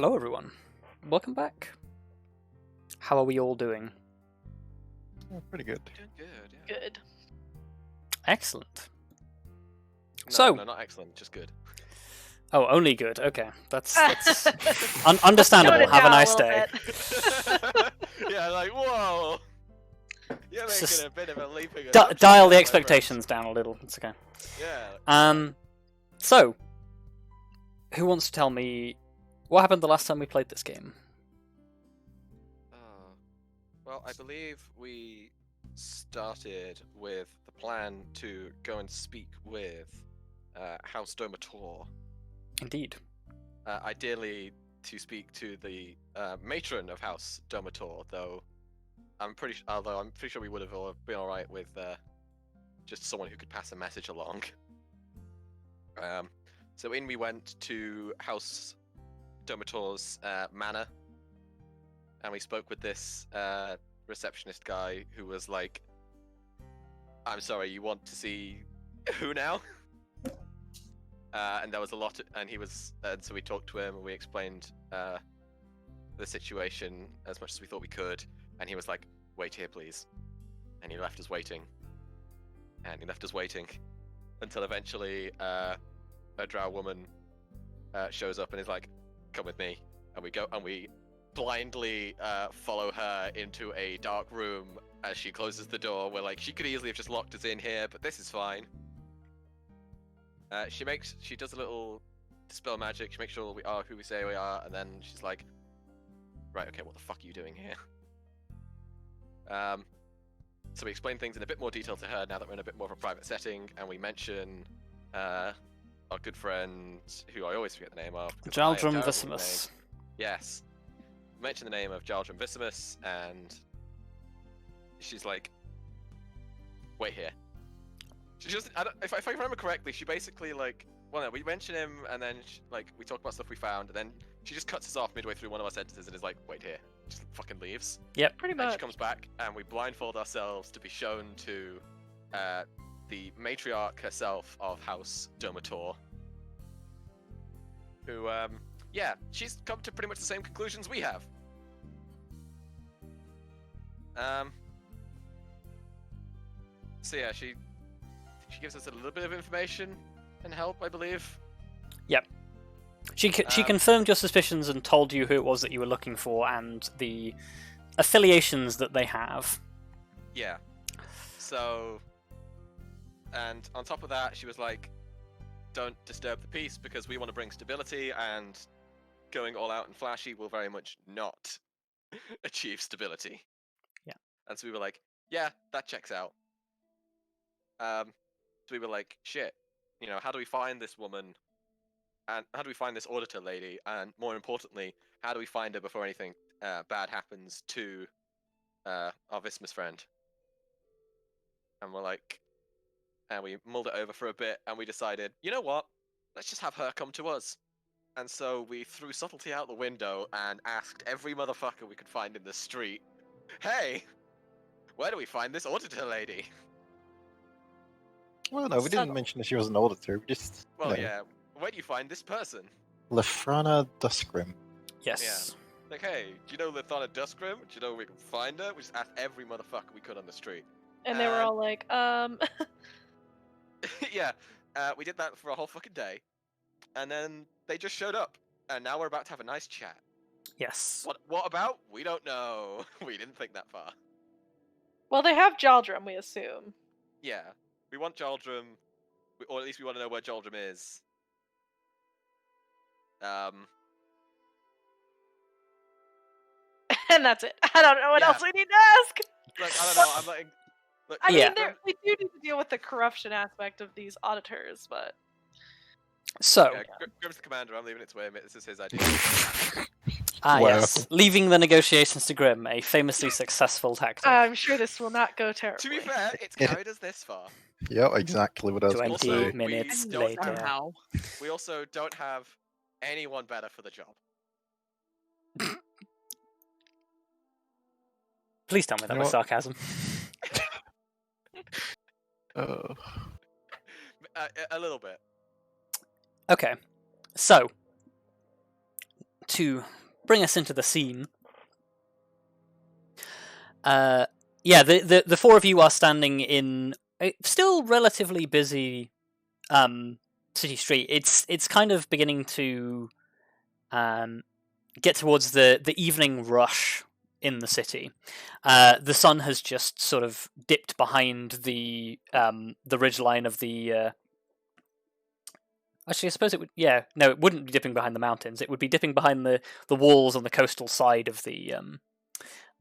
Hello everyone, welcome back. How are we all doing? Oh, pretty good. Doing good, yeah. Good. Excellent. No, not excellent, just good. Oh, only good. Okay, that's understandable. Tone it Have a down nice little day. bit. Yeah, like, whoa! You're making Just a bit of a leaping. Dial the expectations down a little. It's okay. Yeah. So, who wants to tell me what happened the last time we played this game? Well, I believe we started with the plan to go and speak with House Domator. Indeed. Ideally, to speak to the matron of House Domator, though I'm pretty sure we would have been all right with just someone who could pass a message along. So in we went to House Domator's manor, and we spoke with this receptionist guy who was like, "I'm sorry, you want to see who now?" And there was a lot, and so we talked to him and we explained the situation as much as we thought we could, and he was like, "Wait here, please," and he left us waiting, and he left us waiting until eventually a drow woman shows up and is like, "Come with me," and we go and we blindly follow her into a dark room as she closes the door. We're like, she could easily have just locked us in here, but this is fine. She does a little dispel magic. She makes sure we are who we say we are, and then she's like, "Right, okay, what the fuck are you doing here?" So we explain things in a bit more detail to her now that we're in a bit more of a private setting, and we mention our good friend, who I always forget the name of. Jhaldrym Visimus. Yes. Mention the name of Jhaldrym Visimus, and she's like, "Wait here." She just, if I remember correctly, she basically we mention him, and then we talk about stuff we found, and then she just cuts us off midway through one of our sentences and is like, "Wait here," just fucking leaves. Yep, pretty And much. she comes back, and we blindfold ourselves to be shown to the matriarch herself of House Domator, who, she's come to pretty much the same conclusions we have. So yeah, she gives us a little bit of information and help, I believe. Yep. She confirmed your suspicions and told you who it was that you were looking for and the affiliations that they have. Yeah. So, and on top of that, she was like, "Don't disturb the peace because we want to bring stability, and going all out and flashy will very much not achieve stability." Yeah. And so we were like, "Yeah, that checks out." So we were like, "Shit, how do we find this woman? And how do we find this auditor lady? And more importantly, how do we find her before anything bad happens to our Vismus friend?" And we're like, and we mulled it over for a bit, and we decided, you know what? Let's just have her come to us. And so we threw subtlety out the window and asked every motherfucker we could find in the street, "Hey, where do we find this auditor lady?" Well, no, we didn't Subtle. mention that she was an auditor. We just, Well, yeah, where do you find this person? Auditor Duskryn. Yes. Like, hey, do you know Auditor Duskryn? Do you know where we can find her? We just asked every motherfucker we could on the street. And they were all like, Yeah, we did that for a whole fucking day. And then they just showed up. And now we're about to have a nice chat. Yes. What about? We don't know. We didn't think that far. well, they have Jhaldrym, we assume. Yeah, we want Jhaldrym, or at least we want to know where Jhaldrym is. And that's it. I don't know what else we need to ask. Like, I don't know. I'm like, look, I Yeah. mean, we do need to deal with the corruption aspect of these auditors, but So, yeah, Grim's the commander. I'm leaving it to him. This is his idea. Wow. yes, leaving the negotiations to Grim, a famously successful tactic. I'm sure this will not go terribly. To be fair, it's carried us this far. Yeah, exactly what I was going to 20 say. minutes we don't later. have- We also don't have anyone better for the job. Please tell me that You know was what? sarcasm. A little bit. Okay, so to bring us into the scene. The four of you are standing in a still relatively busy city street. It's kind of beginning to get towards the evening rush in the city. The sun has just sort of dipped behind the ridgeline of the. Actually, I suppose it would. Yeah, no, it wouldn't be dipping behind the mountains. It would be dipping behind the walls on the coastal side of the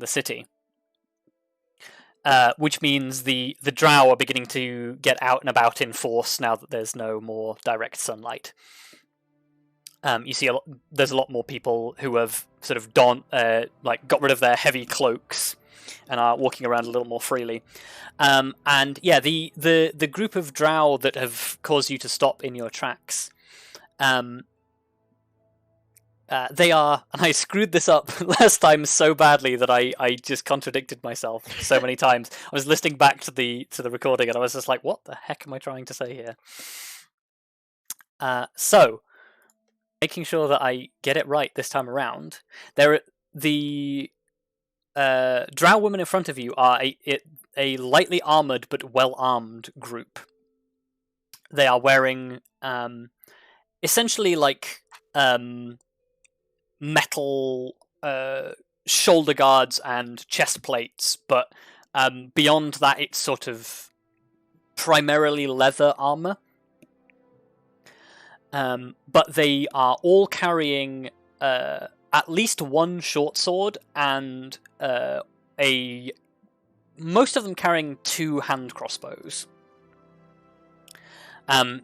city. Which means the drow are beginning to get out and about in force now that there's no more direct sunlight. You see there's a lot more people who have sort of got rid of their heavy cloaks and are walking around a little more freely. And yeah, the group of drow that have caused you to stop in your tracks, they are, and I screwed this up last time so badly that I just contradicted myself so many times. I was listening back to the recording and I was just like, what the heck am I trying to say here? So, making sure that I get it right this time around, the drow women in front of you are a lightly armoured but well-armed group. They are wearing essentially like metal shoulder guards and chest plates, but beyond that it's sort of primarily leather armour. But they are all carrying at least one short sword and most of them carrying 2 hand crossbows.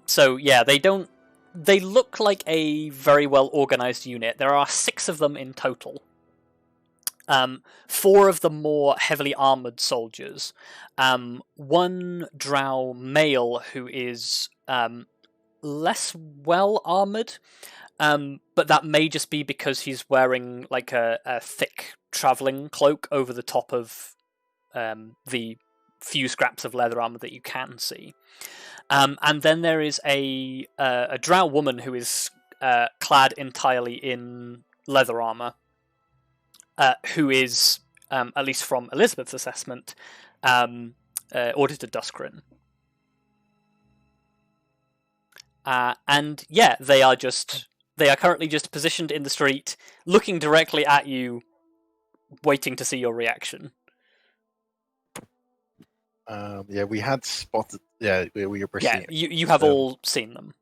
So yeah, they look like a very well organized unit. There are 6 of them in total. 4 of the more heavily armored soldiers. 1 drow male who is less well armored, but that may just be because he's wearing like a thick traveling cloak over the top of the few scraps of leather armor that you can see. And then there is a drow woman who is clad entirely in leather armor, who is, at least from Elizabeth's assessment, Auditor Duskryn. And yeah, they are currently just positioned in the street, looking directly at you, waiting to see your reaction. Yeah, we had spotted. Yeah, we were Yeah, seeing. you have all seen them.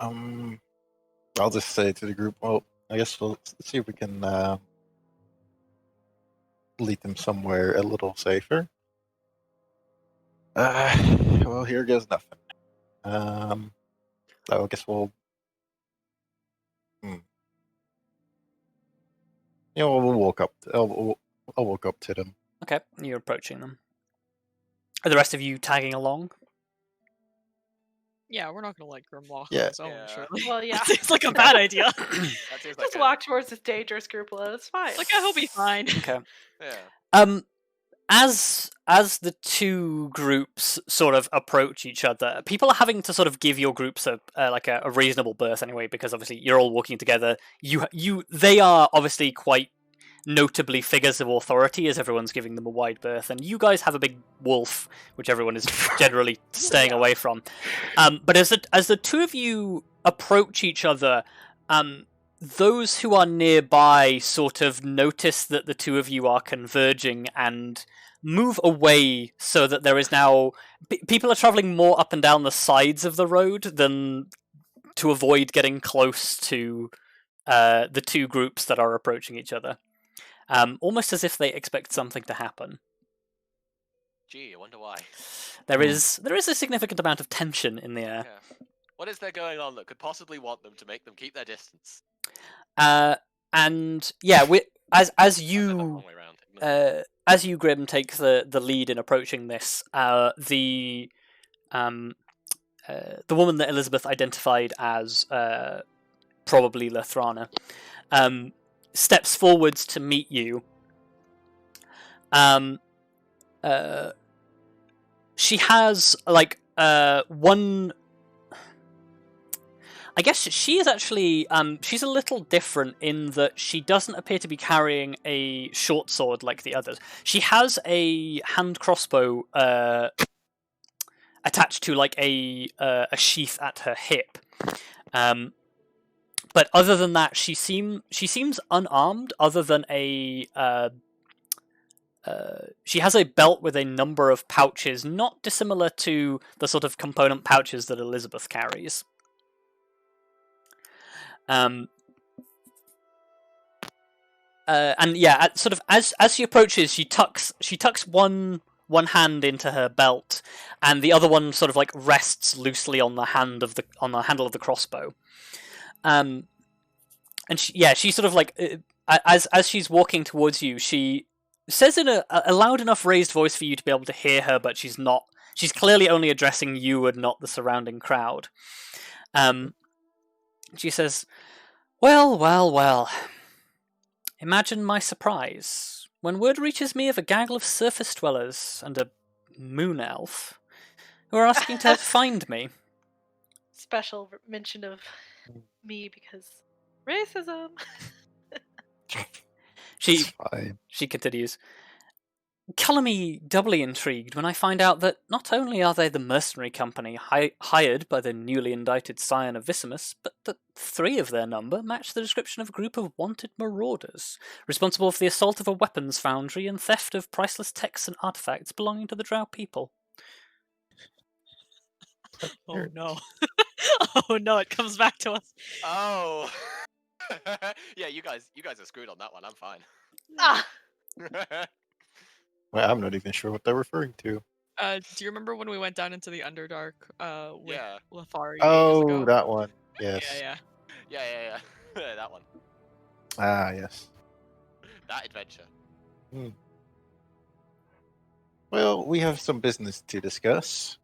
I'll just say to the group, well, I guess we'll see if we can lead them somewhere a little safer. Well, here goes nothing. I guess we'll. We'll walk up. I'll walk up to them. Okay, you're approaching them. Are the rest of you tagging along? Yeah, we're not gonna let Grim walk Yeah. on his own, Yeah. surely. Well, yeah. That seems like a bad idea. That seems like Just walk towards this dangerous group alone. It's fine. Like, I hope he's fine. Okay. Yeah. As the two groups sort of approach each other, people are having to sort of give your groups a reasonable berth anyway, because obviously you're all walking together. They are obviously quite notably figures of authority, as everyone's giving them a wide berth, and you guys have a big wolf, which everyone is generally staying away from. But as the two of you approach each other, those who are nearby sort of notice that the two of you are converging and move away, so that there is now people are traveling more up and down the sides of the road than to avoid getting close to the two groups that are approaching each other. Almost as if they expect something to happen. Gee, I wonder why. There is a significant amount of tension in the air. Yeah. What is there going on that could possibly want them to make them keep their distance? And yeah, as That's the you wrong way around, isn't it? as you, Grim, take the lead in approaching this, the woman that Elizabeth identified as probably Lathrana steps forwards to meet you. She has like one. I guess she is actually she's a little different in that she doesn't appear to be carrying a short sword like the others. She has a hand crossbow attached to like a sheath at her hip. But other than that, she seems unarmed. Other than she has a belt with a number of pouches, not dissimilar to the sort of component pouches that Elizabeth carries. And yeah, sort of as she approaches, she tucks one hand into her belt, and the other one sort of like rests loosely on the handle of the crossbow. And she sort of like as she's walking towards you, she says in a loud enough raised voice for you to be able to hear her, but she's not. She's clearly only addressing you and not the surrounding crowd. She says, "Well. Imagine my surprise when word reaches me of a gaggle of surface dwellers and a moon elf who are asking to find me." Special mention of me because racism. She continues, "Colour me doubly intrigued when I find out that not only are they the mercenary company hired by the newly indicted scion of Visimus, but that 3 of their number match the description of a group of wanted marauders, responsible for the assault of a weapons foundry and theft of priceless texts and artifacts belonging to the Drow people." Oh no. Oh no, it comes back to us. Oh. Yeah, you guys are screwed on that one. I'm fine. Ah, Well, I'm not even sure what they're referring to. Do you remember when we went down into the Underdark with Yeah. Lethari ages Oh, ago? that one. Yes. Yeah. Yeah. That one. Ah, yes. That adventure. Well, we have some business to discuss.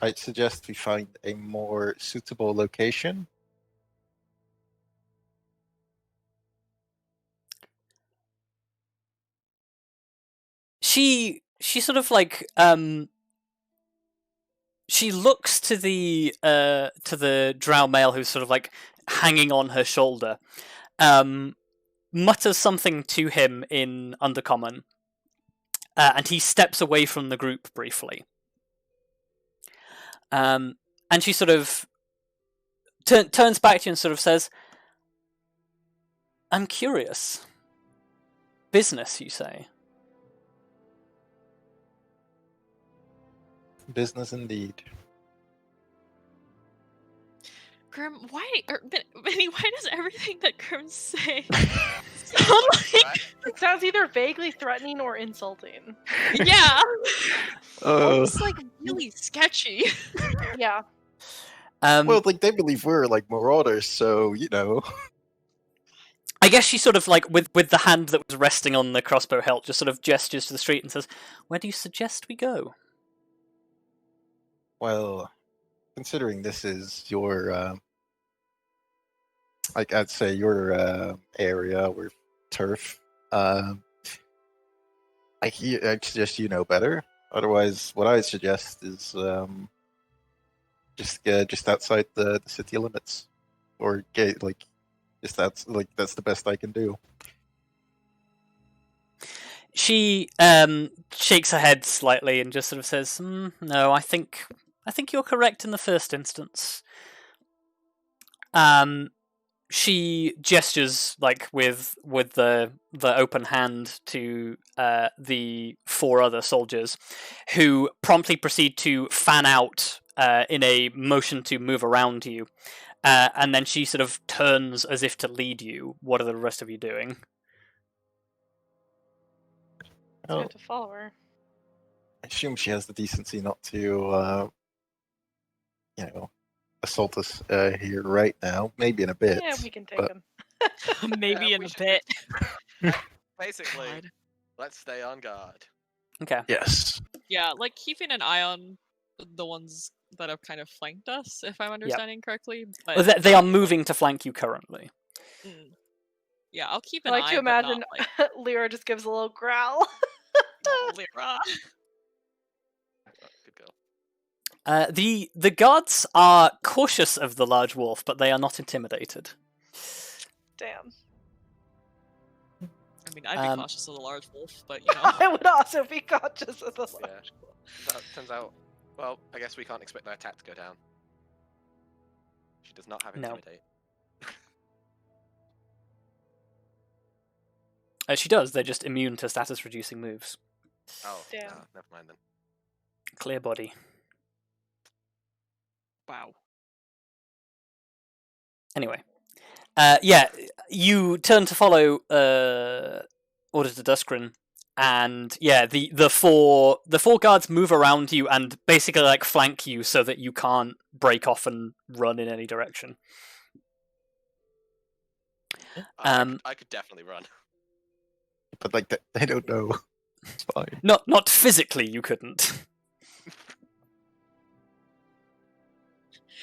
I'd suggest we find a more suitable location. She sort of like she looks to the drow male who's sort of like hanging on her shoulder, mutters something to him in Undercommon, and he steps away from the group briefly. And she sort of turns back to you and sort of says, "I'm curious. Business, you say?" Business indeed. Grim, Benny, why does everything that Grim say sound like... it sounds either vaguely threatening or insulting. Yeah! Almost like really sketchy. Yeah. Well, like they believe we're like marauders, so you know. I guess she sort of like with the hand that was resting on the crossbow hilt, just sort of gestures to the street and says, "Where do you suggest we go?" Well, considering this is your, I'd say your area or turf, I suggest you know better. Otherwise, what I suggest is just outside the city limits, or that's the best I can do. She shakes her head slightly and just sort of says, "No, I think you're correct in the first instance." She gestures like with the open hand to the 4 other soldiers, who promptly proceed to fan out in a motion to move around you, and then she sort of turns as if to lead you. What are the rest of you doing? I have to follow her. I assume she has the decency not to, assault us here right now. Maybe in a bit. Yeah, we can take him. Maybe Yeah, in we a should bit. Basically, God. let's stay on guard. Okay. Yes. Yeah, like keeping an eye on the ones that have kind of flanked us, if I'm understanding correctly. But Well, they are moving to flank you currently. Yeah, I'll keep I an like eye. to imagine but not, Lyra just gives a little growl. like, Lyra. Good girl. The guards are cautious of the large wolf, but they are not intimidated. Damn. I mean, I'd be Um, cautious of the large wolf, but you know. I would also be conscious of the Yeah. large wolf. Turns out, well, I guess we can't expect their attack to go down. She does not have No. intimidate. She does. They're just immune to status-reducing moves. Oh, Damn. no, never mind then. Clear body. Wow. Anyway, yeah, you turn to follow Auditor Duskryn, and yeah, the four guards move around you and basically like flank you so that you can't break off and run in any direction. I could definitely run. But like they don't know. It's fine. Not physically, you couldn't.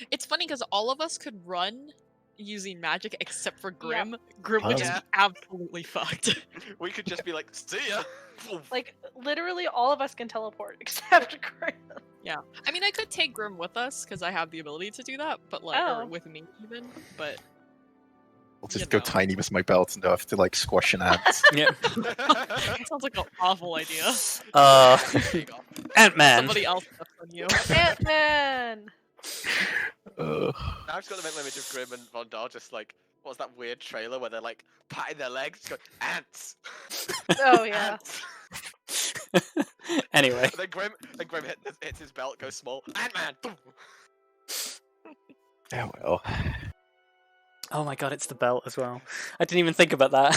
It's funny because all of us could run using magic except for Grim. Yep. Grim would Oh. just be absolutely fucked. We could just be like, see ya! Like, literally all of us can teleport except Graham. I mean, I could take Grim with us because I have the ability to do that, but like, Oh. or with me even, but I'll just You go know. tiny with my belt and I have to like squash an ant. Yeah. that sounds like an awful idea. There you go. Ant-Man. Somebody else steps on you. Ant-Man! Ugh. Now I've just got the mental image of Grim and Von Dahl just like, what was that weird trailer where they're like patting their legs, just going, ants! Oh, yeah. Ants! Anyway, And then Grim hits his belt, goes small, Ant-Man! Boom! Yeah, well. oh my god, it's the belt as well. I didn't even think about that.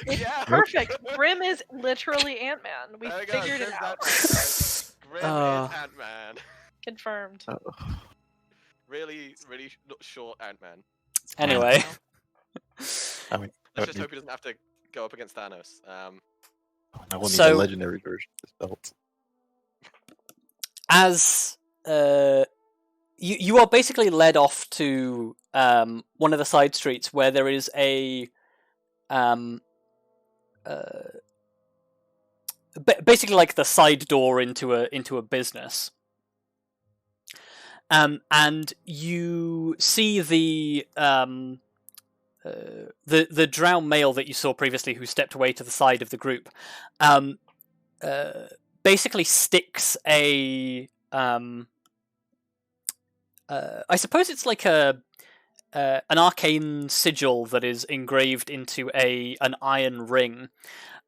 Yeah! Perfect. Grim is literally Ant-Man. We There we go, figured it Grim's out. Ant-Man, guys. Grim Oh. is Ant-Man. Confirmed. Really, really short Ant-Man. Anyway. I mean, Let's just hope he doesn't have to go up against Thanos. I will need So- a legendary version of this belt. As you are basically led off to one of the side streets where there is a basically like the side door into a business. And you see the drow male that you saw previously, who stepped away to the side of the group, basically sticks a I suppose it's like an arcane sigil that is engraved into an iron ring,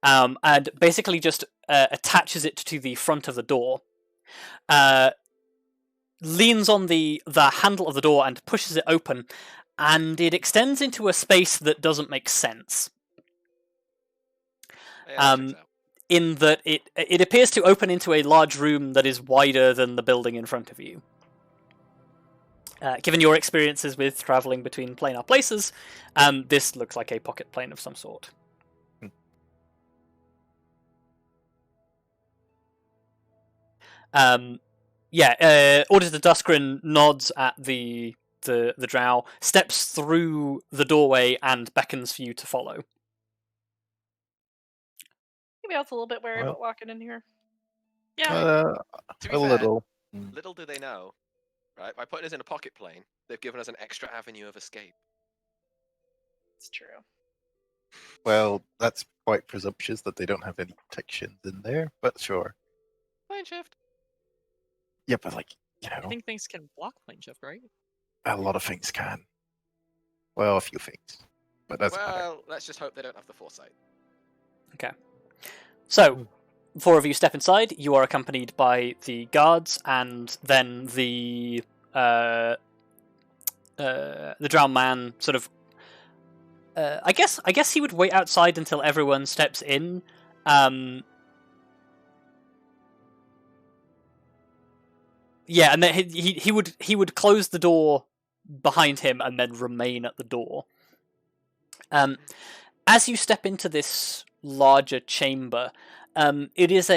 and basically just attaches it to the front of the door. Leans on the handle of the door and pushes it open, and it extends into a space that doesn't make sense. Yeah, that checks out. In that it appears to open into a large room that is wider than the building in front of you. Given your experiences with travelling between planar places, this looks like a pocket plane of some sort. Auditor Duskryn nods at the drow, steps through the doorway, and beckons for you to follow. Maybe I was a little bit wary Well- about walking in here. Yeah. To be A fair, little. little do they know, right? By putting us in a pocket plane, they've given us an extra avenue of escape. It's true. Well, that's quite presumptuous that they don't have any protections in there, but sure. Plane shift. Yeah, but like, I think things can block plane shift, right? a lot of things can. Well, a few things. But that's fine. Well, let's just hope they don't have the foresight. So, four of you step inside. You are accompanied by the guards, and then the drowned man sort of. I guess he would wait outside until everyone steps in. Yeah, and then he would close the door behind him and then remain at the door. As you step into this larger chamber, it is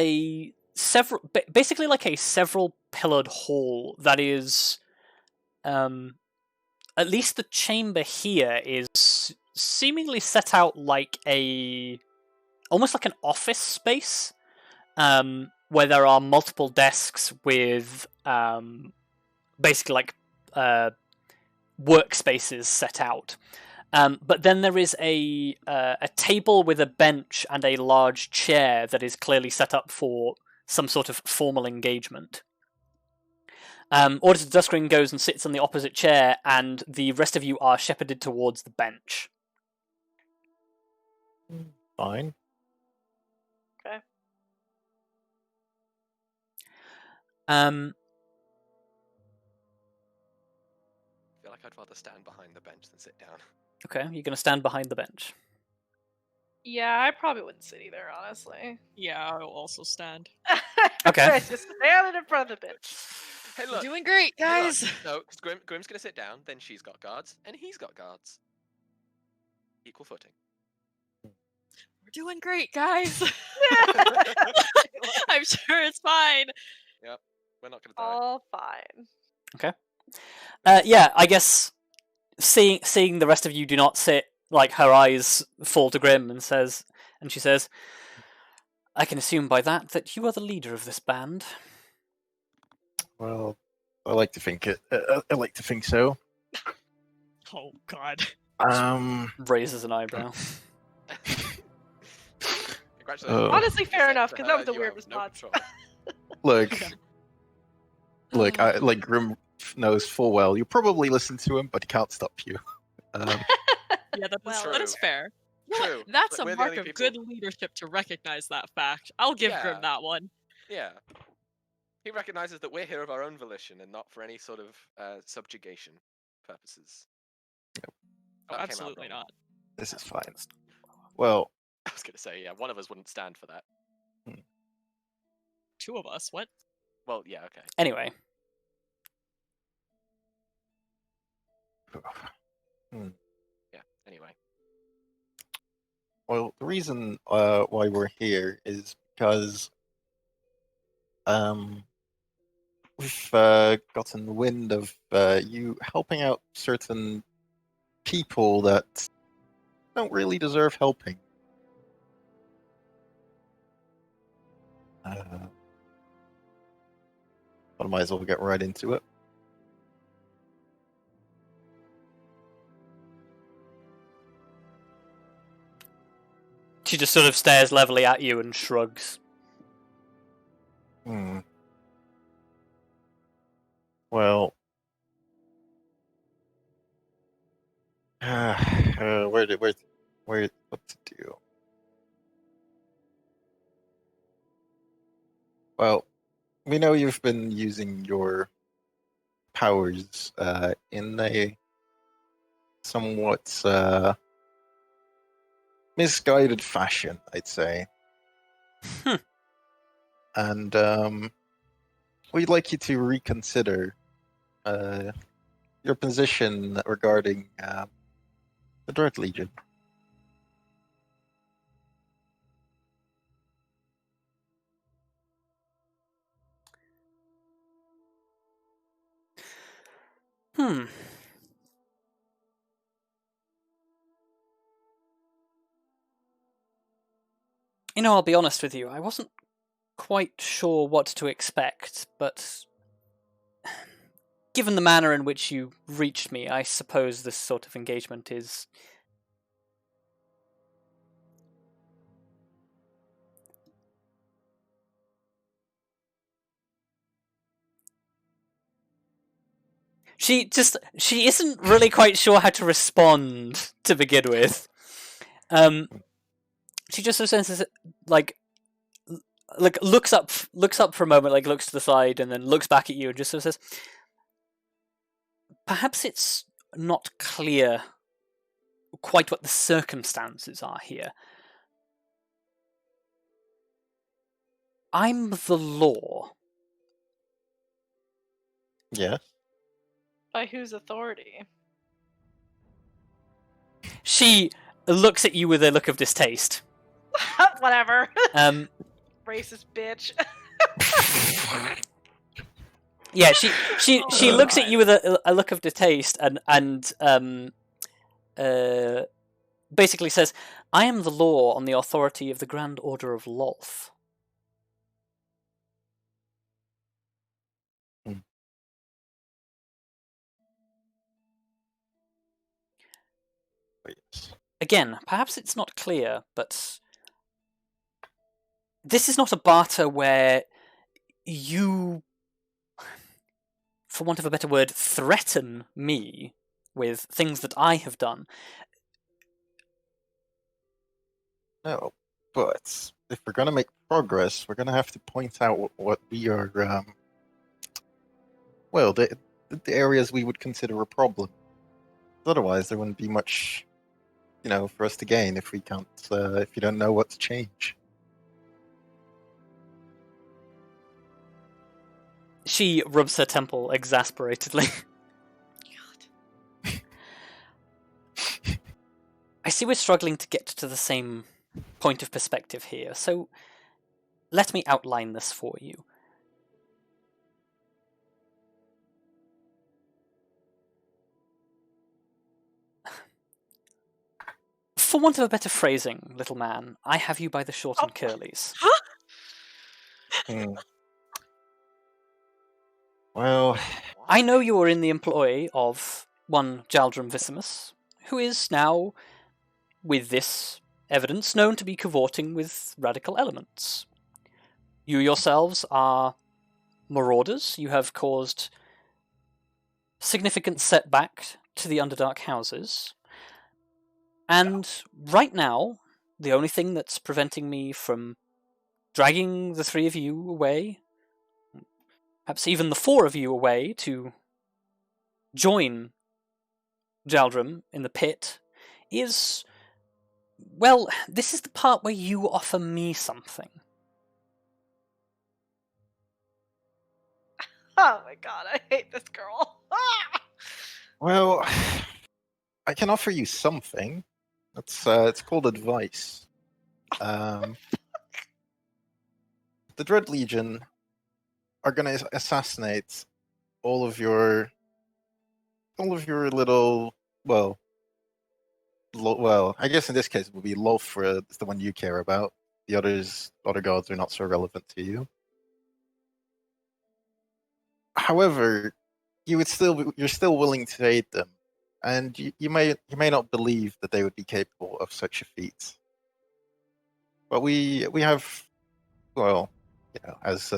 basically like a several pillared hall that is, at least the chamber here is seemingly set out like almost like an office space, where there are multiple desks with basically like workspaces set out. But then there is a table with a bench and a large chair that is clearly set up for some sort of formal engagement. Auditor Duskryn goes and sits on the opposite chair, and the rest of you are shepherded towards the bench. Fine. Okay. I feel like I'd rather stand behind the bench than sit down. Okay, you're going to stand behind the bench. Yeah, I probably wouldn't sit either, honestly. Yeah, I will also stand. Okay. Just standing in front of the bitch. Hey, We're look. doing great, hey, look, guys. No, because Grim's gonna sit down, then she's got guards, and he's got guards. Equal footing. We're doing great, guys. I'm sure it's fine. Yep, we're not gonna die. All fine. Yeah, I guess seeing the rest of you do not sit, like her eyes fall to Grim, and she says, "I can assume by that you are the leader of this band." Well, I like to think it. I like to think so. Oh God. Raises an eyebrow. Congratulations. Honestly, fair enough, To because her, that was a you weird have no response. control. Look, Grim knows full well. You probably listen to him, but he can't stop you. Yeah, that Well, is fair. You know what? True. That's We're a the mark only of people- good leadership to recognize that fact. I'll give Grim Yeah. that one. Yeah. He recognizes that we're here of our own volition and not for any sort of subjugation purposes. Oh, That came out absolutely wrong. not. This is fine. Well, I was gonna say, yeah, one of us wouldn't stand for that. Two of us. What? Well, yeah, okay. Anyway, Yeah, anyway. well, the reason why we're here is because we've gotten wind of you helping out certain people that don't really deserve helping. But I might as well get right into it. she just sort of stares levelly at you and shrugs. Well, what to do? Well, we know you've been using your powers in a somewhat misguided fashion, I'd say. And we'd like you to reconsider your position regarding the Dread Legion. You know, I'll be honest with you, I wasn't quite sure what to expect, but given the manner in which you reached me, I suppose this sort of engagement is... She isn't really quite sure how to respond to begin with. She just sort of says, like looks up for a moment, like looks to the side, and then looks back at you and just sort of says, "Perhaps it's not clear quite what the circumstances are here. I'm the law." Yeah. By whose authority? She looks at you with a look of distaste. Whatever. Racist bitch. Yeah, she looks at you with a look of distaste and basically says, "I am the law on the authority of the Grand Order of Lolth." again, perhaps it's not clear, but this is not a barter where you, for want of a better word, threaten me with things that I have done. No, but if we're going to make progress, we're going to have to point out what we are, well, the areas we would consider a problem. Otherwise, there wouldn't be much, for us to gain if we can't, if you don't know what to change. She rubs her temple exasperatedly. I see we're struggling to get to the same point of perspective here, so let me outline this for you. For want of a better phrasing, little man, I have you by the short and curlies. Well, I know you are in the employ of one Jhaldrym Visimus, who is now, with this evidence, known to be cavorting with radical elements. You yourselves are marauders. You have caused significant setback to the Underdark houses. And right now, the only thing that's preventing me from dragging the three of you away, perhaps even the four of you away to join Jhaldrym in the pit, is, well, this is the part where you offer me something. Oh my god, I hate this girl. well, I can offer you something. It's called advice. The Dread Legion are going to assassinate all of your little, well, I guess in this case it would be Lolfra is the one you care about. The other gods are not so relevant to you. However, you're still willing to aid them, and you may not believe that they would be capable of such a feat. But we have, well, as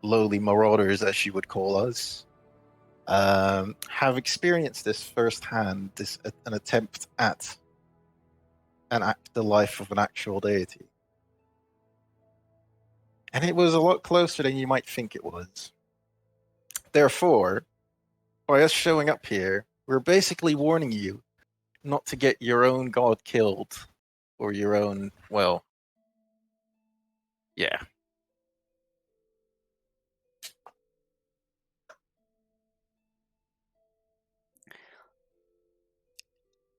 lowly marauders, as she would call us, have experienced this firsthand. An attempt at the life of an actual deity, and it was a lot closer than you might think it was. Therefore, by us showing up here, we're basically warning you not to get your own god killed, or your own, well, yeah.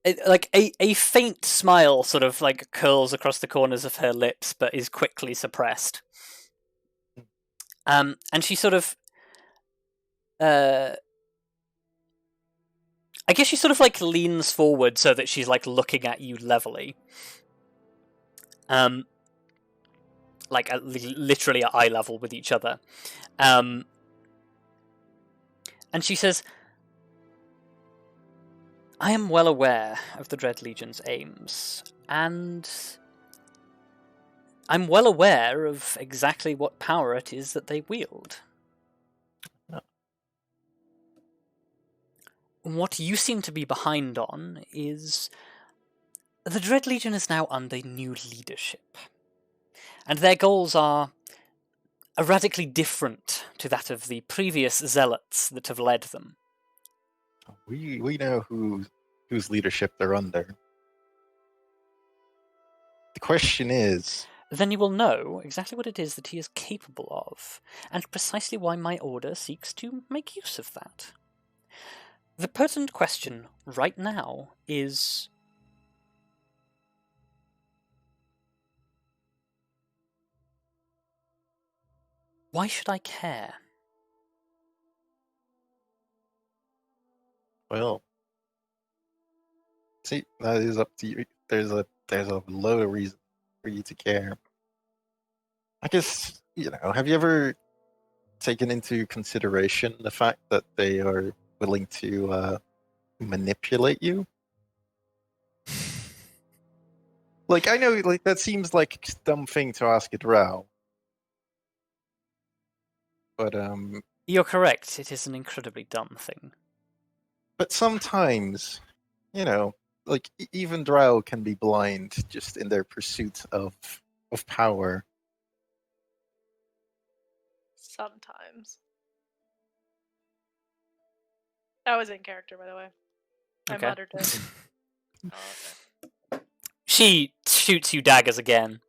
A faint smile sort of like curls across the corners of her lips, but is quickly suppressed. And she sort of, I guess she sort of like leans forward so that she's like looking at you levelly. Like literally at eye level with each other. And she says, I am well aware of the Dread Legion's aims, and I'm well aware of exactly what power it is that they wield. Oh. What you seem to be behind on is the Dread Legion is now under new leadership, and their goals are radically different to that of the previous zealots that have led them. We know whose leadership they're under. The question is... Then you will know exactly what it is that he is capable of, and precisely why my order seeks to make use of that. The pertinent question right now is... why should I care? Well, see, that is up to you. There's a load of reason for you to care. I guess, have you ever taken into consideration the fact that they are willing to manipulate you? Like, I know, like, that seems like a dumb thing to ask a drow. But, You're correct. It is an incredibly dumb thing. but sometimes, like, even drow can be blind just in their pursuit of power. Sometimes. That was in character, by the way. I Okay. muttered it. Oh, okay. She shoots you daggers again.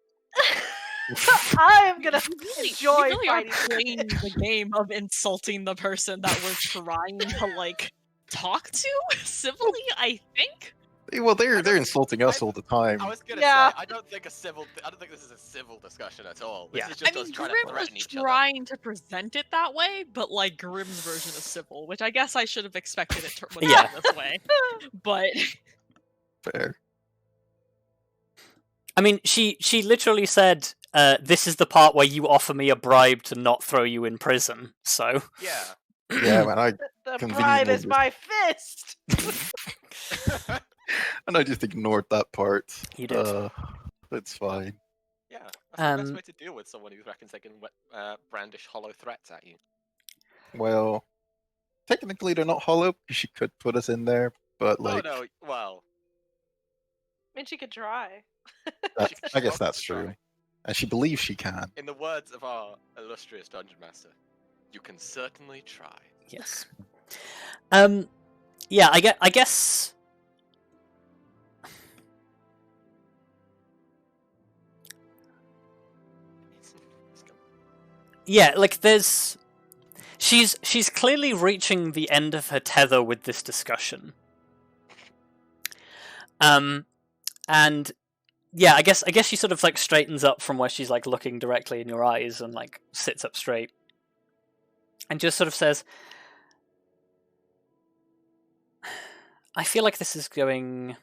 I am gonna We enjoy really are fighting. playing the game of insulting the person that we're trying to like talk to civilly. I think. Well, they're insulting us all the time. I was gonna Yeah. say I don't think this is a civil discussion at all. This Yeah. is just I mean, us trying Grim to was threaten each other. trying to present it that way, but like Grim's version of civil, which I guess I should have expected it to was Yeah. this way. But Fair. I mean, she literally said, "This is the part where you offer me a bribe to not throw you in prison." So Yeah. Yeah, man, The Conveniently bribe is just- my fist. and I just ignored that part. You did. It's fine. Yeah. That's the best Um, way to deal with someone who reckons they can brandish hollow threats at you. Well, technically they're not hollow because she could put us in there, but like, Oh no, well, I mean, she could try. I guess that's She welcome to true. And she believes she can. in the words of our illustrious dungeon master, you can certainly try. Yes. Yeah, I guess. Yeah, like there's. She's clearly reaching the end of her tether with this discussion. And yeah, I guess she sort of like straightens up from where she's like looking directly in your eyes and like sits up straight. And just sort of says, I feel like this is going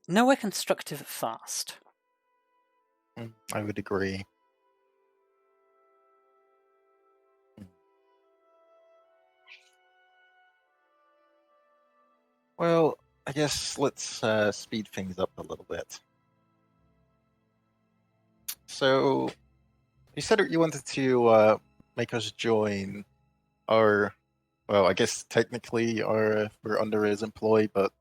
nowhere constructive at fast. I would agree. Well, I guess let's speed things up a little bit. So, you said you wanted to make us join our, well, I guess technically we're under his employ, but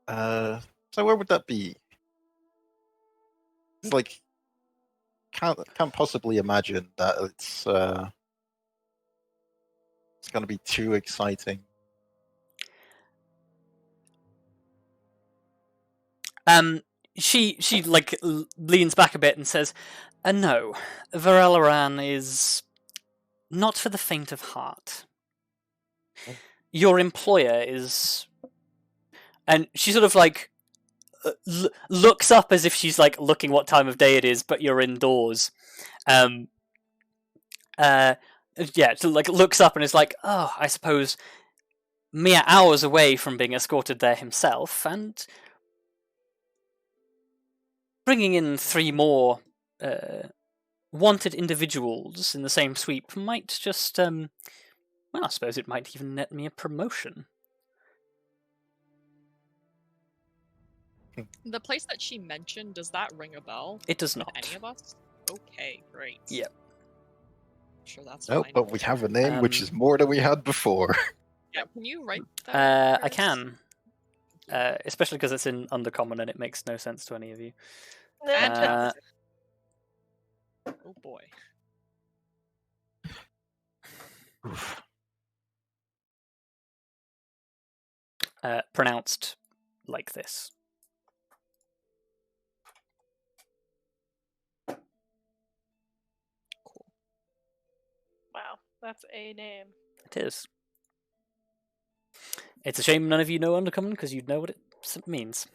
so where would that be? It's like can't possibly imagine that it's going to be too exciting. She like leans back a bit and says, "No, Varelaran is not for the faint of heart. Your employer is," and she sort of like looks up as if she's like looking what time of day it is, but you're indoors. Yeah, so like looks up and is like, "Oh, I suppose mere hours away from being escorted there himself, and bringing in 3 more wanted individuals in the same sweep might just, well, I suppose it might even net me a promotion." the place that she mentioned, does that ring a bell? It does With not. any of us? Okay, great. Yep. Sure, that's No, fine. but we have a name which Um, is more than we had before. Yeah, can you write that? I Ferrous? can, especially because it's in Undercommon and it makes no sense to any of you. Fantastic. Oh boy. Pronounced like this. Wow, that's a name. It is. It's a shame none of you know Undercommon because you'd know what it means.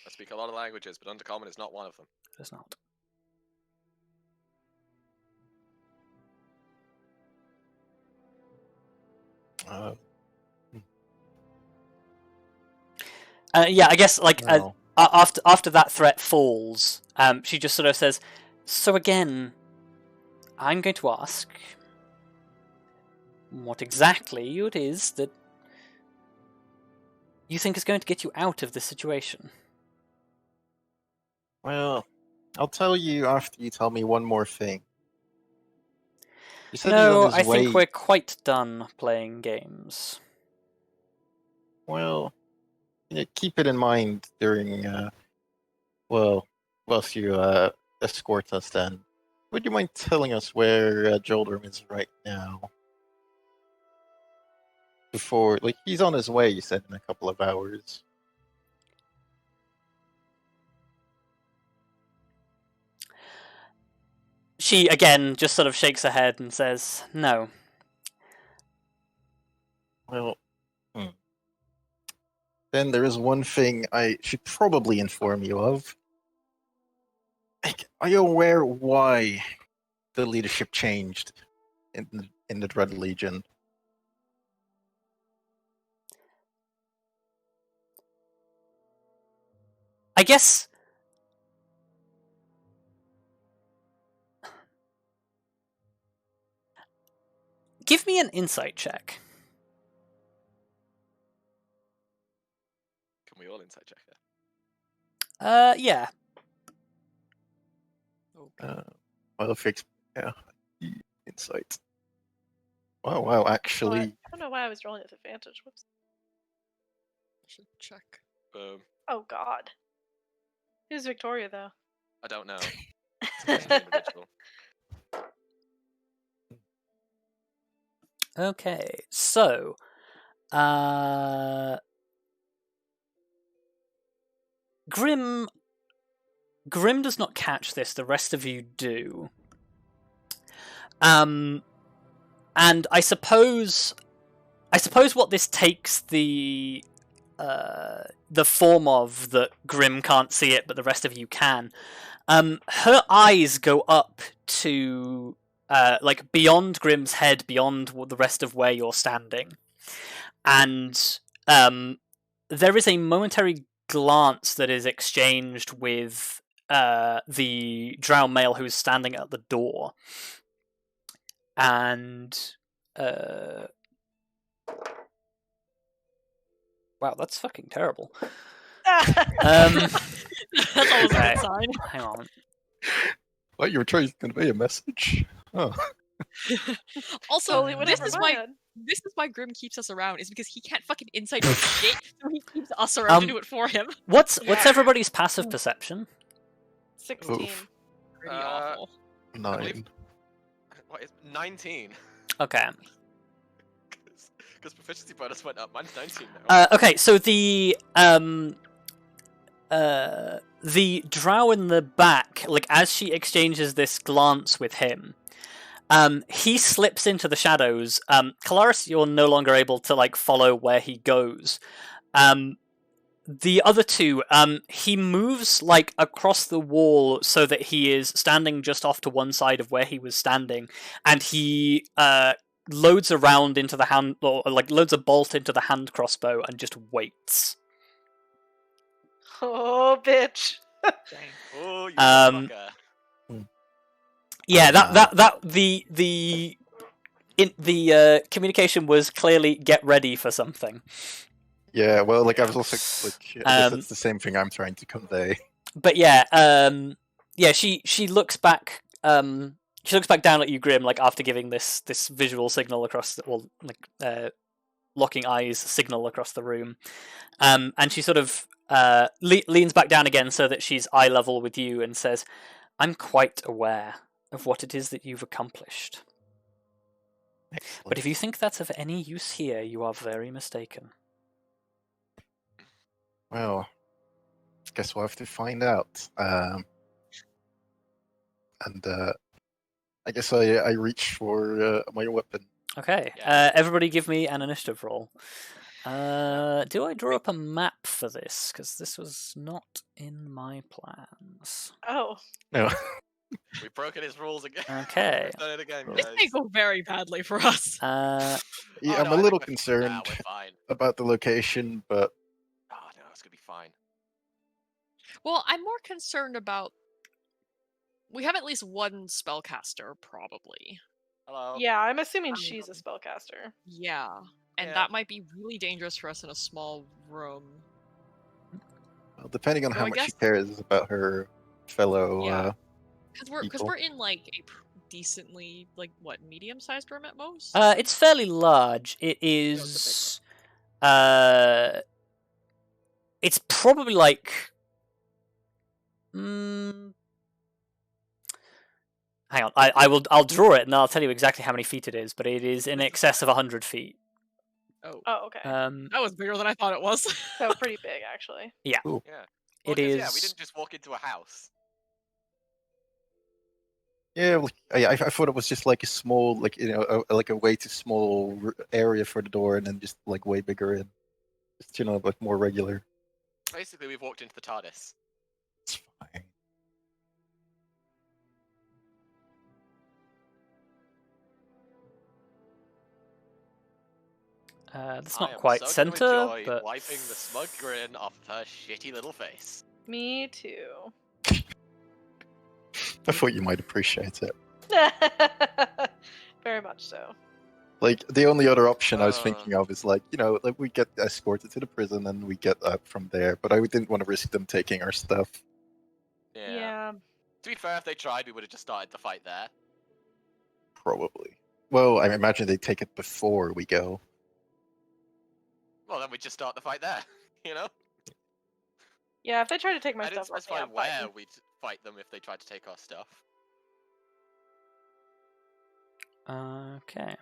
I speak a lot of languages, but Undercommon is not one of them. It is not. Yeah, I guess like Well, after that threat falls, she just sort of says, "So again, I'm going to ask what exactly it is that you think is going to get you out of this situation? Well, I'll tell you after you tell me one more thing. You said No, he's on I his way. think we're quite done playing games. Well, keep it in mind during, whilst you escort us then. Would you mind telling us where Jhaldrym is right now? Before, he's on his way, you said, in a couple of hours. She, again, just sort of shakes her head and says, no. Well, then there is one thing I should probably inform you of. Are you aware why the leadership changed in the Dread Legion? I guess... Give me an insight check. Can we all insight check it? Yeah. Well, insight. Wow, actually... I don't know why I was rolling with advantage. Whoops. I should check. Boom. Oh god. Who's Victoria though? I don't know. It's a mystery individual. Okay, so... Grim does not catch this, the rest of you do. And I suppose what this takes the form of, that Grim can't see it, but the rest of you can. Her eyes go up to beyond Grim's head, beyond the rest of where you're standing, and there is a momentary glance that is exchanged with the drow male who's standing at the door, and wow, that's fucking terrible. That's always a Okay. good sign. Hang on. What, you were trying to convey a message? Oh. Also, Totally went this over is my why head. Grim keeps us around, is because he can't fucking insight shit, so he keeps us around to do it for him. What's Yeah. everybody's passive perception? 16. Oof. Pretty awful. 9. What is 19? Okay. Because proficiency bonus went up. Mine's 19 now. Okay, so the drow in the back, as she exchanges this glance with him, he slips into the shadows. Kelariis, you're no longer able to follow where he goes. The other two, he moves across the wall so that he is standing just off to one side of where he was standing, and he loads around into the hand, or loads a bolt into the hand crossbow and just waits. Oh, bitch. Oh, you Um, fucker. Yeah, the communication was clearly get ready for something. Yeah, well, I was also I guess that's the same thing I'm trying to convey. But yeah, she looks back. She looks back down at you, Grim, after giving this visual signal across, locking eyes signal across the room, and she sort of leans back down again so that she's eye level with you and says, "I'm quite aware of what it is that you've accomplished. Excellent. But if you think that's of any use here, you are very mistaken." Well, guess we'll have to find out. And I guess I reach for my weapon. Okay, Yeah. everybody give me an initiative roll. Do I draw up a map for this? Because this was not in my plans. Oh. No. We've broken his rules again. Okay. We've done it again, This guys. may go very badly for us. Yeah, Oh, I'm no, a I little think concerned Nah, we're fine. about the location, but Oh no, it's gonna be fine. Well, I'm more concerned about... We have at least one spellcaster, probably. Hello. Yeah, I'm assuming she's a spellcaster. Yeah. And that might be really dangerous for us in a small room. Well, depending on So how I much she guess- cares about her fellow Yeah. Because people. we're in like a decently medium-sized room at most. It's fairly large. It is. It's probably like. Hang on, I'll draw it and I'll tell you exactly how many feet it is, but it is in excess of 100 feet. Oh, okay. That was bigger than I thought it was. So pretty big, actually. Yeah. Ooh. Yeah. It 'cause, is. Yeah, we didn't just walk into a house. Yeah, I thought it was just like a small, like like a way too small area for the door, and then just like way bigger in, just like more regular. Basically, we've walked into the TARDIS. It's fine. That's I not am quite so gonna center, enjoy but wiping the smug grin off her shitty little face. Me too. I thought you might appreciate it. Very much so. Like the only other option I was Uh. thinking of is like we get escorted to the prison and we get up from there, but I didn't want to risk them taking our stuff. Yeah. To be fair, if they tried, we would have just started the fight there. Probably. Well, I imagine they take it before we go. Well, then we just start the fight there. You know. Yeah, if they try to take my I didn't stuff, specify I'm where fighting. we'd fight them if they tried to take our stuff. okay.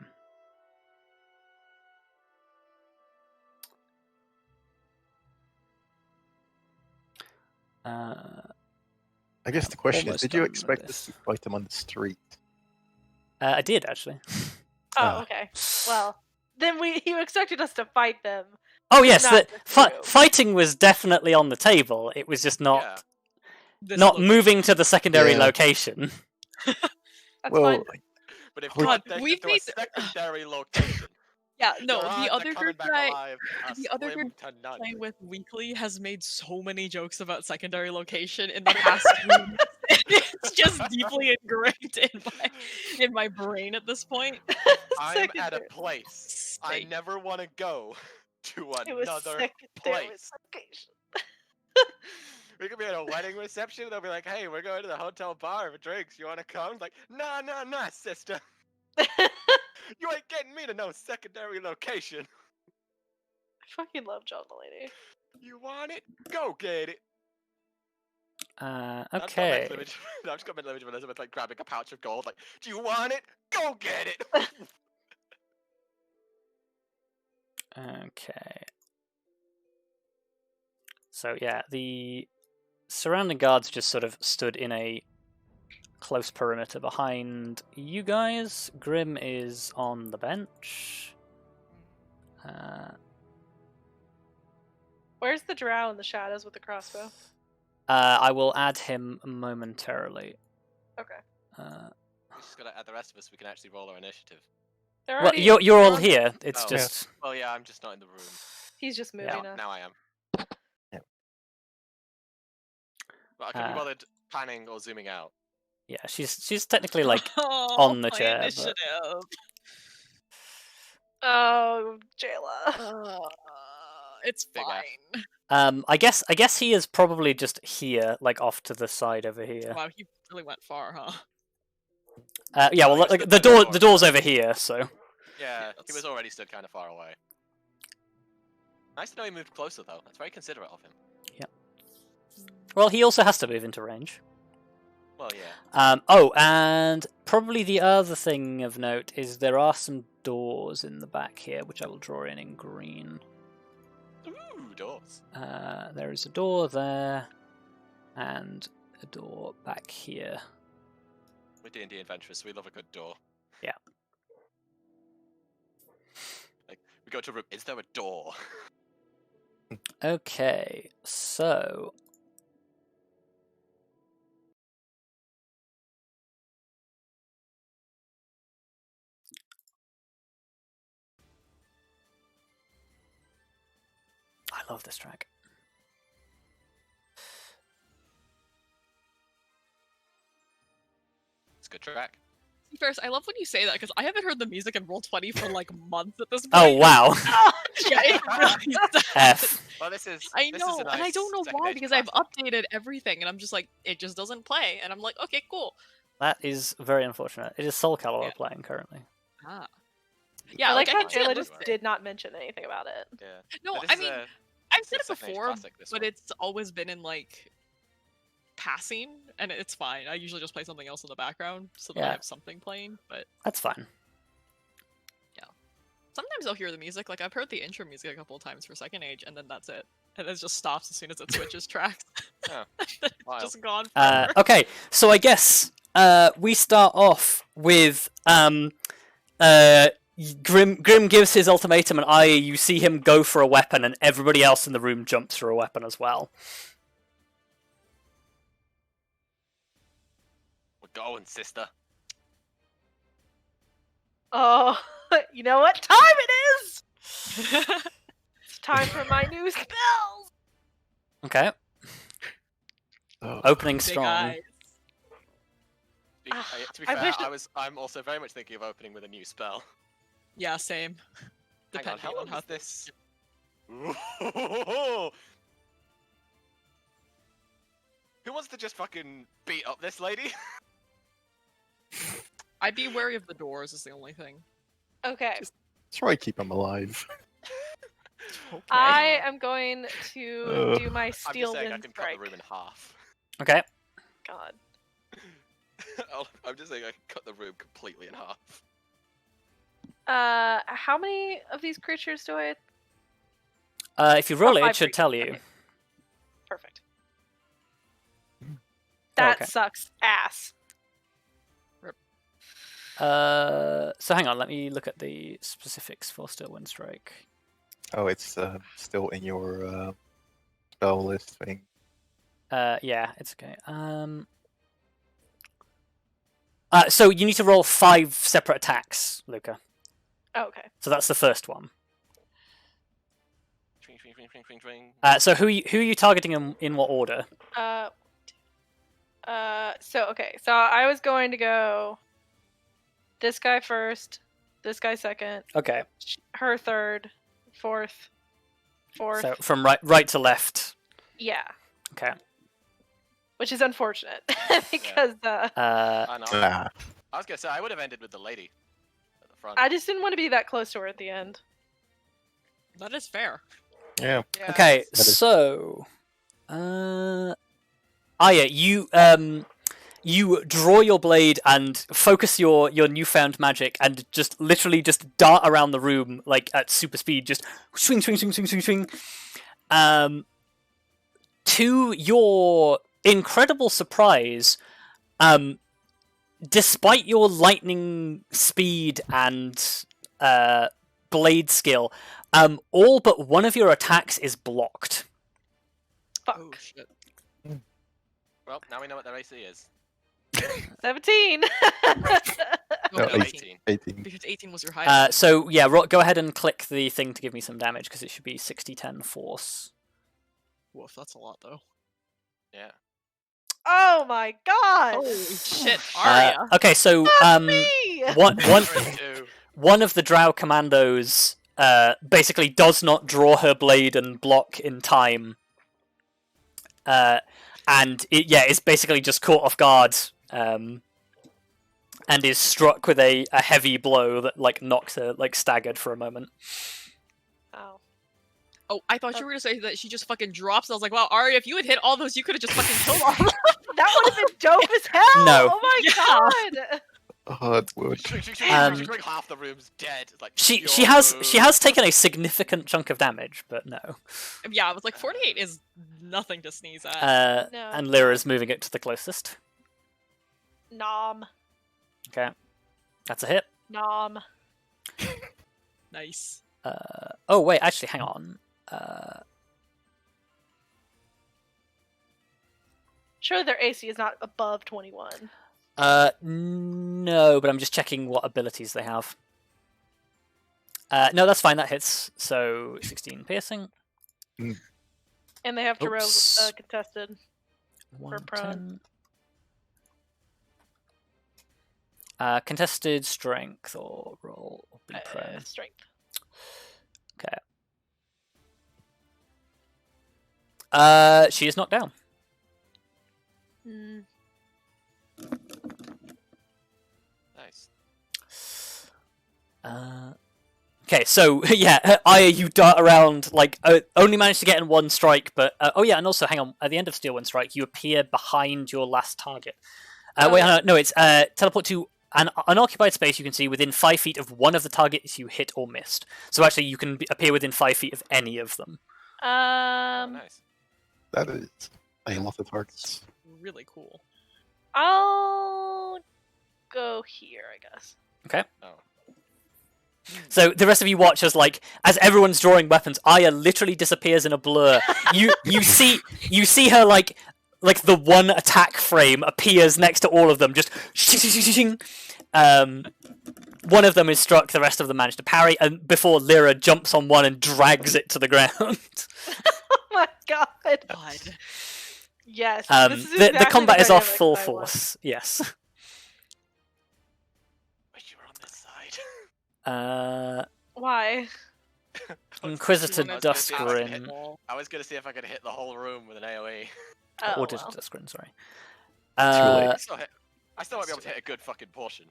I guess the question is, almost did you done with expect this. us to fight them on the street? I did actually. Oh, okay. Well, then you expected us to fight them. Oh yes, not this room. fighting was definitely on the table. It was just not Yeah. not moving to the secondary Yeah. location. That's Well, fine. But if God, God, they we've to a made- secondary location, Yeah, no, your odds the of other coming group back that alive are the other slim group to none. I play with weekly has made so many jokes about secondary location in the past few weeks. It's just deeply ingrained in my brain at this point. I'm at a Secondary. place I State. never want to go to It was another secondary place. location. We could be at a wedding reception. They'll be like, "Hey, we're going to the hotel bar for drinks. You want to come?" It's like, nah, sister. You ain't getting me to no secondary location. I fucking love John Mulaney. You want it? Go get it. I've got Okay. mental image. I've just got mental image of Elizabeth like grabbing a pouch of gold. Like, do you want it? Go get it. Okay. So yeah, the surrounding guards just sort of stood in a close perimeter behind you guys. Grim is on the bench. Where's the drow in the shadows with the crossbow? I will add him momentarily. Okay. We just gotta add the rest of us. We can actually roll our initiative. They're Well, already. you're all they're on- here. It's Oh. just Well, yeah, I'm just not in the room. He's just moving us. Now I am. Yeah. But I couldn't be Uh, bothered panning or zooming out. yeah. She's technically like Oh, on the my chair, but- initiative. Oh, Jayla. It's Big F. fine. I guess he is probably just here, like off to the side over here. Wow, he really went far, huh? Yeah, well, he was like, stood the by the door door. the door's over here, so Yeah, he that's- was already stood kind of far away. Nice to know he moved closer, though. That's very considerate of him. well, he also has to move into range. Well, yeah. Oh, and probably the other thing of note is there are some doors in the back here, which I will draw in green. Ooh, doors. There is a door there, and a door back here. We're D&D adventurers, so we love a good door. Yeah. Like, we go to a room, is there a door? Okay, so I love this track. It's a good track. Ferrous, I love when you say that because I haven't heard the music in Roll20 for like months at this point. Oh wow. Yeah, it really does. F. Well, this is. I this know, is a and I nice don't know second why age because I've classic. updated everything, and I'm just like, it just doesn't play, and I'm like, okay, cool. That is very unfortunate. It is Soul Calibur Yeah. playing currently. Ah. Yeah, I like how can see it Jayla just listed. did not mention anything about it. Yeah. No, But this I is mean, a- I've this said is it a second age before, classic, this but one. it's always been in like passing, and it's fine. I usually just play something else in the background so that I Yeah. have something playing. But That's fine. sometimes I'll hear the music. Like I've heard the intro music a couple of times for Second Age, and then that's it. And it just stops as soon as it switches tracks. Oh, It's wild. just gone forever. Okay, so I guess we start off with Grim gives his ultimatum, and Arya, you see him go for a weapon, and everybody else in the room jumps for a weapon as well. We're going, sister. Oh, you know what time it is? It's time for my new spells. Okay, Oh, opening Big strong. eyes. To be I fair, wish that- I'm also very much thinking of opening with a new spell. Yeah, same. Hang on, Depending how on long how is this? Ooh. Who wants to just fucking beat up this lady? I'd be wary of the doors. Is the only thing. Okay, try keep him alive. Okay. I am going to Ugh. do my I'm just steel saying I wind can cut strike. the room in half. Okay, God. I'm just saying I can cut the room completely in half. How many of these creatures do I? if you roll it, it 5 should tell creatures, you. okay. Perfect. That okay. sucks ass. So hang on, let me look at the specifics for Still Wind Strike. Oh, it's still in your spell list thing. Yeah, it's okay. So you need to roll 5 separate attacks, Luka. Oh, okay. So that's the first one. Twing, twing, twing, twing, twing, twing. So who are you targeting in what order? So okay. So I was going to go. This guy first. This guy second. Okay, Her third. Fourth. so from right to left. Yeah. Okay. Which is unfortunate because I know. Ah, I was gonna say I would have ended with the lady at the front. I just didn't want to be that close to her at the end. That is fair. yeah. Yeah, Okay, That is- so Arya, you draw your blade and focus your newfound magic and just literally just dart around the room like at super speed, just swing, swing, swing, swing, swing, swing. To your incredible surprise, despite your lightning speed and blade skill, all but one of your attacks is blocked. Fuck. Oh shit. Well, now we know what their AC is. 17. No, No, 18. 18. 18. Because 18 was your highest. So yeah, go ahead and click the thing to give me some damage because it should be 60-10 force. Woof, that's a lot though. Yeah. Oh my god. Holy shit, Arya. Okay, so Me! one Two. one of the Drow commandos basically does not draw her blade and block in time, and it's basically just caught off guard, and is struck with a heavy blow that like knocks her like staggered for a moment. Oh. Oh, I thought you were gonna say that she just fucking drops. I was like, wow, Arya, if you had hit all those, you could have just fucking killed all of them. That would have been dope as hell. No. Oh my Yeah. god. Oh, it would. Half the room's dead. Like She pure has taken a significant chunk of damage, but no. Yeah, I was like, 48 is nothing to sneeze at. No. And Lyra's moving it to the closest. Nom. Okay, that's a hit. Nom. Nice. Oh wait, actually, hang on. Surely their AC is not above 21. No, but I'm just checking what abilities they have. No, that's fine. That hits. So 16 piercing. And they have to roll Oops. contested. 110. prone. Contested strength or roll or be prone. Strength. Okay. She is knocked down. Nice. Okay, so yeah, Arya, you dart around, like only managed to get in one strike, but oh yeah, and also hang on, at the end of Steal One Strike, you appear behind your last target. No, it's teleport to an unoccupied space you can see within 5 feet of one of the targets you hit or missed. So actually, you can appear within 5 feet of any of them. Oh, nice. That is a lot of targets. Really cool. I'll go here, I guess. Okay. Oh. So the rest of you watch as, like, as everyone's drawing weapons, Arya literally disappears in a blur. You see her like the one attack frame appears next to all of them, just one of them is struck, the rest of them manage to parry, and before Lyra jumps on one and drags it to the ground. Oh my god. Yes. this is The exactly combat is off dynamic full that I want. force. Yes. Wish you were on this side. Why? Inquisitor I was gonna see if I could Duskryn. hit- I was gonna see if I could hit the whole room with an AoE. Oh, Auditor well. Duskryn, sorry. I still might be able to hit a good fucking portion.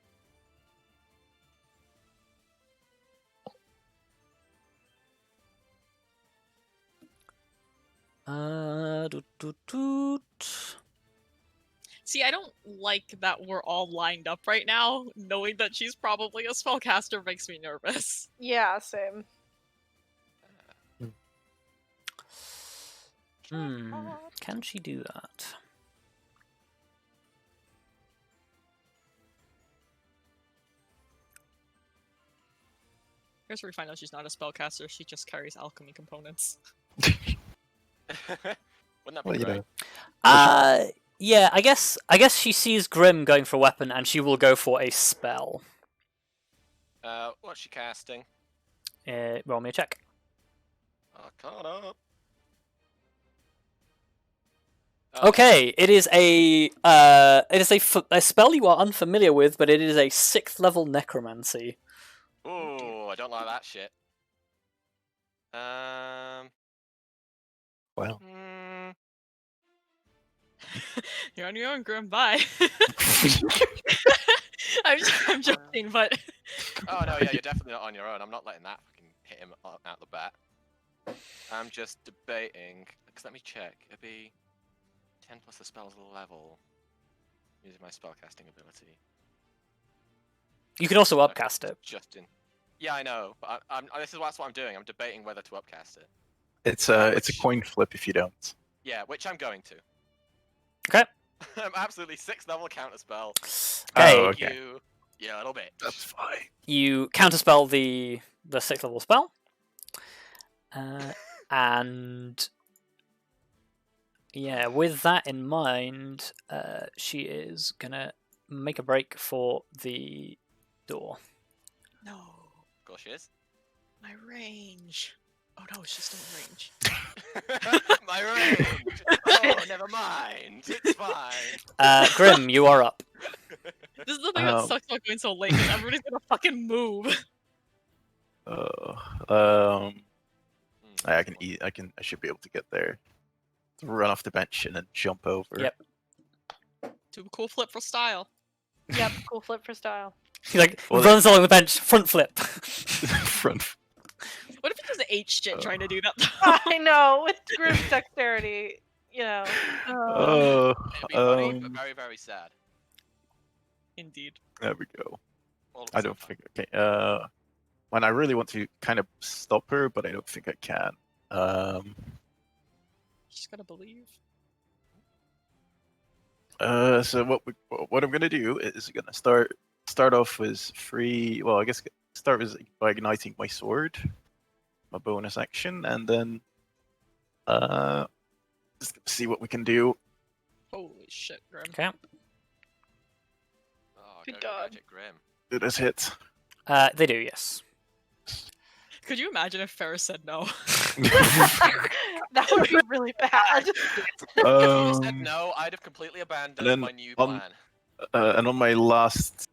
See, I don't like that we're all lined up right now. Knowing that she's probably a spellcaster makes me nervous. Yeah, same. Can she do that? Here's where we find out she's not a spellcaster, she just carries alchemy components. Wouldn't that be Well, you great? know. Yeah, I guess she sees Grim going for a weapon and she will go for a spell. What's she casting? Roll me a check. Arcana. Okay, it is a spell you are unfamiliar with, but it is a 6th level necromancy. Ooh, I don't like that shit. Well, You're on your own, Grim. Bye. I'm joking, but Oh no, yeah, you're definitely not on your own. I'm not letting that fucking hit him out the bat. I'm just debating. Cause let me check. It'd be 10 plus the spell's level. Using my spellcasting ability. You can also Okay, upcast it. Justin. Yeah, I know, but this is what I'm doing. I'm debating whether to upcast it. it's a coin flip if you don't. Yeah, which I'm going to. Okay. I'm absolutely 6th level counterspell. Okay. Oh, okay. Yeah, a little bit. That's fine. You counterspell the 6th level spell. And yeah, with that in mind, she is gonna make a break for the door. no, Of course she is. my range. Oh no, she's still in range. My range. Oh, never mind. It's fine. Grim, you are up. This is the thing that sucks about going so late. 'Cause everybody's gonna fucking move. I can eat. I should be able to get there. Run off the bench and then jump over. Yep. Do a cool flip for style. Yep, cool flip for style. He like Well, runs along the bench, front flip. Front. What if he does H-shit trying to do that? I know, with Grim's dexterity, you know. Oh, It'd be funny, but very, very sad. Indeed. there we go. All at the I same don't time. think. Okay. When I really want to kind of stop her, but I don't think I can. Just gotta believe. So what I'm gonna do is gonna start off with free. Well, I guess start with by igniting my sword, my bonus action, and then just see what we can do. Holy shit, Grim. Okay. Oh, Good go God. Magic Grim. Do this hit. They do, yes. Could you imagine if Ferrous said no? That would be really bad. If you said no, I'd have completely abandoned then my new on- plan. And on my last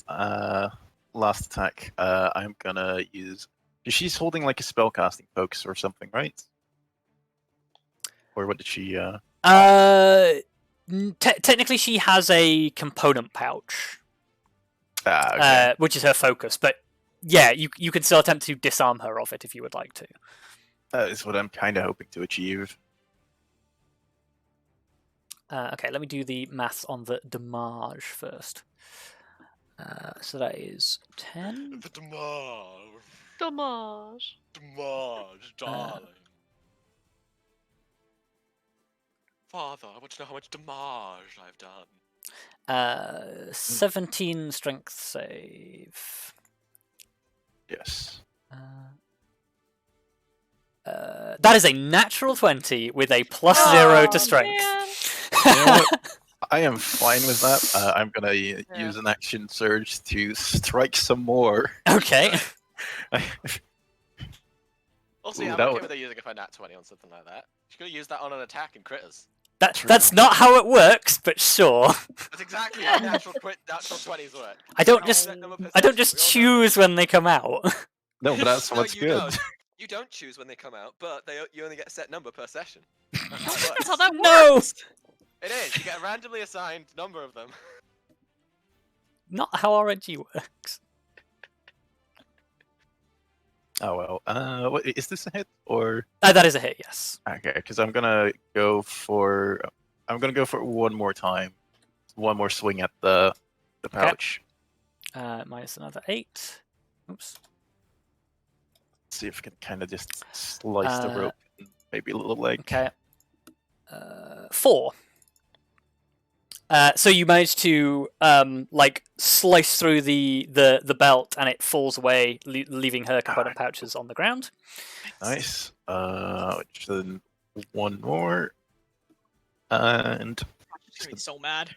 attack, I'm gonna use. She's holding like a spellcasting focus or something, right? Or what did she? Technically, she has a component pouch, Okay. which is her focus. But yeah, you can still attempt to disarm her of it if you would like to. That is what I'm kind of hoping to achieve. Okay, let me do the maths on the damage first. So that is 10. The damage. Damage. Damage, darling. Father, I want to know how much damage I've done. 17 strength save. Yes. That is a natural 20 with a +0 to strength. You know what? I am fine with that. I'm gonna use an action surge to strike some more. Okay. Also, Ooh, yeah, I'm that okay would- with her using a nat 20 on something like that. She could have used that on an attack in critters. That's not how it works, but sure. That's exactly how natural 20s work. I don't Set just number I don't perception, just we all know. choose when they come out. No, but that's No, what's you good. don't. You don't choose when they come out, but you only get a set number per session. That's how it That's works. how that No! works. It is. You get a randomly assigned number of them. Not how RNG works. Oh well. What, is this a hit or? That is a hit, yes. Okay, because I'm gonna go for one more time, one more swing at the pouch. Minus another 8. Oops. See if I can kind of just slice the rope, and maybe a little leg. Okay. 4. So you manage to like slice through the belt, and it falls away, leaving her component pouches on the ground. Nice. Which then one more, and She's gonna be so mad.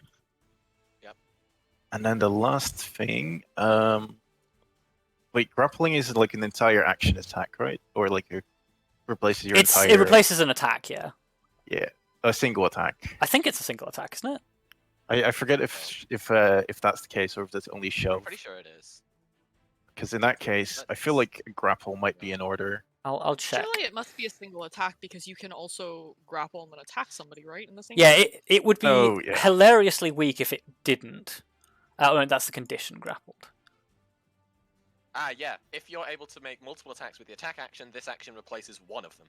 and then the last thing. Wait, grappling is like an entire action attack, right? Or like it replaces your entire. It replaces an attack, yeah. Yeah, a single attack. I think it's a single attack, isn't it? I forget if that's the case or if that's only I'm shove. pretty sure it is. Because in that case, I feel like grapple might be in order. I'll check. Surely it must be a single attack because you can also grapple and then attack somebody, right? In the same. Yeah, turn? it would be Oh, yeah. hilariously weak if it didn't. No, that's the condition, grappled. Yeah. If you're able to make multiple attacks with the attack action, this action replaces one of them.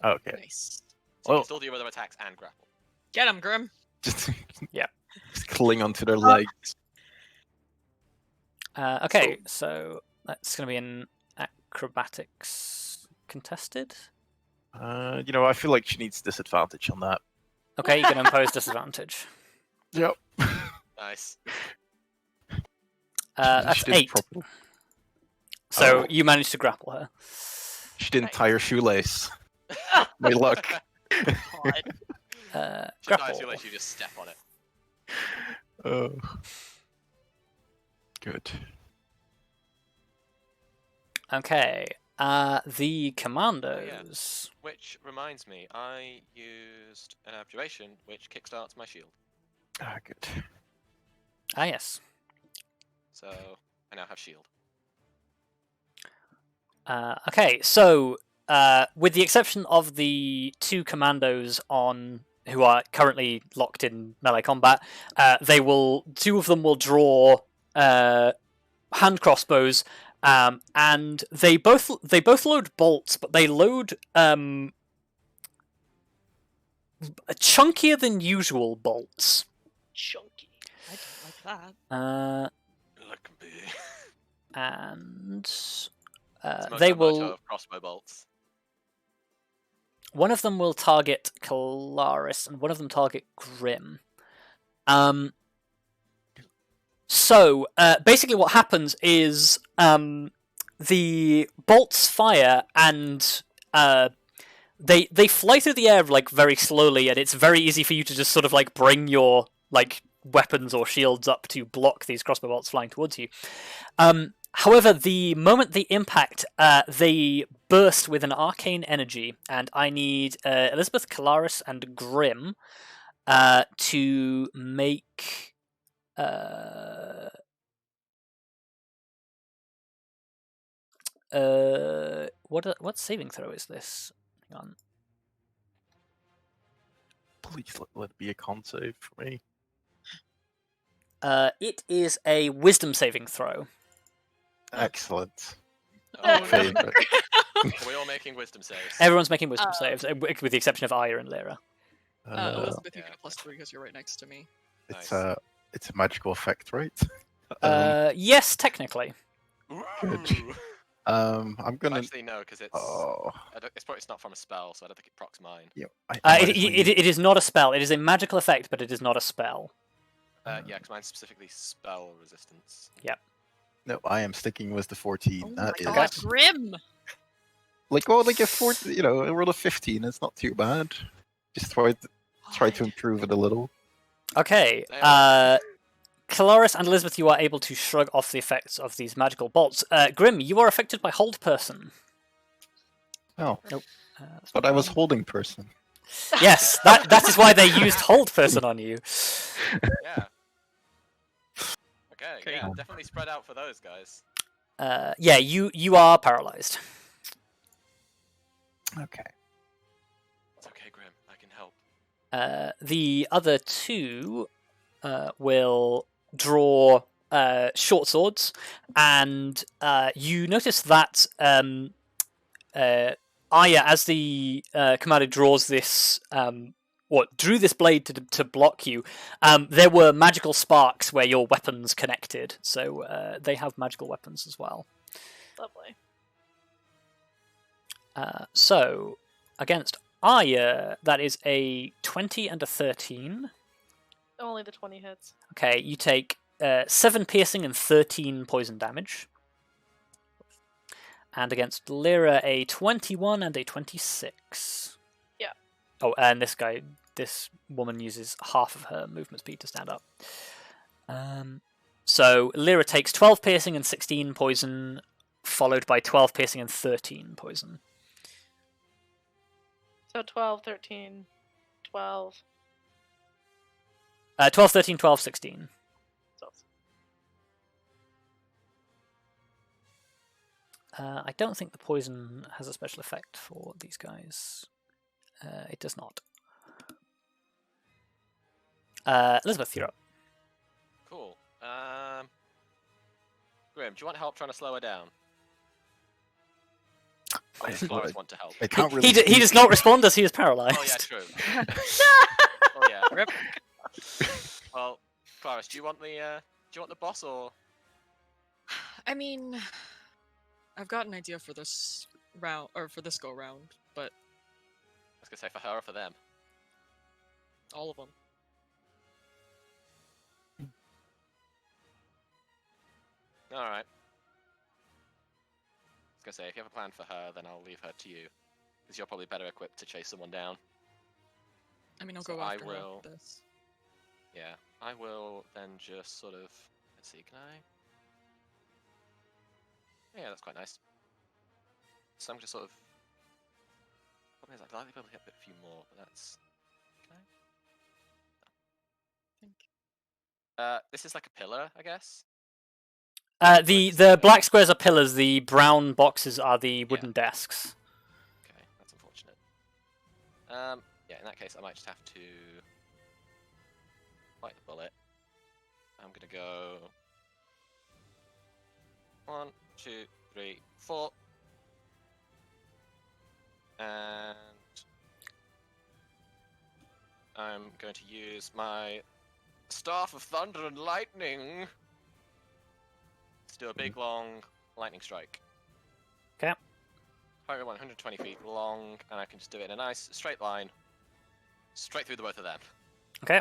Okay. Nice. So you Well- can still do other attacks and grapple. Get him, Grim. Just Yeah. just cling onto their legs. Okay, so that's going to be an acrobatics contested. I feel like she needs disadvantage on that. Okay, you can impose disadvantage. Yep. Nice. That's She did 8. properly. So Oh. you managed to grapple her. She didn't tie her shoelace. My luck. God. She Grapple. dies, you let you just step on it. Oh. Good. Okay. The commandos. Which reminds me, I used an abjuration which kickstarts my shield. Ah, good. Ah, yes. So I now have shield. Okay, so with the exception of the 2 commandos who are currently locked in melee combat, 2 of them will draw hand crossbows, and they both load bolts, but they load chunkier than usual bolts. Chunky. I don't like that. Look at me. And It's they most will. of crossbow bolts. One of them will target Kelariis, and one of them target Grim. So basically, what happens is the bolts fire, and they fly through the air like very slowly, and it's very easy for you to just sort of like bring your like weapons or shields up to block these crossbow bolts flying towards you. However, the moment they impact, they burst with an arcane energy, and I need Elizabeth, Kelariis, and Grim to make What saving throw is this? Hang on. Please let it be a con save for me. It is a wisdom saving throw. Excellent. Oh, no. Favorite. Are we all making wisdom saves? Everyone's making wisdom saves, with the exception of Arya and Lyra. Elizabeth, you Yeah. get a +3 because you're right next to me. It's Nice. it's a magical effect, right? Yes, technically. Good. Ooh. I'm gonna. Actually, no, because it's Oh, it's not from a spell, so I don't think it procs mine. yeah. I might It, as well it, it is not a spell. It is a magical effect, but it is not a spell. Yeah, because mine's specifically spell resistance. No, I am sticking with the 14. Oh That my is god, Grim! like a 14. A roll of 15 is not too bad. Just try to improve it a little. Okay. Damn. Kelariis and Elizabeth, you are able to shrug off the effects of these magical bolts. Grim, you are affected by Hold Person. Oh, That's but not I was bad. holding person. Yes, that is why they used Hold Person on you. Yeah. Okay, Okay. yeah, definitely spread out for those guys. Yeah, you are paralyzed. Okay. It's okay, Grim. I can help. The other two will draw short swords, and you notice that Arya, as the commander draws this, drew this blade to block you, there were magical sparks where your weapons connected, so they have magical weapons as well. Lovely. So, against Arya, that is a 20 and a 13. Only the 20 hits. Okay, you take 7 piercing and 13 poison damage. And against Lyra, a 21 and a 26. Yeah. Oh, and this woman uses half of her movement speed to stand up. So Lyra takes 12 piercing and 16 poison, followed by 12 piercing and 13 poison. So 12, 13, 12. 12, 13, 12, 16. So I don't think the poison has a special effect for these guys. It does not. Elizabeth, you're up. Cool. Grim, do you want help trying to slow her down? Or does Clarence want to help? I can't really. He does not respond as he is paralyzed. Oh yeah, true. Oh yeah. Rip. Well, Clarence, do you want the boss or? I mean, I've got an idea for this round, or for this go round, but I was gonna say for her or for them. all of them. All right. I was gonna say if you have a plan for her, then I'll leave her to you, because you're probably better equipped to chase someone down. I mean, I'll So go I after will- this. Yeah, I will then just sort of. Let's see, can I? Yeah, that's quite nice. So I'm just sort of. Problem is, I'd like to be able to hit a few more, but that's. Can I? This is like a pillar, I guess. The black squares are pillars. The brown boxes are the wooden desks. Okay, that's unfortunate. Yeah, in that case, I might just have to bite the bullet. I'm gonna go 1, 2, 3, 4, and I'm going to use my Staff of Thunder and Lightning to do a big, long lightning strike. Okay. Probably 120 feet long, and I can just do it in a nice straight line, straight through the both of them. Okay.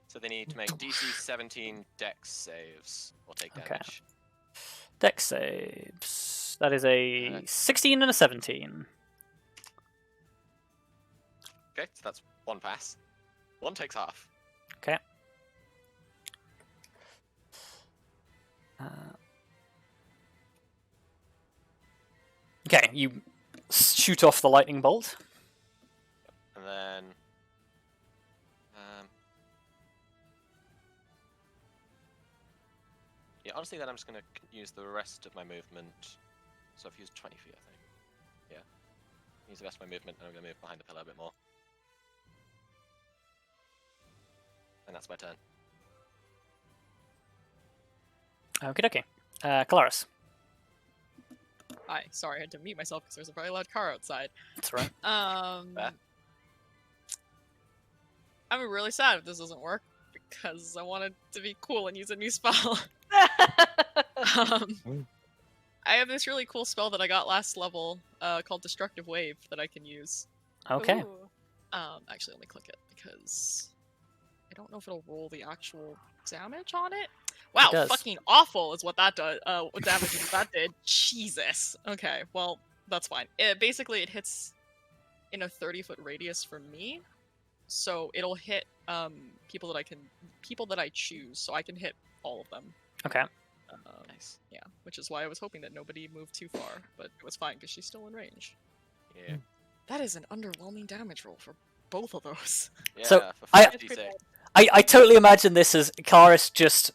So they need to make DC 17 Dex saves or take Okay. damage. Dex saves. That is a 16 and a 17. Okay, so that's one pass. One takes half. Okay. Okay, you shoot off the lightning bolt. And then honestly, then I'm just gonna use the rest of my movement. So I've used 20 feet, I think. Yeah. Use the rest of my movement, and I'm gonna move behind the pillar a bit more. And that's my turn. Okay, okay. Kelariis. Hi, sorry, I had to mute myself because there's a very loud car outside. That's right. Fair. I'm really sad if this doesn't work because I wanted to be cool and use a new spell. I have this really cool spell that I got last level called Destructive Wave that I can use. Okay. Ooh. Actually, let me click it because I don't know if it'll roll the actual damage on it. Wow, does. fucking awful is what that does. What damage is that did? Jesus. Okay, well that's fine. Basically, it hits in a 30-foot radius from me, so it'll hit people that I choose. So I can hit all of them. Okay. Nice. Yeah, which is why I was hoping that nobody moved too far, but it was fine because she's still in range. Yeah. That is an underwhelming damage roll for both of those. Yeah. So, for I- 56. I totally imagine this as Kelariis just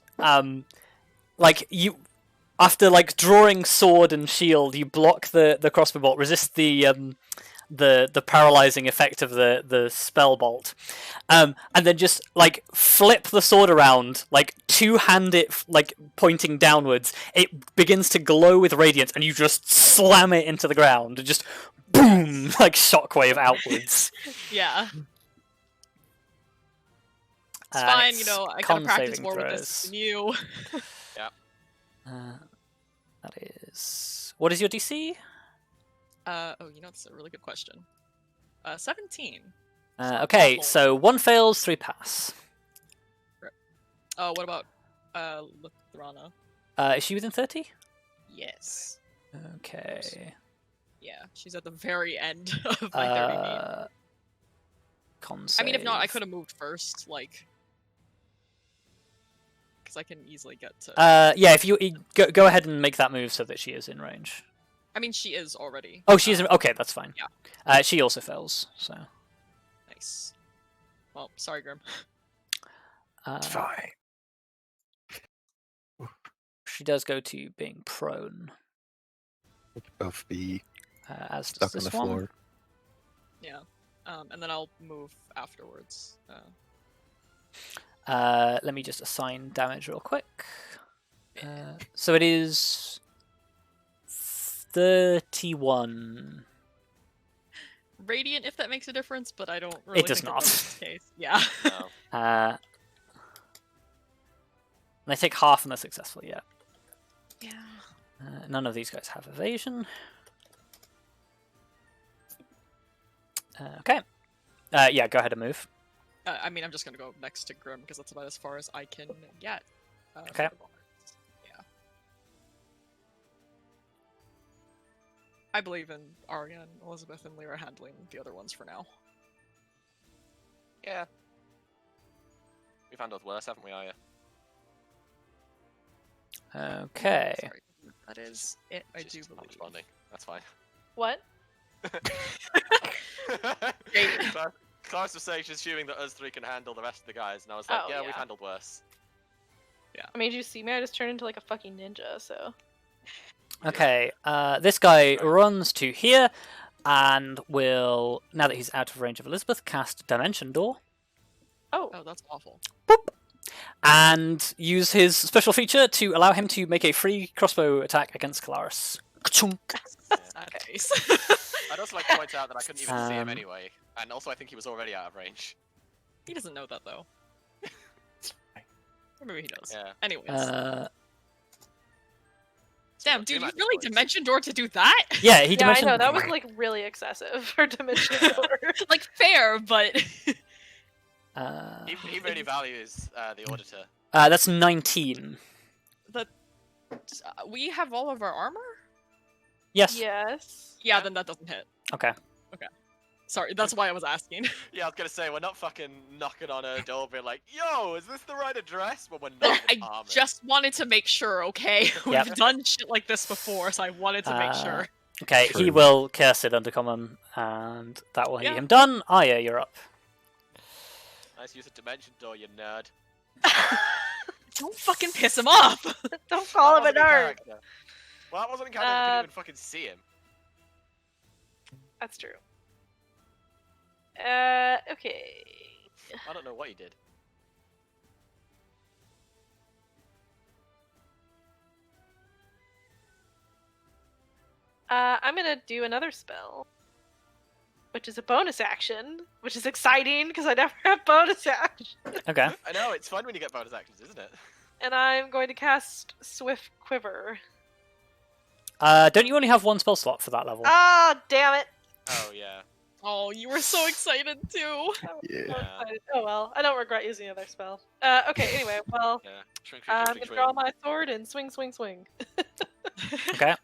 like you after like drawing sword and shield, you block the crossbow bolt, resist the paralyzing effect of the spell bolt, and then just like flip the sword around, like two-hand it like pointing downwards. It begins to glow with radiance, and you just slam it into the ground and just boom, like shockwave outwards. Yeah. It's And fine, it's you know, I con gotta practice saving more with this throws. than you. That is. What is your DC? Oh, you know, that's a really good question. 17. Okay, awful. so 1 fails, 3 pass. Oh, what about Luthrana? Is she within 30? Yes. Okay. Yeah, she's at the very end of my 30 feet. Con I mean, if not, I save. could have moved first, like... Because I can easily get to... Yeah, if you go ahead and make that move so that she is in range. I mean, she is already. Oh, she is. Okay, that's fine. Yeah. She also fails, so. Nice. Well, sorry, Grim. It's fine. She does go to being prone. We could both be As stuck does on the this one. floor. Yeah. And then I'll move afterwards. Let me just assign damage real quick. So it is 31. Radiant, if that makes a difference, but I don't really does think not. That's the case. Yeah. No. And I take half and they're successful, yeah. Yeah. None of these guys have evasion. Okay. Yeah, go ahead and move. I mean, I'm just gonna go next to Grim because that's about as far as I can get. Okay. for the bars. Yeah. I believe in Arya and Elizabeth and Lyra handling the other ones for now. Yeah. We've handled worse, haven't we, Arya? Okay. Sorry. That is it, I She's do just not believe. responding. That's fine. What? Clarence was saying she's assuming that us three can handle the rest of the guys, and I was like, Oh, yeah, we've yeah. handled worse. I mean, did you see me? I just turned into like a fucking ninja, so. Okay, this guy runs to here and will, now that he's out of range of Elizabeth, cast Dimension Door Oh. Oh, that's awful. and use his special feature to allow him to make a free crossbow attack against Kelariis. Ka-chunk. Sad face. I'd also like to point out that I couldn't even see him Um, anyway, and also I think he was already out of range. He doesn't know that though. Or maybe he does. Yeah. Anyways. So Damn, we've got two dude, you magic really points. Dimension Door to do that? Yeah, he Yeah, I dimension. know, that was like really excessive for Dimension Door. Like, fair, but... He really values the Auditor. That's 19. we have all of our armor? Yes. Yes. Yeah, then that doesn't hit. Okay. Sorry, that's why I was asking. Yeah, I was gonna say, we're not fucking knocking on her door being like, yo, is this the right address? But we're not I even armored. just wanted to make sure, okay? Yep. We've done shit like this before, so I wanted to make sure. Okay, he True. will curse it Undercommon, and that will hit Yeah. him done. Arya, you're up. Nice use of Dimension Door, you nerd. Don't fucking piss him off. Don't call him a That wasn't in nerd. character. Well, that wasn't in character. I couldn't even fucking see him. That's true. Okay. I don't know what he did. I'm gonna do another spell, which is a bonus action, which is exciting because I never have bonus action. Okay. I know, it's fun when you get bonus actions, isn't it? And I'm going to cast Swift Quiver. Don't you only have one spell slot for that level? Ah, damn it! Oh, yeah. Oh, you were so excited too. Yeah. Oh well, I don't regret using the other spell. Okay, anyway, well, Yeah. Shrink, I'm shrink, gonna shrink, draw shrink. my sword and swing, swing, swing. Okay.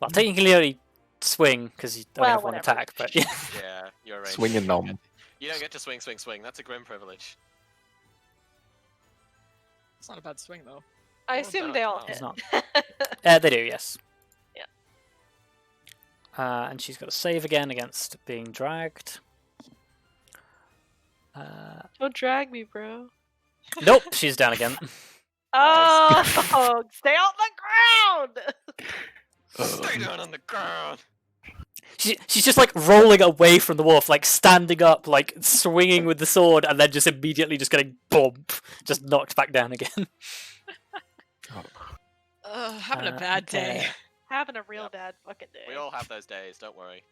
Well, technically only swing because you only Well, have one whatever. attack, but yeah. Yeah, you're right. Swing and nom. You don't get to swing, swing, swing. That's a grim privilege. It's not a bad swing though. I Oh, assume damn, they all wow. It's hit. not. They do, yes. Yeah. And she's got to save again against being dragged. Don't drag me, bro. Nope, she's down again. Oh, stay on the ground! Stay down on the ground! She's just like rolling away from the wolf, like standing up, like swinging with the sword, and then just immediately just getting bump, just knocked back down again. Having a bad day. okay. Having a real Yep. bad fucking day. We all have those days, don't worry.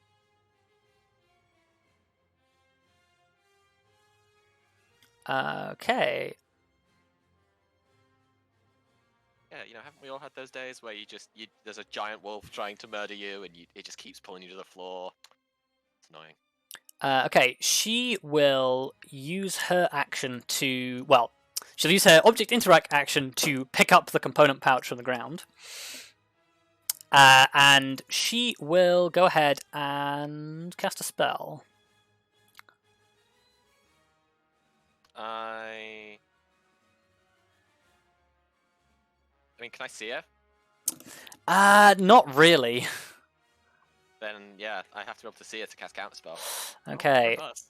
Okay. Yeah, you know, haven't we all had those days where there's a giant wolf trying to murder you and it just keeps pulling you to the floor? It's annoying. Okay, she will use her action to... Well, she'll use her object interact action to pick up the component pouch from the ground. And she will go ahead and cast a spell. I mean, can I see her? Not really. Then, yeah, I have to be able to see her to cast counterspell. Okay. Robust.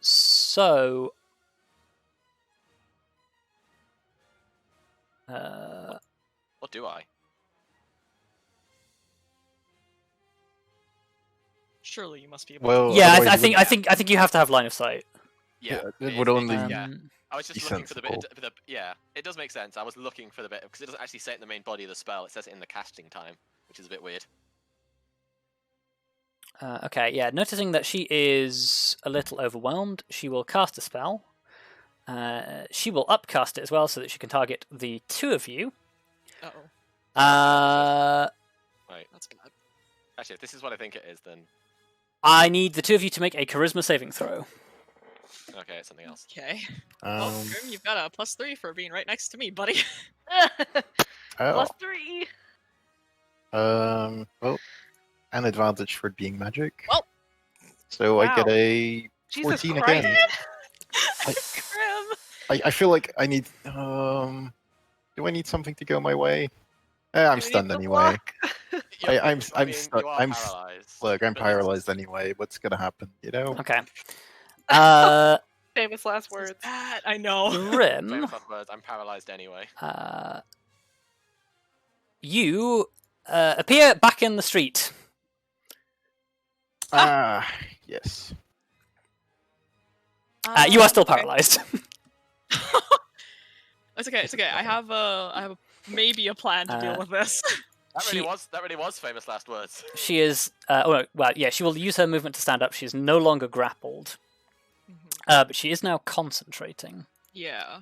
So... Or do I? Surely you must be able Well, yeah, otherwise I you think wouldn't- I think you have to have line of sight. Yeah, it would only- yeah. Um, I was just be looking for the bit. sensible. For the, yeah, it does make sense. I was looking for the bit because it doesn't actually say it in the main body of the spell. It says it in the casting time, which is a bit weird. Okay, yeah. Noticing that she is a little overwhelmed, she will cast a spell. She will upcast it as well, so that she can target the two of you. Uh-oh. Right. That's bad. Actually, if this is what I think it is, then I need the two of you to make a charisma saving throw. okay, it's something else. Okay. Well, Um, Grim, you've got a +3 for being right next to me, buddy. oh, +3. well, an advantage for it being magic. Well. So I get Wow. a Jesus 14 Christ. again. Grim. I feel like I need. Do I need something to go my way? I'm You need stunned some anyway. luck. I'm mean, stuck. you are I'm paralyzed. Look, I'm but it's- paralyzed anyway. What's gonna happen? You know? Okay. Famous last This is words. bad. I know. Grim, Famous last words, I'm paralyzed anyway. you appear back in the street. Yes. You are still Okay. paralyzed. It's okay. It's okay. I have maybe a plan to deal with this. That really was famous last words. She is. Well, yeah. She will use her movement to stand up. She is no longer grappled, but she is now concentrating. Yeah.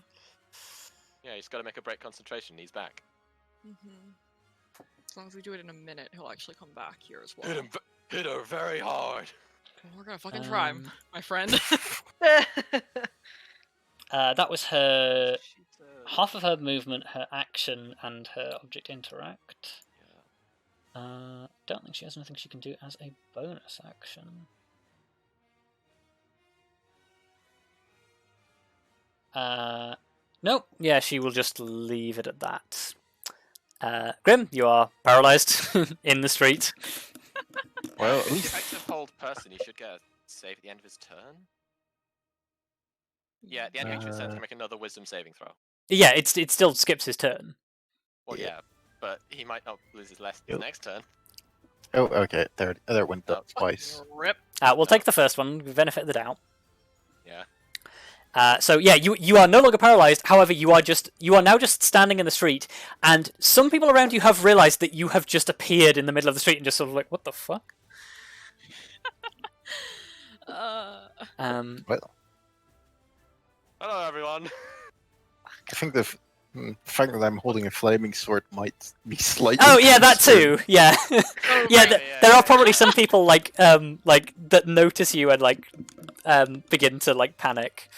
Yeah, he's got to make a break concentration. He's back. As long as we do it in a minute, he'll actually come back here as well. Hit her very hard. We're gonna fucking try him, my friend. That was her She's, half of her movement, her action, and her object interact. Don't think she has anything she can do as a bonus action. Nope. Yeah, she will just leave it at that. Grim, you are paralyzed in the street. Well, at If least effective hold person, he should get a save at the end of his turn. Yeah, at the end of each turn, he can make another wisdom saving throw. Yeah, it still skips his turn. Well, Yeah. yeah, but he might not lose his Yep. next turn. Oh, okay. There it went up Oh. twice. Rip. We'll No. take the first one, benefit of the doubt. Yeah. So yeah, you are no longer paralyzed. However, you are now just standing in the street, and some people around you have realized that you have just appeared in the middle of the street and just sort of like, what the fuck? Well, Hello, everyone. I think the fact that I'm holding a flaming sword might be slightly. Oh yeah, that concerning. too. Yeah, Oh, yeah. right. There are probably some people like that notice you and like begin to like panic.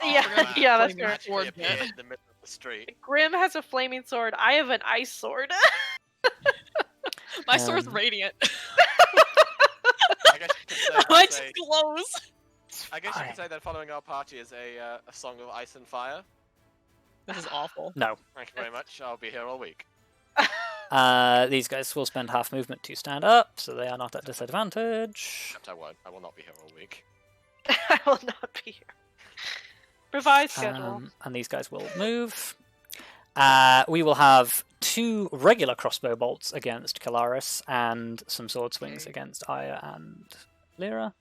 Yeah, man, yeah, that's he fair. magically appeared in the middle of the street. Grim has a flaming sword. I have an ice sword. My sword's Um, radiant. I guess you could Mine say, just glows. I guess you could say that following our party is a song of ice and fire. This is awful. No. Thank you very much. I'll be here all week. These guys will spend half movement to stand up, so they are not at disadvantage. Except I won't. I will not be here all week. I will not be here. Revised schedule. And these guys will move. We will have 2 regular crossbow bolts against Kelariis and some sword swings against Arya and Lyra.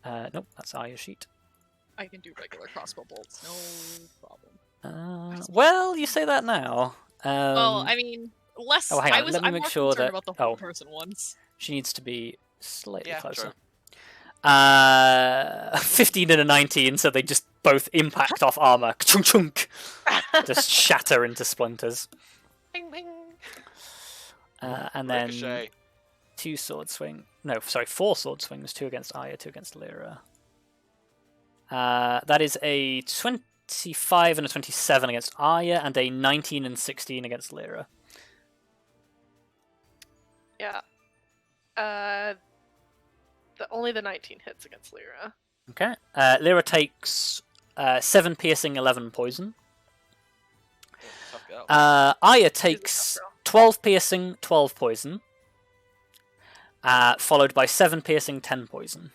Nope, that's Arya's sheet. I can do regular crossbow bolts, no problem. Well, you say that now. Well, I mean, less. oh, hang on, let me I'm make more sure concerned that- about the whole person ones. she needs to be slightly Yeah, closer. true. 15 and a 19, so they just both impact off armor. Chunk chunk. Just shatter into splinters. Bing, bing. And then Ricochet. 4 sword swings, 2 against Arya, 2 against Lyra. That is a 25 and a 27 against Arya, and a 19 and 16 against Lyra. Yeah. Only the 19 hits against Lyra. Okay. Lyra takes 7 piercing, 11 poison. Tough girl. Arya She's a takes tough girl. 12 piercing, 12 poison. Followed by 7 piercing, 10 poison.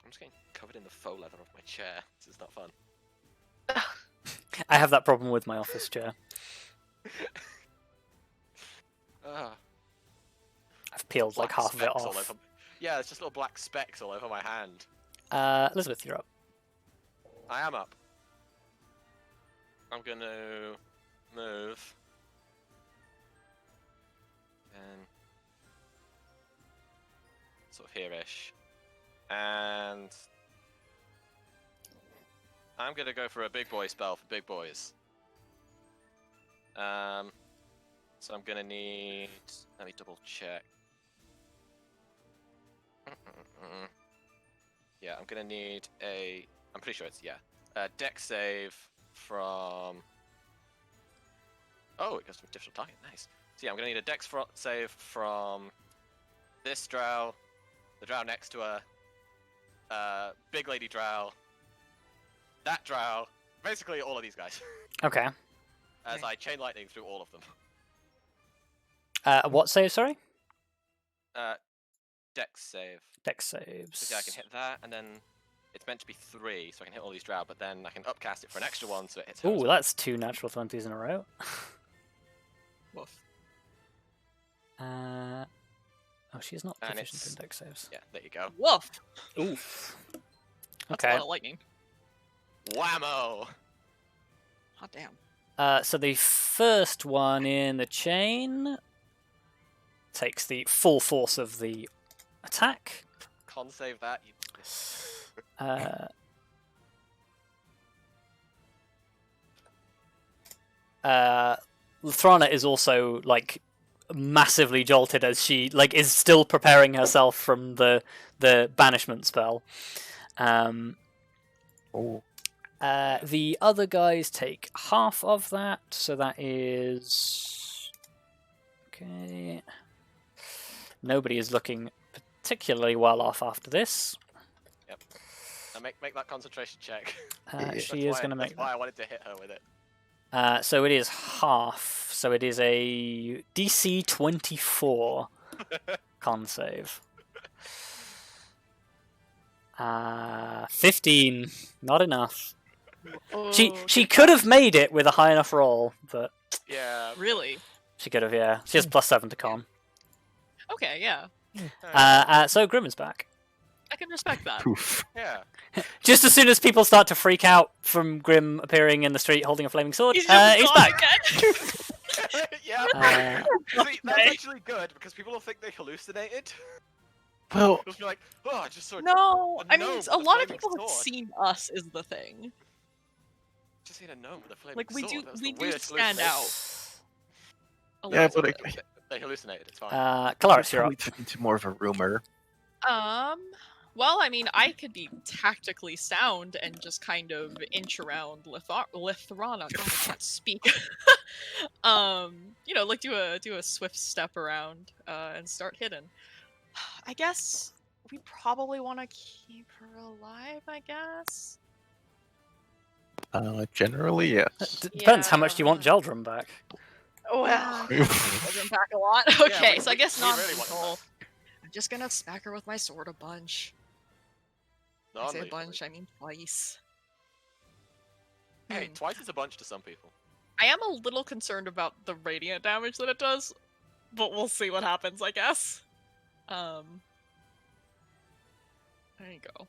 I'm just getting covered in the faux leather of my chair. This is not fun. I have that problem with my office chair. Ah, I've peeled like black half of it specks all off. over- Yeah, it's just little black specks all over my hand. Elizabeth, you're up. I am up. I'm gonna move. And sort of here-ish. And I'm gonna go for a big boy spell for big boys. So I'm gonna need. Let me double check. Yeah, I'm gonna need a. I'm pretty sure it's a deck save from. Oh, it goes to a different target. Nice. So yeah, I'm gonna need a dex save from this drow, the drow next to a big lady drow, that drow, basically all of these guys, Okay. as I chain lightning through all of them. What save, sorry? Dex save. Dex saves. So yeah, I can hit that, and then it's meant to be 3, so I can hit all these drow, but then I can upcast it for an extra 1, so it hits her as Ooh, well. that's 2 natural 20s in a row. Woof. Oh, she's not And proficient it's- in dex saves. Yeah, there you go. Woof. Oof. That's a Okay. lot of lightning. Whammo! Hot damn. So the first one in the chain takes the full force of the attack. Con save that. You... Thrana is also like massively jolted as she like is still preparing herself from the banishment spell. Oh, The other guys take half of that, so that is okay. Nobody is looking particularly well off after this. Yep. Now make that concentration check. She is going to make That's why I wanted to hit her with it. so it is half. So it is a DC 24 con save. 15. Not enough. She Okay. could have made it with a high enough roll, but Yeah. Really? she could have. Yeah, she has +7 to con. Okay, yeah. So Grim is back. I can respect that. Poof. Yeah. Just as soon as people start to freak out from Grim appearing in the street holding a flaming sword, He's just he's gone back. again. Yeah. See, that's actually good because people will think they hallucinated. Well, They'll be like, oh, I just saw. No, A I mean, gnome a with a lot of flaming people have sword. seen us is the thing. Just seen a gnome with a flaming Like we sword. do, That was we the do weirdest stand hallucination. out. A yeah, little but bit. They hallucinated. It's fine. Kelariis, you're probably up. turned into more of a rumor. Well, I mean, I could be tactically sound and just kind of inch around Lithrana. God, I can't speak. You know, like do a swift step around and start hidden. I guess we probably want to keep her alive. I guess. Generally, yes. Depends how much do you want Yeah. Jhaldrym back. Well, Doesn't back a lot. Yeah, Okay, we- so I guess we non really want lethal. that. I'm just gonna smack her with my sword a bunch. I say a Non-lethally. bunch, I mean twice. Hey, Hmm. twice is a bunch to some people. I am a little concerned about the radiant damage that it does, but we'll see what happens, I guess. There you go.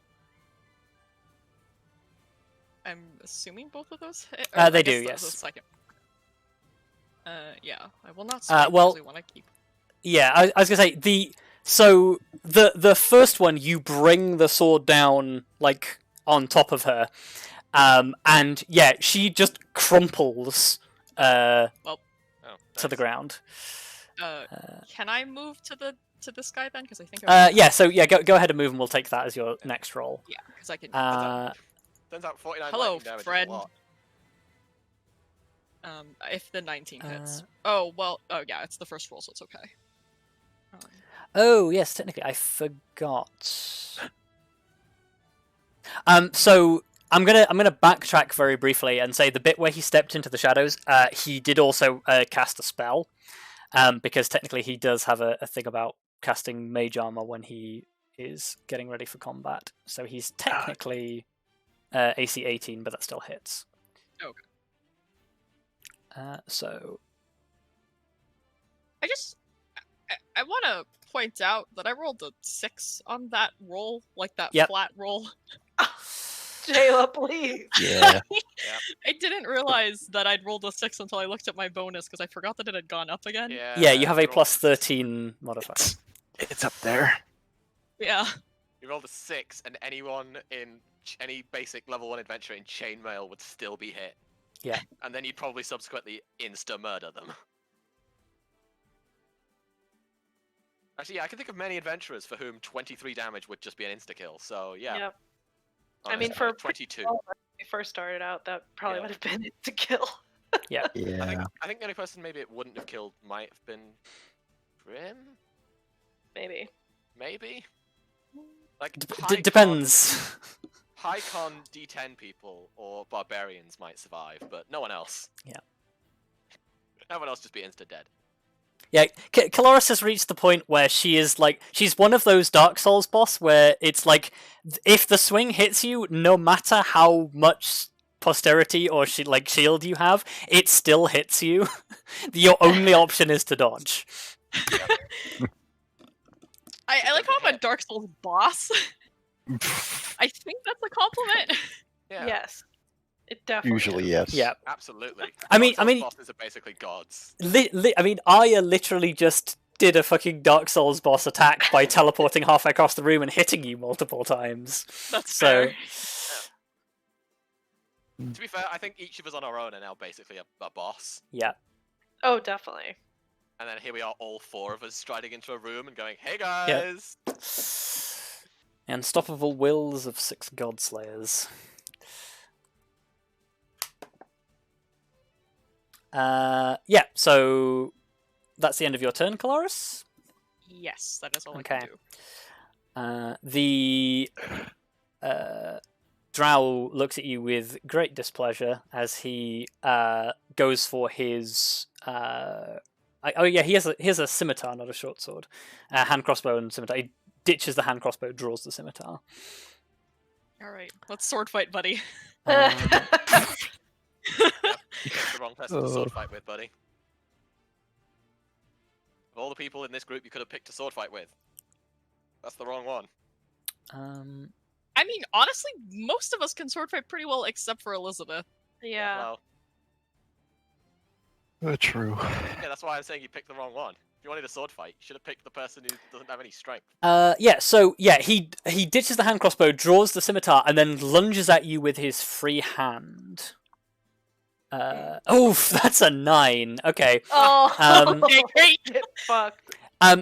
I'm assuming both of those hit. They I do, guess the yes. second. Yeah, I will not strike well- because we want to keep. Yeah, I was gonna say the first one you bring the sword down like on top of her, and yeah, she just crumples Oh, to the nice. ground. Can I move to this guy then? Because I think. Yeah, so yeah, go ahead and move, and we'll take that as your next roll. Yeah, because I can. Turns out 49 Hello, lightning damage friend. is a lot. If the 19 hits. Oh well. Oh yeah, it's the first roll, so it's okay. Oh yes, technically I forgot. So I'm gonna backtrack very briefly and say the bit where he stepped into the shadows, he did also cast a spell, because technically he does have a thing about casting mage armor when he is getting ready for combat. So he's technically AC 18, but that still hits. Okay. So I want to point out that I rolled a 6 on that roll, like that Yep. flat roll. Jayla, please. Yeah. I didn't realize that I'd rolled a 6 until I looked at my bonus because I forgot that it had gone up again. yeah, you have a rolled- plus 13 modifier. It's up there. Yeah. You rolled a 6, and anyone in any basic level 1 adventure in chainmail would still be hit. Yeah. And then you'd probably subsequently insta-murder them. Actually, yeah, I can think of many adventurers for whom 23 damage would just be an insta-kill, so yeah. Yep. I Honestly, mean, for 22. When we first started out, that probably Yeah. would have been it to kill. Yeah. I think the only person maybe it wouldn't have killed might have been Grim? Maybe. Maybe? Like, Depends. High con D10 people or barbarians might survive, but no one else. Yeah. Everyone else just be insta-dead. Yeah, Kelariis has reached the point where she is like, she's one of those Dark Souls boss where it's like, if the swing hits you, no matter how much posterity or shield you have, it still hits you. Your only option is to dodge. I like how I'm a Dark Souls boss. I think that's a compliment. Yeah, Yes. It definitely Usually, is. yes. Yeah. absolutely. I mean- Dark Souls bosses are basically gods. I mean, Arya literally just did a fucking Dark Souls boss attack by teleporting halfway across the room and hitting you multiple times. That's So, fair. To be fair, I think each of us on our own are now basically a boss. yeah. Oh, definitely. And then here we are, all 4 of us striding into a room and going, "Hey guys!" Unstoppable wills of 6 Godslayers. Yeah, so that's the end of your turn, Kelariis. Yes, that is all I Okay. can do. The Drow looks at you with great displeasure as he goes for his. He has a scimitar, not a short sword. Hand crossbow and scimitar. He ditches the hand crossbow, draws the scimitar. All right, let's sword fight, buddy. You picked the wrong person to sword fight with, buddy. Of all the people in this group you could have picked a sword fight with, that's the wrong one. I mean, honestly, most of us can sword fight pretty well, except for Elizabeth. Yeah. Well, True. yeah, that's why I'm saying you picked the wrong one. If you wanted a sword fight, you should have picked the person who doesn't have any strength. He ditches the hand crossbow, draws the scimitar, and then lunges at you with his free hand. That's a 9. Okay. Oh, great. Get fucked.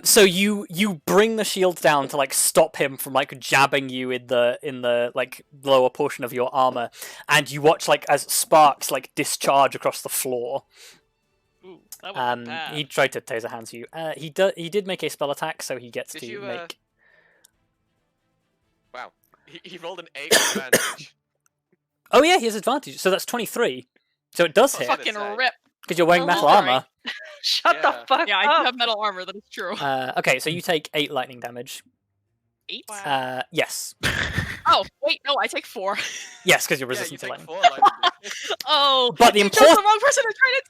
So you bring the shield down to like stop him from like jabbing you in the like lower portion of your armor, and you watch like as sparks like discharge across the floor. Ooh, that was bad. He tried to taser hands you. He did make a spell attack, so he gets Did to you, make. Wow, he rolled an 8 with advantage. Oh yeah, he has advantage. So that's 23. So it does Oh, hit fuck. Fucking say. rip. because you're wearing Oh, metal alright. armor. Shut Yeah. the fuck Yeah, I up. do have metal armor, that is true. Okay, so you take 8 lightning damage. 8? Wow. Yes. Oh, wait, no, I take 4. Yes, because you're Yeah, resistant you to take lightning. 4 lightning damage. Oh, But the you chose the wrong person to try to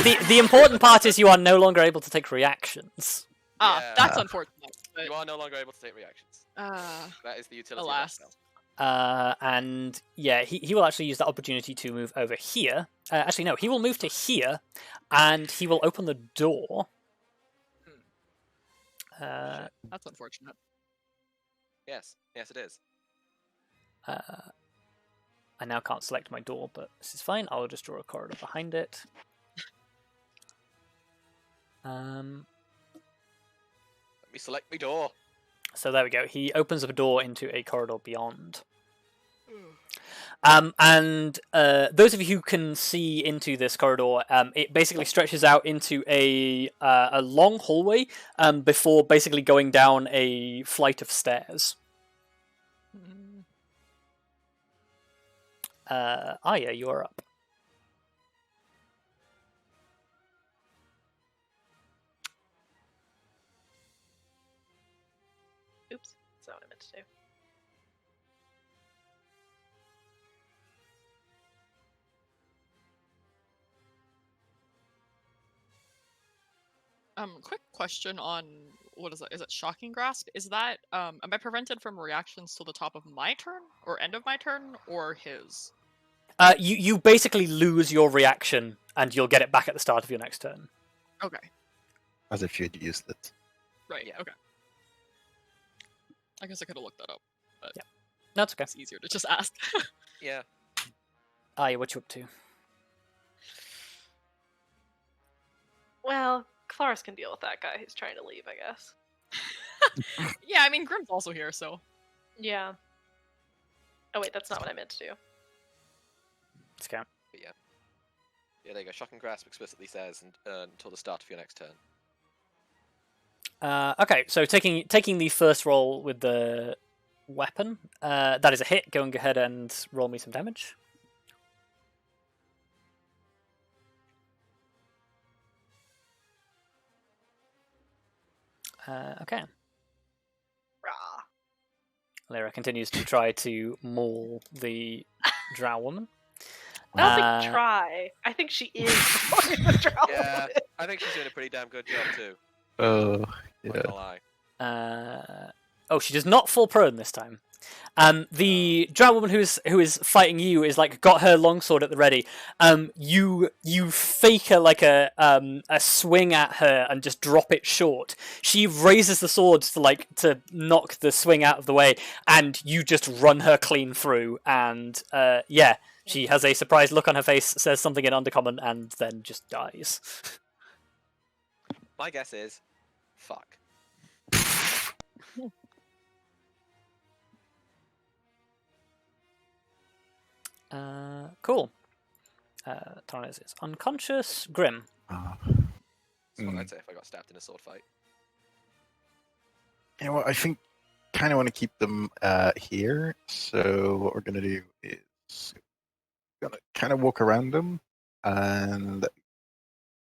tase! The important part is you are no longer able to take reactions. Yeah. That's unfortunate. But, You are no longer able to take reactions. That is the utility alas. of that spell. And yeah, he will actually use that opportunity to move over here. Actually, no, he will move to here, and he will open the door. That's unfortunate. Yes, it is. I now can't select my door, but this is fine. I'll just draw a corridor behind it. Let me select my door. So there we go. He opens up a door into a corridor beyond. And those of you who can see into this corridor, it basically stretches out into a long hallway before basically going down a flight of stairs. Arya, you are up. Oops. That's not what I meant to do. Quick question on what is that? Is it shocking grasp? Is that am I prevented from reactions till the top of my turn, or end of my turn, or his? You basically lose your reaction, and you'll get it back at the start of your next turn. Okay. As if you'd used it. Right. Yeah. Okay. I guess I could have looked that up, but That's okay. it's easier to just ask. Yeah. Arya, what you up to? Well, Kelariis can deal with that guy who's trying to leave, I guess. Yeah, I mean Grim's also here, so. Yeah. Oh wait, that's not what I meant to do. Let's count. Yeah, there you go. Shocking grasp explicitly says until the start of your next turn. Okay, so taking the first roll with the weapon, that is a hit. Go ahead and roll me some damage. Okay. Rah. Lyra continues to try to maul the drow woman. I don't think try. I think she is the drow Yeah, woman. I think she's doing a pretty damn good job too. Oh, Not yeah. gonna lie. She does not fall prone this time. The drow woman who is fighting you is like got her longsword at the ready. You fake a swing at her and just drop it short. She raises the sword to knock the swing out of the way, and you just run her clean through. And she has a surprised look on her face, says something in Undercommon, and then just dies. My guess is, fuck. Cool. Tarnez is unconscious. Grim. That's what I'd say if I got stabbed in a sword fight. You know what? I think kind of want to keep them here. So what we're gonna do is gonna kind of walk around them and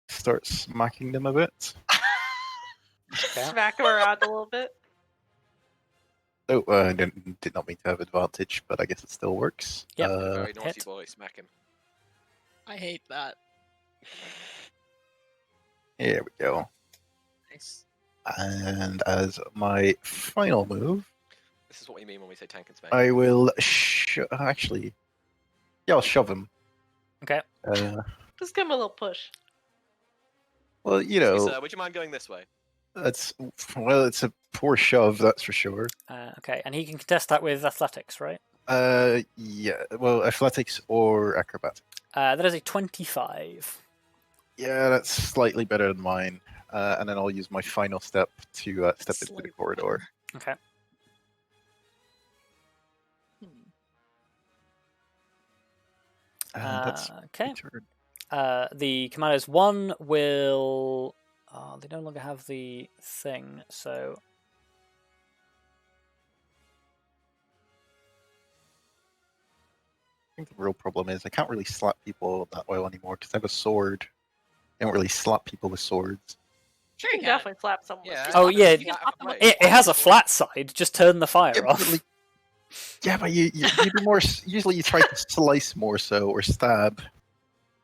start smacking them a bit. Okay. Smack him around a little bit. Oh, I did not mean to have advantage, but I guess it still works. Yep. Very naughty hit. boy, smack him. I hate that. Here we go. Nice. And as my final move, This is what we mean when we say tank and smack. I will actually, yeah, I'll shove him. Okay. Just give him a little push. Well, you Excuse me, know, sir, would you mind going this way? it's a poor shove, that's for sure. Okay, and he can contest that with athletics, right? Yeah. Well, athletics or acrobatics. That is a 25. Yeah, that's slightly better than mine. And then I'll use my final step to step into the Slightly corridor. Okay. Hmm. And that's Okay. my turn. The commandos, one will. They no longer have the thing, so. I think the real problem is I can't really slap people that well anymore because I have a sword. I don't really slap people with swords. Sure, You you can can. definitely slap someone. Yeah. Oh, yeah, You can slap them with It has a flat side. Just turn the fire Yeah, off. but you do more. Usually, you try to slice more so or stab.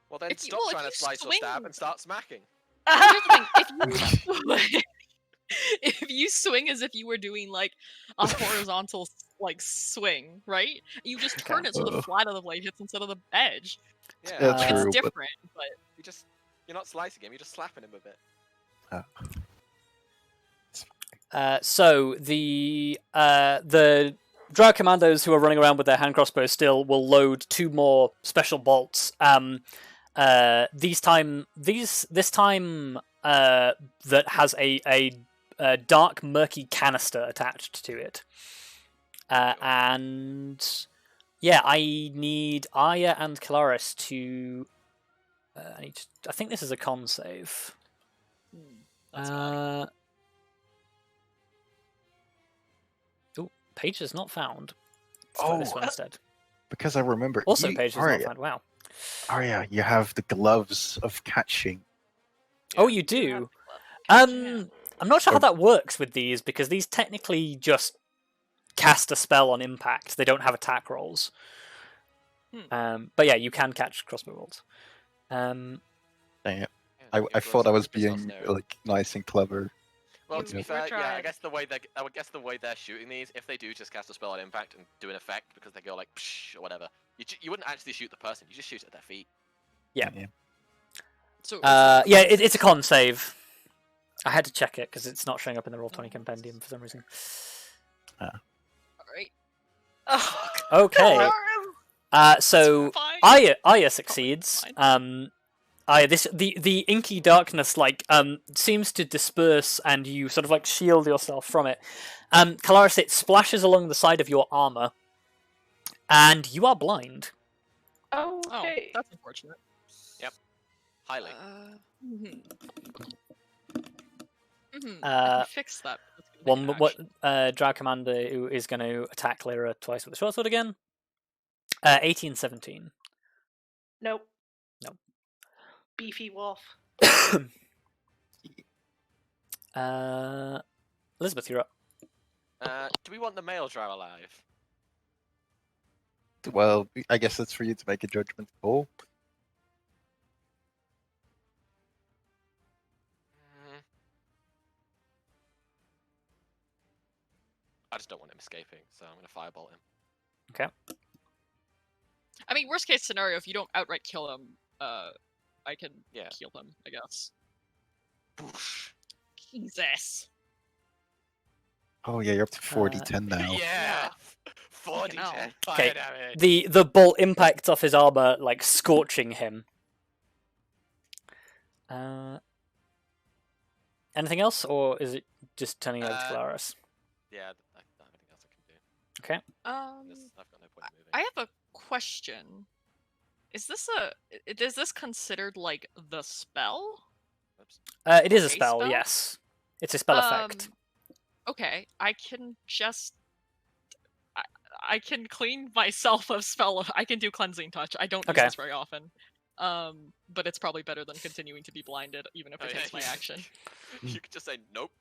Well, then If you- stop well, if trying to you slice or swing- stab and start smacking. Here's the thing, if you swing as if you were doing like a horizontal like swing, right? You just Okay. turn it so the flat of the blade hits instead of the edge. Yeah, That's Uh, true. It's but- different, but you're not slicing him, you're just slapping him a bit. So the Drow commandos who are running around with their hand crossbows still will load 2 more special bolts. This time that has a dark murky canister attached to it. And yeah, I need Arya and Kelariis to. I think this is a con save. that's fine. Page is not found. Let's try this one instead. Because I remember. Also, you, page is not Arya, found. Wow. Arya, you have the gloves of catching. Oh, you do. Gotcha. I'm not sure how that works with these because these technically just cast a spell on impact. They don't have attack rolls. But yeah, you can catch crossbow bolts. Dang it! Yeah, I give thought I was Greysurge a being snare. like nice and clever. Well, You to be were fair, yeah, I trying. guess the way they're shooting these, if they do just cast a spell on impact and do an effect because they go like psh or whatever, you wouldn't actually shoot the person. You just shoot at their feet. Yeah. So Yeah, it's a con save. I had to check it because it's not showing up in the Roll20 compendium for some reason. alright. Okay. So Fine. Arya succeeds. Arya, the inky darkness seems to disperse, and you sort of like shield yourself from it. Kelariis, it splashes along the side of your armor, and you are blind. Oh, Okay. that's unfortunate. Highly. I can fix that. That's gonna be an action. Drow commander who is going to attack Lyra twice with the short sword again. 18, 17. Nope. Nope. Beefy wolf. Elizabeth, you're up. Do we want the male drow alive? Well, I guess that's for you to make a judgment call. I just don't want him escaping, so I'm gonna firebolt him. Okay. I mean, worst case scenario, if you don't outright kill him, I can Yeah. heal him, I guess. Boosh. Jesus. Oh yeah, you're up to 40-10 now. Yeah. Fucking 40 hell. 10 Okay, fire damage. the bolt impacts off his armor, like scorching him. Anything else, or is it just turning over to Kelariis? Yeah, I don't have anything else I can do. Okay. I've got no point in moving. I have a question. Is this considered like the spell? Oops. It is a A spell, spell? yes. It's a spell effect. Okay, I can just. I can clean myself of spell. I can do cleansing touch. I don't use Okay. this very often. But it's probably better than continuing to be blinded, even if Oh, it yeah, hits my action. You could just say nope.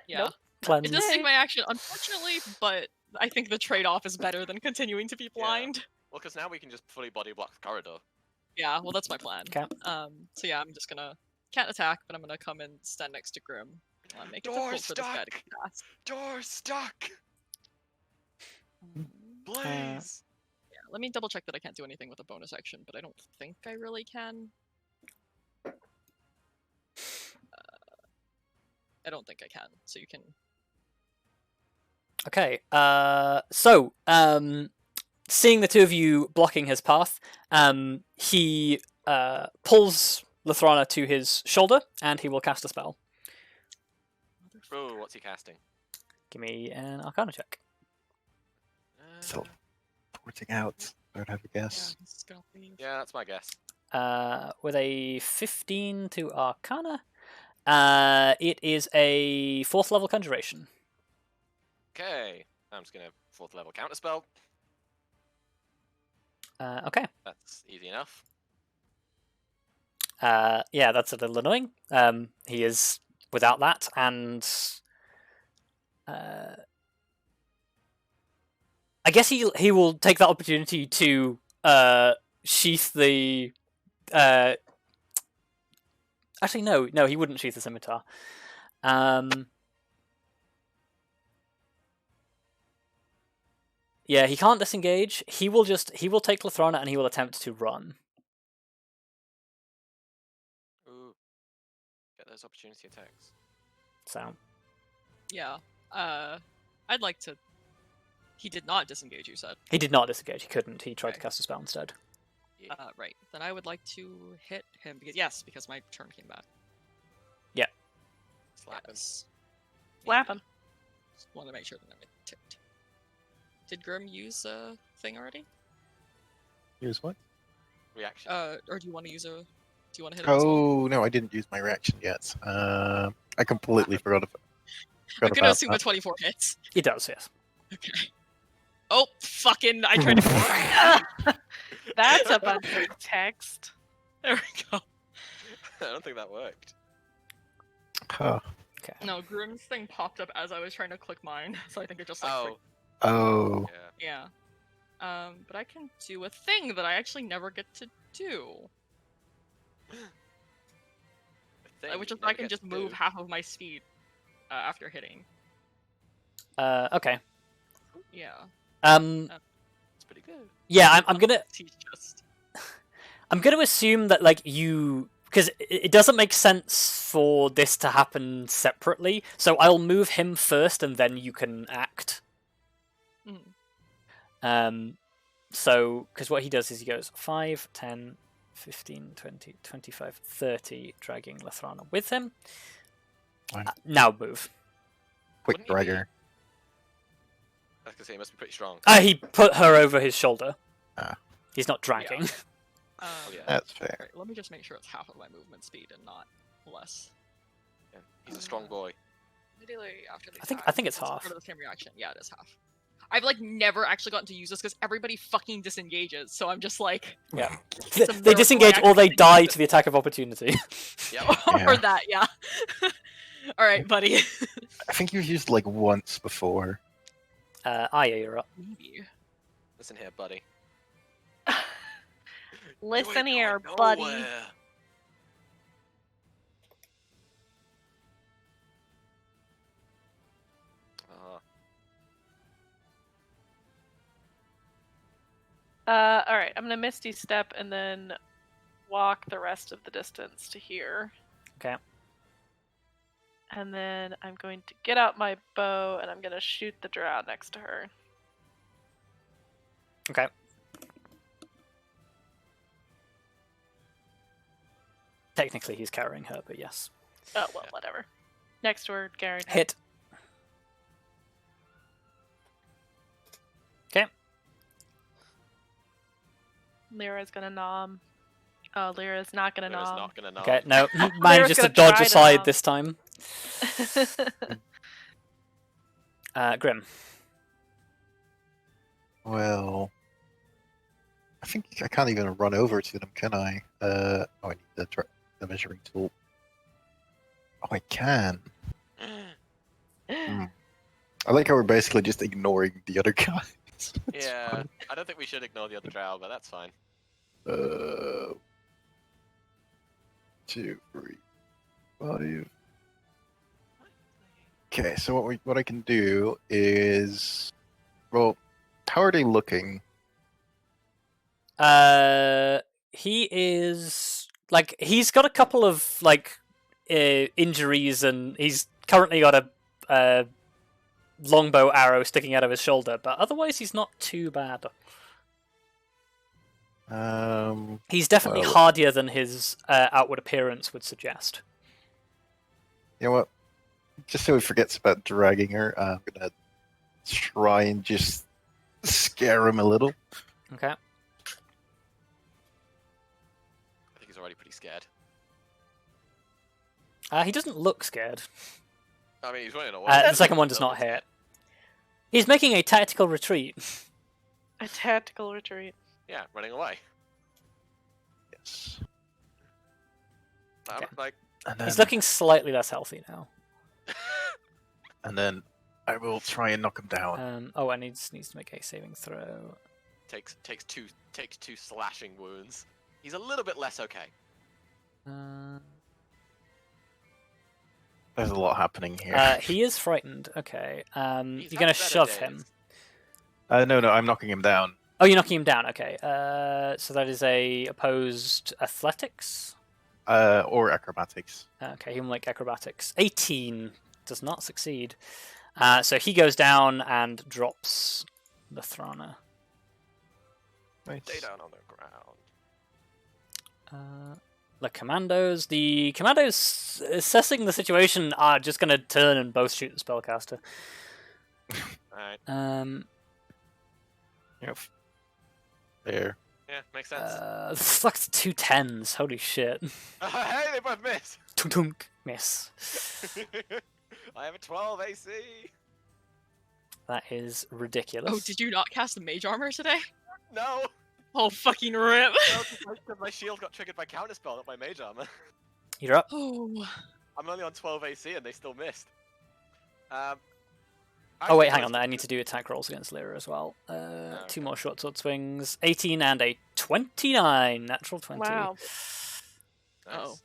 Yeah. Cleanse. It does take my action, unfortunately, but I think the trade-off is better than continuing to be blind. Well, because now we can just fully body block the corridor. Yeah, well, that's my plan. Okay. So yeah, I'm just gonna can't attack, but I'm gonna come and stand next to Grim. Make it Door difficult for this guy to stuck! cast. Door stuck! Um, Blaze! Yeah, let me double check that I can't do anything with a bonus action, but I don't think I really can. I don't think I can, so you can. Okay. So, seeing the two of you blocking his path, he pulls Lathrana to his shoulder, and he will cast a spell. Oh, what's he casting? Give me an Arcana check. So, porting out. I would have a guess. Yeah, he's gonna leave. Yeah, that's my guess. With a 15 to Arcana, it is a 4th level conjuration. Okay, I'm just gonna 4th level counterspell. Okay. That's easy enough. Yeah, that's a little annoying. He is without that, and I guess he will take that opportunity to sheath the. Actually, no, he wouldn't sheath the scimitar. Yeah, he can't disengage. He will take Lathrana and he will attempt to run. Ooh. Get those opportunity attacks. So Yeah. I'd like to. He did not disengage. You said. he did not disengage. He couldn't. He tried to Okay. cast a spell instead. Yeah. Right. Then I would like to hit him because my turn came back. Slap him. Yes. Slap him. Just want to make sure that I'm ticked. Did Grim use a thing already? Use what? Reaction. Or do you want to use a? Do you want to hit him as well? Oh, no, I didn't use my reaction yet. I completely forgot I'm gonna about assume that. a 24 hits. It does, yes. Okay. Oh, fucking! I tried to. That's a bunch of text. There we go. I don't think that worked. Huh. Okay. No, Grim's thing popped up as I was trying to click mine, so I think it just like. Oh, Oh. yeah. Yeah. But I can do a thing that I actually never get to do, The thing which you is I never can get just to move do. half of my speed after hitting. Okay. Yeah. It's pretty good. Yeah, I'm gonna He's just. I'm gonna assume that like you, because it doesn't make sense for this to happen separately. So I'll move him first, and then you can act. So because what he does is he goes 5, 10, 15, 20, 25, 30, dragging Lathrana with him. Fine. Now move. Quick Wouldn't you be- dragger. I was gonna say, he must be pretty strong. He put her over his shoulder. Ah. He's not dragging. Oh, yeah. That's fair. Alright, let me just make sure it's half of my movement speed and not less. Yeah, he's a strong boy. Immediately after the I think it's attack, half. Part of the same reaction. Yeah, it is half. I've like never actually gotten to use this because everybody fucking disengages, so I'm just like. Yeah. It's They a miracle disengage I or they actually die use to the attack of opportunity. Yep. it. or Yeah. that, yeah. All right, buddy. I think you've used like once before. Arya, you're up. Maybe. Listen here, buddy. Listen You ain't here, going buddy. nowhere. All right. I'm gonna Misty Step and then walk the rest of the distance to here. Okay. And then I'm going to get out my bow and I'm gonna shoot the drow next to her. Okay. Technically, he's carrying her, but yes. Oh well, whatever. Next word, Garen. Hit. Okay. Lyra's gonna nom. Oh, Lyra's not gonna Lyra's nom. not gonna know. Okay. No, Lyra's manages to gonna dodge try to aside nom. this time. Grim. Well, I think I can't even run over to them, can I? Oh, I need the measuring tool. Oh, I can. I like how we're basically just ignoring the other guys. It's Yeah, fine. I don't think we should ignore the other drow, but that's fine. 2, 3, 5. Okay, so what I can do is, well, how are they looking? He is like he's got a couple of like injuries, and he's currently got a longbow arrow sticking out of his shoulder, but otherwise he's not too bad. He's definitely Well, hardier than his outward appearance would suggest. you know what? Just so he forgets about dragging her, I'm gonna try and just scare him a little. Okay. I think he's already pretty scared. He doesn't look scared. I mean, he's running away. The second one does not hit. He's making a tactical retreat. A tactical retreat. Yeah, running away. Yes. I'm Okay. like, And then, He's looking slightly less healthy now. and then I will try and knock him down. And needs to make a saving throw. takes two slashing wounds. He's a little bit less okay. There's a lot happening here. He is frightened. Okay. He's You're had gonna better shove days. him. No, I'm knocking him down. Oh, you're knocking him down. Okay. So that is a opposed athletics. Or acrobatics. Okay, human like acrobatics. 18 does not succeed. So he goes down and drops the Thrana. Nice. Stay down on the ground. The commandos. The commandos, assessing the situation, are just going to turn and both shoot the spellcaster. Alright. Yep. There. Yeah, makes sense. That's 2 10s. Holy shit. Hey, they both missed! Tunk, miss. I have a 12 AC! That is ridiculous. Oh, did you not cast the mage armor today? No! Oh, fucking rip. No, because my shield got triggered by counterspell, not my mage armor. You're up. Oh. I'm only on 12 AC and they still missed. Oh actually, wait, hang most on. I of need to do attack rolls against Lyra as well. okay. 2 more short sword swings. 18 and a 29. Natural 20. Wow. Nice. Oh.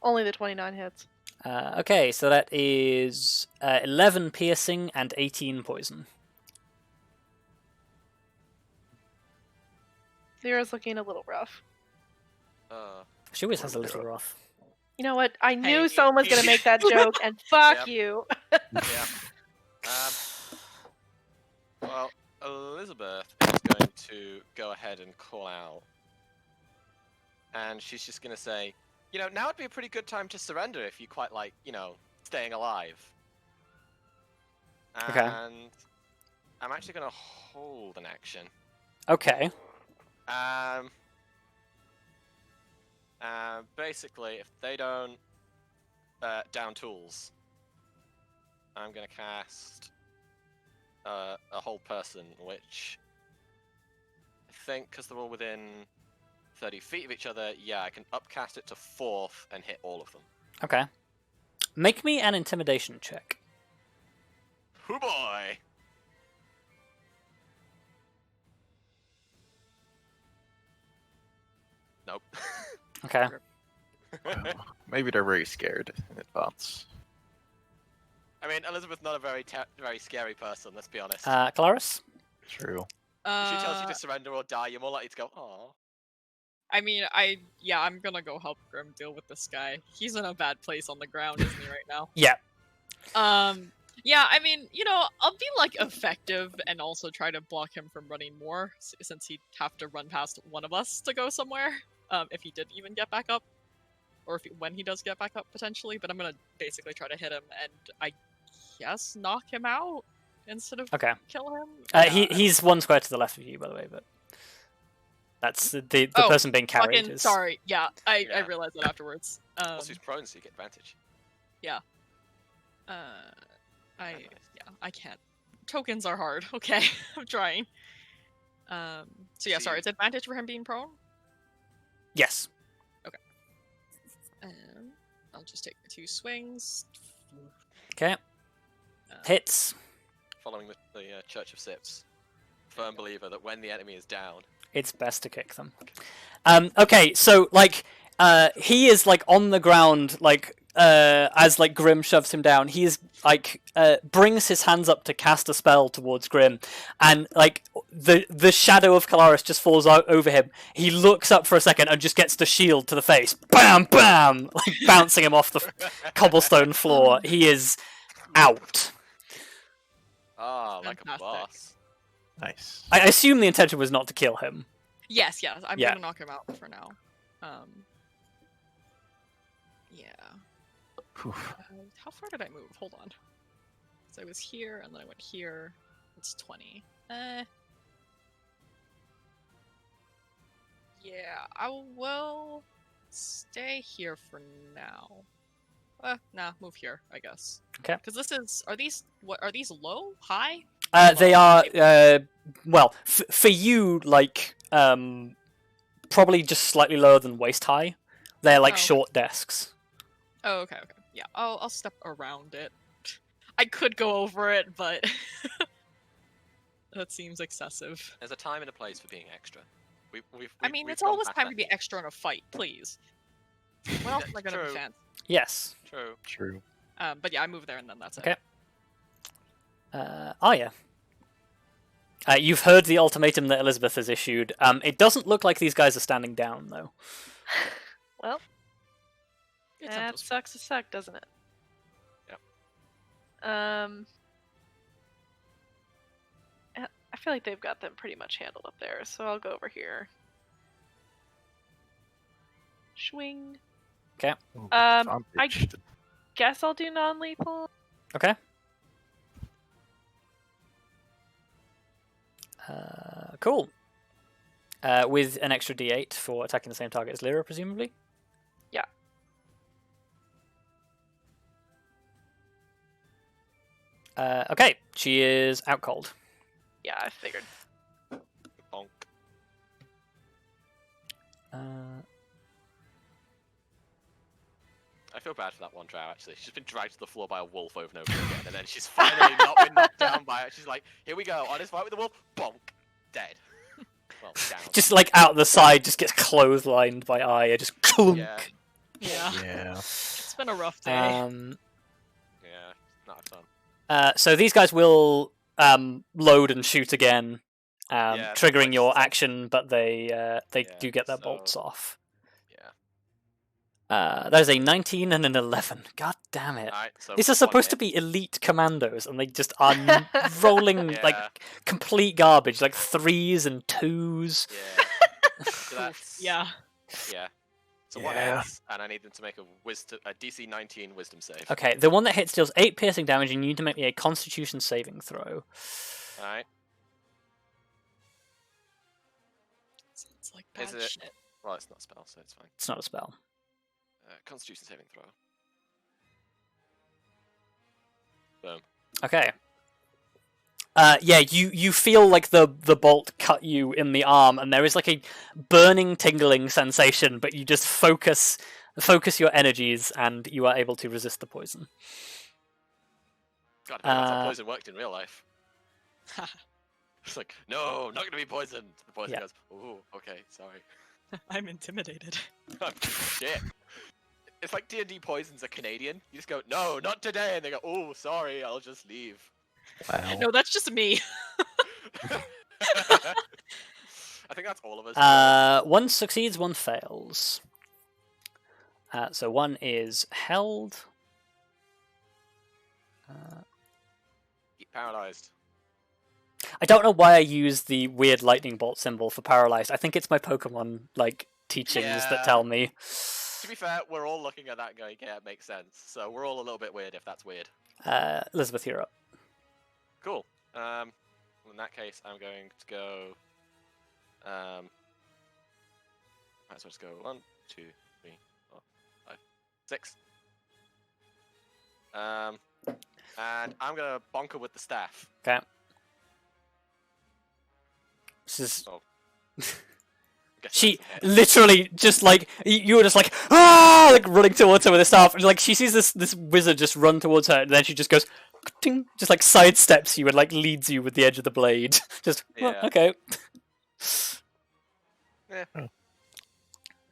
Only the 29 hits. Okay, so that is 11 piercing and 18 poison. Lyra's looking a little rough. She always has a little rough. You know what? I knew Hey. someone was going to make that joke, and fuck Yep. you. Yeah. Well, Elizabeth is going to go ahead and call out. And she's just going to say, you know, now would be a pretty good time to surrender if you quite like, you know, staying alive. And Okay. I'm actually going to hold an action. Okay. Basically, if they don't down tools, I'm going to cast a whole person, which I think, because they're all within 30 feet of each other, yeah, I can upcast it to 4th and hit all of them. Okay. Make me an intimidation check. Hoo boy! Nope. Okay. Well, maybe they're very scared in advance. I mean, Elizabeth's not a very scary person, let's be honest. Kelariis? True. If she tells you to surrender or die, you're more likely to go, "Aw." I mean, I'm gonna go help Grim deal with this guy. He's in a bad place on the ground, isn't he, right now? Yeah. Yeah, I mean, you know, I'll be, like, effective and also try to block him from running more, since he'd have to run past one of us to go somewhere, if he did even get back up. Or when he does get back up, potentially. But I'm gonna basically try to hit him and, I guess, knock him out instead of Okay. kill him. He's one square to the left of you, by the way, but that's the Oh, person being carried. Fucking Is... sorry. Yeah, I Yeah. realized that afterwards. Also, he's prone, so you get advantage. I can't. Tokens are hard. Okay, I'm trying. So yeah, sorry. It's advantage for him being prone. Yes. I'll just take the 2 swings. Okay. Hits. Following the Church of Sips. Firm believer that when the enemy is down, It's best to kick them. Okay, so like he is like on the ground, like as like Grim shoves him down. He is like brings his hands up to cast a spell towards Grim, and like the shadow of Kelariis just falls out over him. He looks up for a second and just gets the shield to the face. Bam, bam, like bouncing him off the cobblestone floor. He is out. like a Fantastic. boss. Nice. I assume the intention was not to kill him. Yes, I'm Yeah. gonna knock him out for now. Yeah. Oof. How far did I move? Hold on. So I was here, and then I went here. It's 20. Yeah, I will stay here for now. Nah, move here, I guess. Okay. Because this is... Are these low? High? They are, well, for you, like, probably just slightly lower than waist high. They're like Oh. short desks. Oh, okay. Yeah, I'll step around it. I could go over it, but... that seems excessive. There's a time and a place for being extra. We've It's gone always past time that. to be extra in a fight, please. When else am I gonna True. be fancy? Yes. True. True. But yeah, I move there and then that's Okay. it. Arya. You've heard the ultimatum that Elizabeth has issued. It doesn't look like these guys are standing down, though. Well, It's that simple. sucks to suck, doesn't it? Yep. I feel like they've got them pretty much handled up there, so I'll go over here. Swing. Ooh, I- advantage. Guess I'll do non-lethal. Okay. Cool. With an extra d8 for attacking the same target as Lyra, presumably? Yeah. Okay, she is out cold. Yeah, I figured. Bonk. I feel bad for that one drow, actually. She's been dragged to the floor by a wolf over and over again, and then she's finally not been knocked down by it. She's like, here we go, on this fight with the wolf, bonk, dead. Well, down. Just like out the side, just gets clotheslined by Arya, just clunk. Yeah, Yeah. Yeah. It's been a rough day. yeah, not fun. So these guys will load and shoot again, Yeah, triggering like your so- action, but they Yeah, do get their so- bolts off. Yeah. That is a 19 and an 11. God damn it. Alright, so These are one supposed to hit. be elite commandos, and they just are rolling Yeah. like complete garbage, like 3s and 2s. Yeah. So that's, Yeah. Yeah. So one Yeah. hits, and I need them to make a DC 19 Wisdom save. Okay, the one that hits deals 8 piercing damage, and you need to make me a Constitution saving throw. Alright. It's like bad Is it- shit. Well, it's not a spell, so it's fine. It's not a spell. Constitution saving throw. Boom. Okay. Yeah, you feel like the bolt cut you in the arm, and there is like a burning, tingling sensation, but you just focus your energies, and you are able to resist the poison. God, that's how Uh, poison worked in real life. It's like, no, not gonna be poisoned. The poison Yeah. goes, ooh, okay, sorry. I'm intimidated. Shit. It's like D&D poisons are Canadian. You just go, no, not today, and they go, oh, sorry, I'll just leave. Wow. No, that's just me. I think that's all of us. One succeeds, one fails. So one is held. Get paralyzed. I don't know why I use the weird lightning bolt symbol for paralyzed. I think it's my Pokemon like teachings Yeah. that tell me. To be fair, we're all looking at that going, yeah, it makes sense. So we're all a little bit weird if that's weird. Elizabeth, you're up. Cool. Well, in that case, I'm going to go. Might as well just go 1, 2, 3, 4, 5, 6. And I'm gonna bonker with the staff. Okay. This is Oh. Guess she that's a hit. literally just like you were just like ah, like running towards her with a staff, and like she sees this wizard just run towards her, and then she just goes Ding, just like sidesteps you and like leads you with the edge of the blade. Just well, Yeah. okay.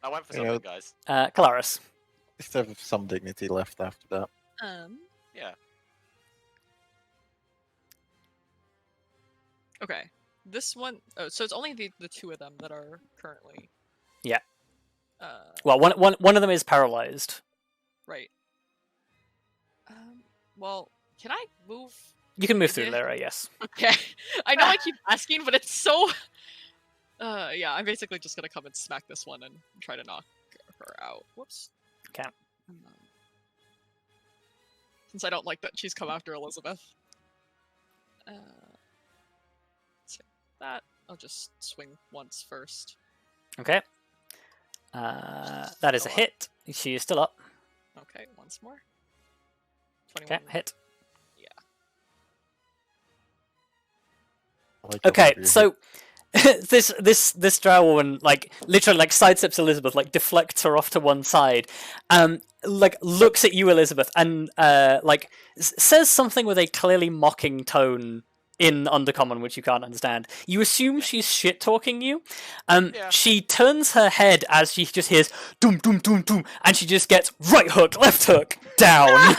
I went for You something, know- guys. Kelariis. Just have some dignity left after that. Yeah. Okay. This one, oh, so it's only the two of them that are currently. Yeah. Uh, Well, one of them is paralyzed. right. Well, can I move? You can move through Yeah. there, yes. Okay. I know I keep asking, but it's so. Yeah, I'm basically just gonna come and smack this one and try to knock her out. Whoops. Okay. Since I don't like that she's come after Elizabeth. So that I'll just swing once first. Okay. That is a Still up. hit. She is still up. Okay, once more. 21. Okay, hit. I like how Okay, you're so this drow woman like literally like sidesteps Elizabeth, like deflects her off to one side, like looks at you, Elizabeth, and like says something with a clearly mocking tone in Undercommon, which you can't understand. You assume she's shit talking you. Yeah. She turns her head as she just hears doom doom doom doom, and she just gets right hook, left hook, down.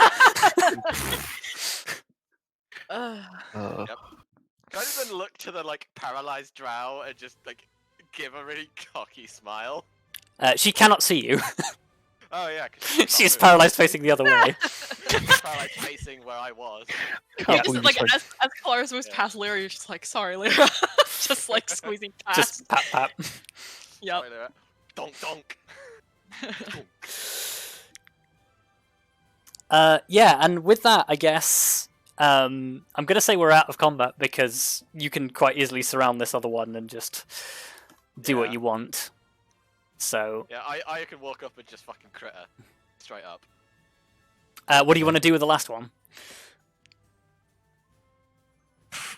Uh, Yep. Can I just then look to the like paralyzed drow and just like give a really cocky smile? She cannot see you. Oh yeah, 'cause she can't She's move. paralyzed facing the other way. She's paralyzed facing where I was. can't Just believe like it's as Kelariis moves Yeah. past Lyra, you're just like, sorry, Lyra. Just like squeezing past. Just pat pat. Yep. Sorry, Lyra. Donk donk. Yeah, and with that, I guess I'm gonna say we're out of combat because you can quite easily surround this other one and just do what Yeah. you want. So, Yeah, I can walk up and just fucking crit her. Straight up. what do you want to do with the last one?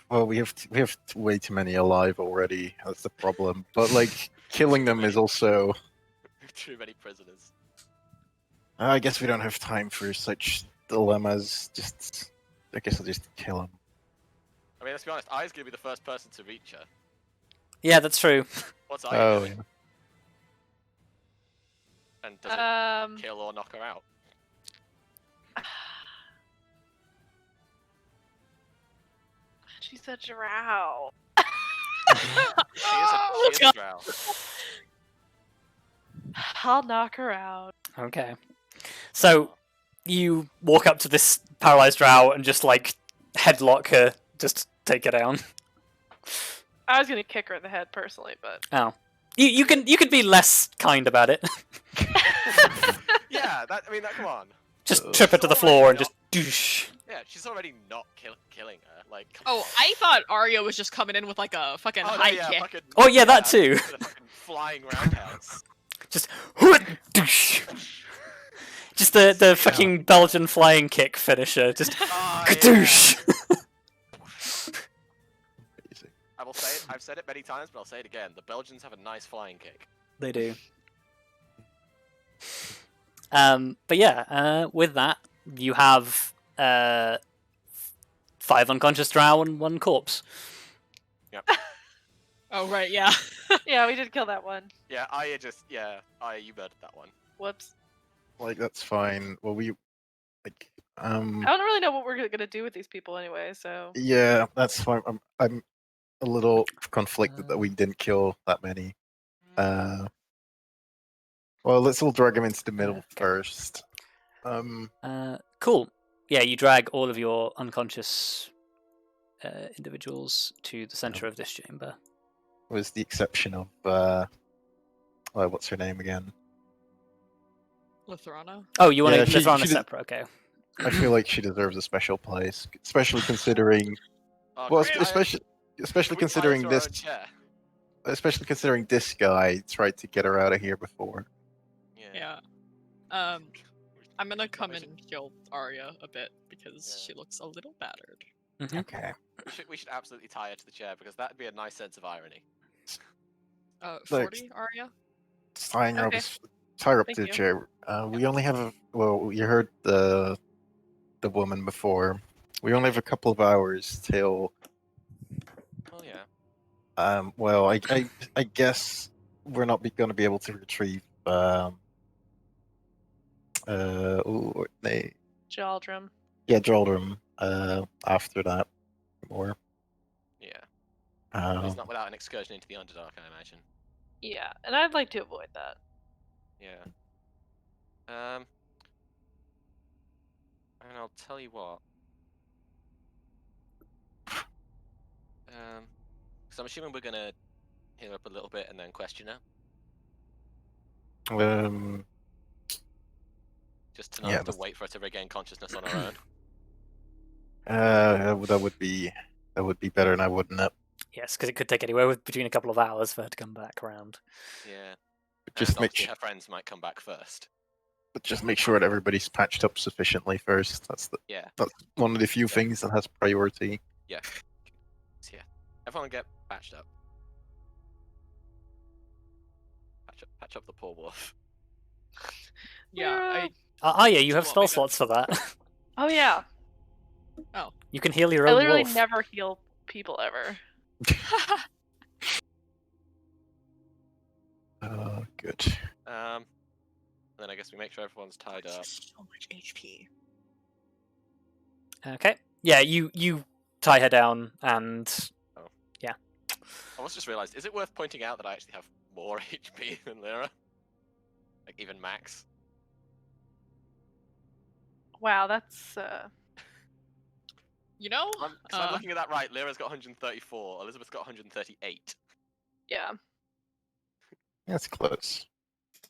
Well, we have way too many alive already. That's the problem. But like killing them is also. Too many prisoners. I guess we don't have time for such dilemmas. Just, I guess I'll just kill him. I mean, let's be honest. Aya's gonna be the first person to reach her. Yeah, that's true. What's Aya Oh, doing? yeah. And does it kill or knock her out? She's a drow. She is a drow. I'll knock her out. Okay. So you walk up to this paralyzed drow and just like headlock her, just take her down. I was gonna kick her in the head personally, but Oh, you could be less kind about it. Yeah, I mean, come on. Just trip her to the floor and just douche. Yeah, she's already not killing her. Like, come Oh, I thought Arya was just coming in with like a fucking on. high yeah, kick. fucking, Oh, yeah, that too. with a fucking flying roundhouse. Just douche. Just the fucking Belgian flying kick finisher. Just Oh, kadoosh. Amazing. I will say it. I've said it many times, but I'll say it again. The Belgians have a nice flying kick. They do. But yeah, with that, you have 5 unconscious drow and 1 corpse. Yep. Oh right, yeah. yeah, we did kill that one. Yeah, Aya, you murdered that one. Whoops. Like that's fine. Well, we like I don't really know what we're gonna do with these people anyway. So yeah, that's fine. I'm a little conflicted that we didn't kill that many. Well, let's all drag him into the middle Okay. first. Cool. Yeah, you drag all of your unconscious individuals to the center of this chamber. Was the exception of what's her name again? Lithrana. Oh, you want Yeah, to she- live on a she did- separate? Okay. I feel like she deserves a special place, especially considering. Oh, Well, great, Aya. especially Can we tie her considering to our this. own chair? Especially considering this guy tried to get her out of here before. Yeah. I'm gonna come and heal Arya a bit because Yeah. she looks a little battered. Okay. We should absolutely tie her to the chair because that'd be a nice sense of irony. 40 Arya. Tying her, Okay. tie her up Thank to the you. chair. We only have well, you heard the woman before. We only have a couple of hours till. Oh yeah. Well, I guess we're not going to be able to retrieve. Jhaldrym. Yeah, Jhaldrym. After that, more. Yeah. At least Um, not without an excursion into the Underdark, I imagine. Yeah, and I'd like to avoid that. Yeah. And I'll tell you what. Because I'm assuming we're gonna heal up a little bit and then question her. Just to not Yeah, have to that's- wait for her to regain consciousness on her own. that would be better, and I wouldn't it? Yes, because it could take anywhere between a couple of hours for her to come back around. Yeah. Just And make obviously sure, her friends might come back first. just make sure that everybody's patched up sufficiently first. That's Yeah. one of the few things that has priority. Yeah. So yeah. Everyone get patched up. Patch up the poor wolf. Yeah, Arya, you have Well, spell maybe- slots for that. Oh yeah, You can heal your I own literally wolf. never heal people ever. Good. Then I guess we make sure everyone's tied up. so much HP. Okay. Yeah, you tie her down, and I was just realised, is it worth pointing out that I actually have more HP than Lyra? Like even max? Wow, that's You know? Because I'm looking at that right, Lyra's got 134, Elizabeth's got 138. yeah. That's close.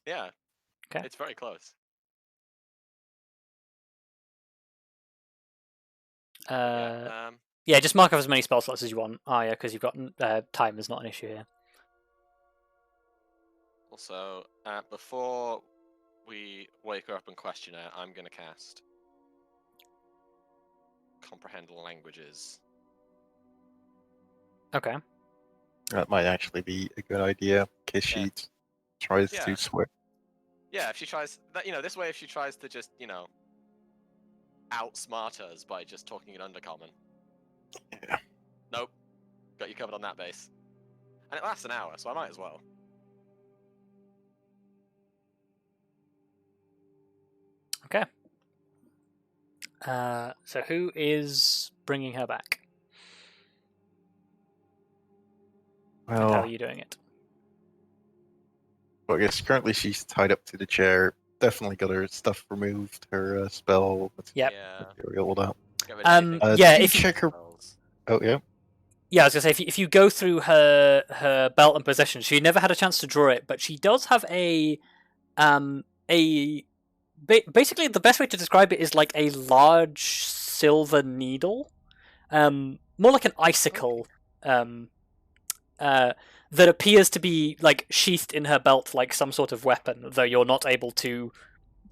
Yeah. Okay. It's very close. Yeah, just mark off as many spell slots as you want, Arya, because you've got time is not an issue here. Also, before we wake her up and question her, I'm going to cast Comprehend Languages. Okay. That might actually be a good idea in case she tries Yeah. to swear. Yeah, if she tries that, this way, if she tries to just, outsmart us by just talking in Undercommon. Yeah. Nope. Got you covered on that base. And it lasts an hour, so I might as well. Okay. So who is bringing her back? And how are Well, you doing it? I guess currently she's tied up to the chair. Definitely got her stuff removed, her spell Yep. Yeah. material, all that. Get rid of anything. Yeah, did you if you- check her. Oh, yeah. Yeah, I was gonna say if you go through her belt and possessions, she never had a chance to draw it, but she does have basically the best way to describe it is like a large silver needle, more like an icicle, that appears to be like sheathed in her belt like some sort of weapon, though you're not able to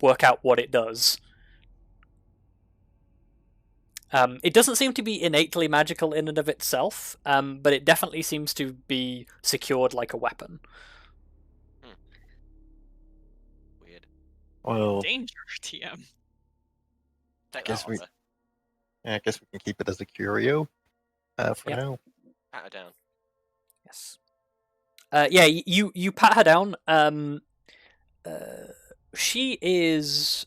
work out what it does. It doesn't seem to be innately magical in and of itself, but it definitely seems to be secured like a weapon. Weird. Well, Danger, TM. Take guess that we- off her. I guess we can keep it as a curio for Yep. now. Pat her down. Yes. Yeah, you pat her down. She is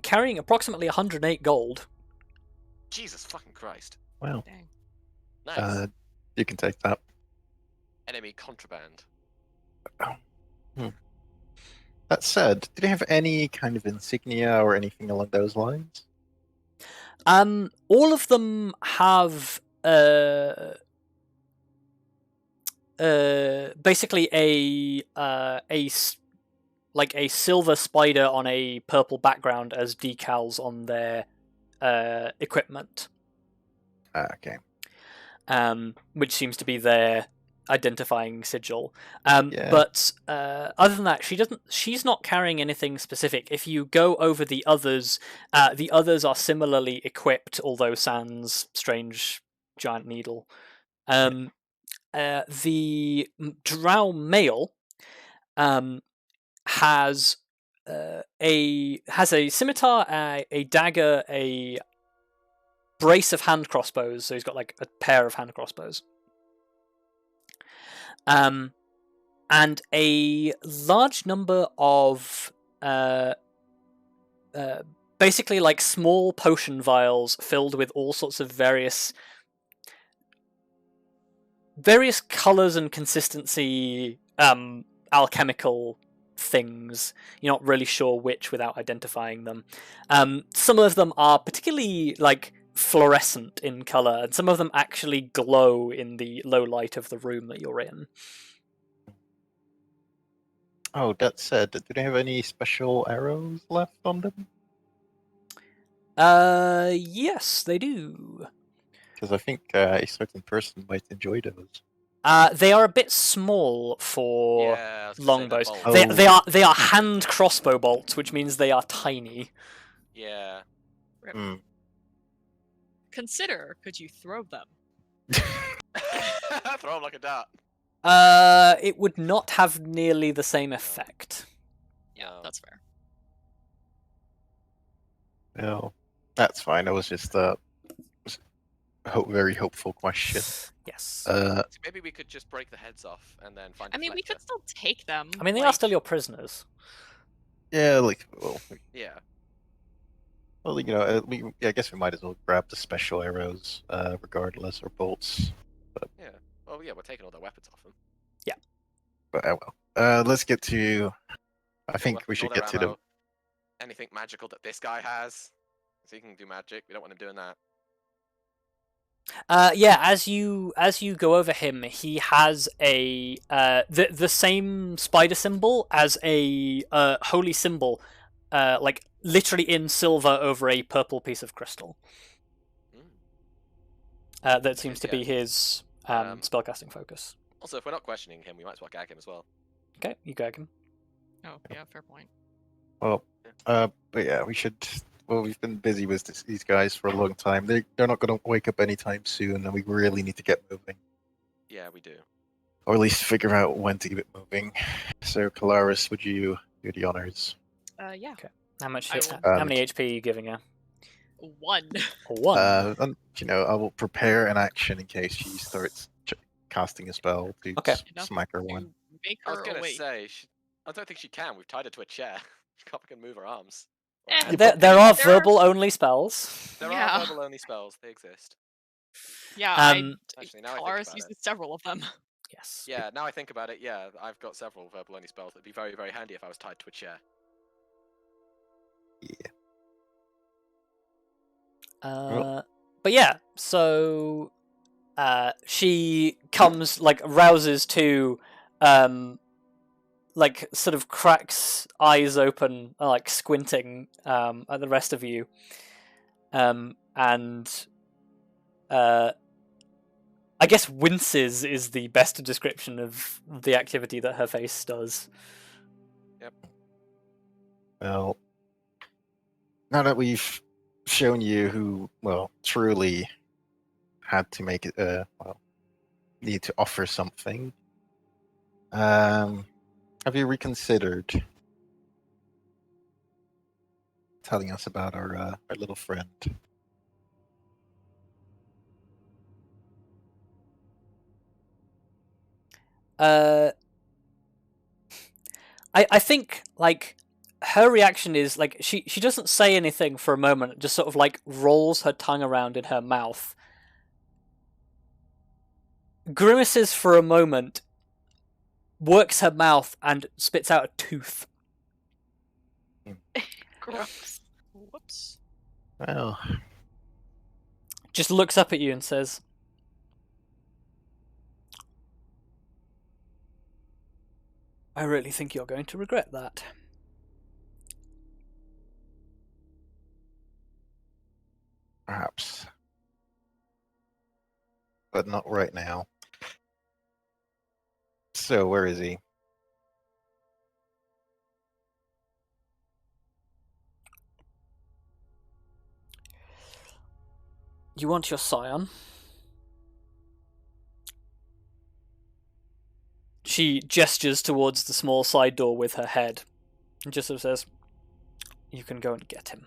carrying approximately 108 gold. Jesus fucking Christ. Well, Dang. Nice. you can take that. Enemy contraband. That said, do they have any kind of insignia or anything along those lines? All of them have basically like a silver spider on a purple background as decals on their equipment. Okay. Which seems to be their identifying sigil. Yeah. But other than that, she's not carrying anything specific. If you go over the others are similarly equipped, although sans strange giant needle. The drow male has a scimitar, a dagger, a brace of hand crossbows. So he's got like a pair of hand crossbows. And a large number of basically like small potion vials filled with all sorts of various colors and consistency alchemical things. You're not really sure which without identifying them. Some of them are particularly like fluorescent in color, and some of them actually glow in the low light of the room that you're in. Oh, that said, do they have any special arrows left on them? Yes, they do. Because I think a certain person might enjoy those. They are a bit small for Yeah, I was gonna say that longbows. bolt. Oh. They are hand crossbow bolts, which means they are tiny. Yeah. Hmm. Consider, could you throw them? Throw him like a dart. It would not have nearly the same effect. Yeah, No. that's fair. No, that's fine. That was just a very hopeful question. Yes. So maybe we could just break the heads off and then find. I mean, we Fletcher. could still take them. I mean, they are like- still your prisoners. Yeah, well, Yeah. I guess we might as well grab the special arrows, regardless, or bolts. Yeah. Oh yeah, we're taking all their weapons off them. But well, let's get to. I All think their we should all their get to the. ammo, anything magical that this guy has, so he can do magic. We don't want him doing that. Yeah, as you go over him, he has a the same spider symbol as a holy symbol, like literally in silver over a purple piece of crystal. That seems to be his spellcasting focus. Also, if we're not questioning him, we might as well gag him as well. Okay, you gag him. Oh, yeah, fair point. Well, but yeah, we should. Well, we've been busy with these guys for a long time. They're not going to wake up anytime soon, and we really need to get moving, Yeah, we do. or at least figure out when to get moving. So, Kelariis, would you do the honors? Yeah. How much? I will. How many HP are you giving her? 1. One. And, I will prepare an action in case she starts casting a spell to Okay. smack her one. To make I was her gonna awake. say, I don't think she can. We've tied her to a chair. She can't fucking move her arms. Eh, There are there are- verbal only spells. There Yeah. are verbal only spells. They exist. Yeah, Actually, now I think Kelariis about uses it. several of them. Yes. Yeah, now I think about it. Yeah, I've got several verbal only spells. That'd be very, very handy if I was tied to a chair. But yeah, so she comes, like, rouses to, like, sort of cracks eyes open, like, squinting at the rest of you, and I guess winces is the best description of the activity that her face does. Well, now that we've shown you who, truly had to make it, need to offer something, have you reconsidered telling us about our little friend? I think, like, her reaction is, like, she doesn't say anything for a moment, just sort of, like, rolls her tongue around in her mouth, grimaces for a moment, works her mouth, and spits out a tooth. Gross. Whoops. Well, Just looks up at you and says, I really think you're going to regret that. perhaps. But not right now. So, where is he? You want your scion? She gestures towards the small side door with her head and just sort of says, you can go and get him.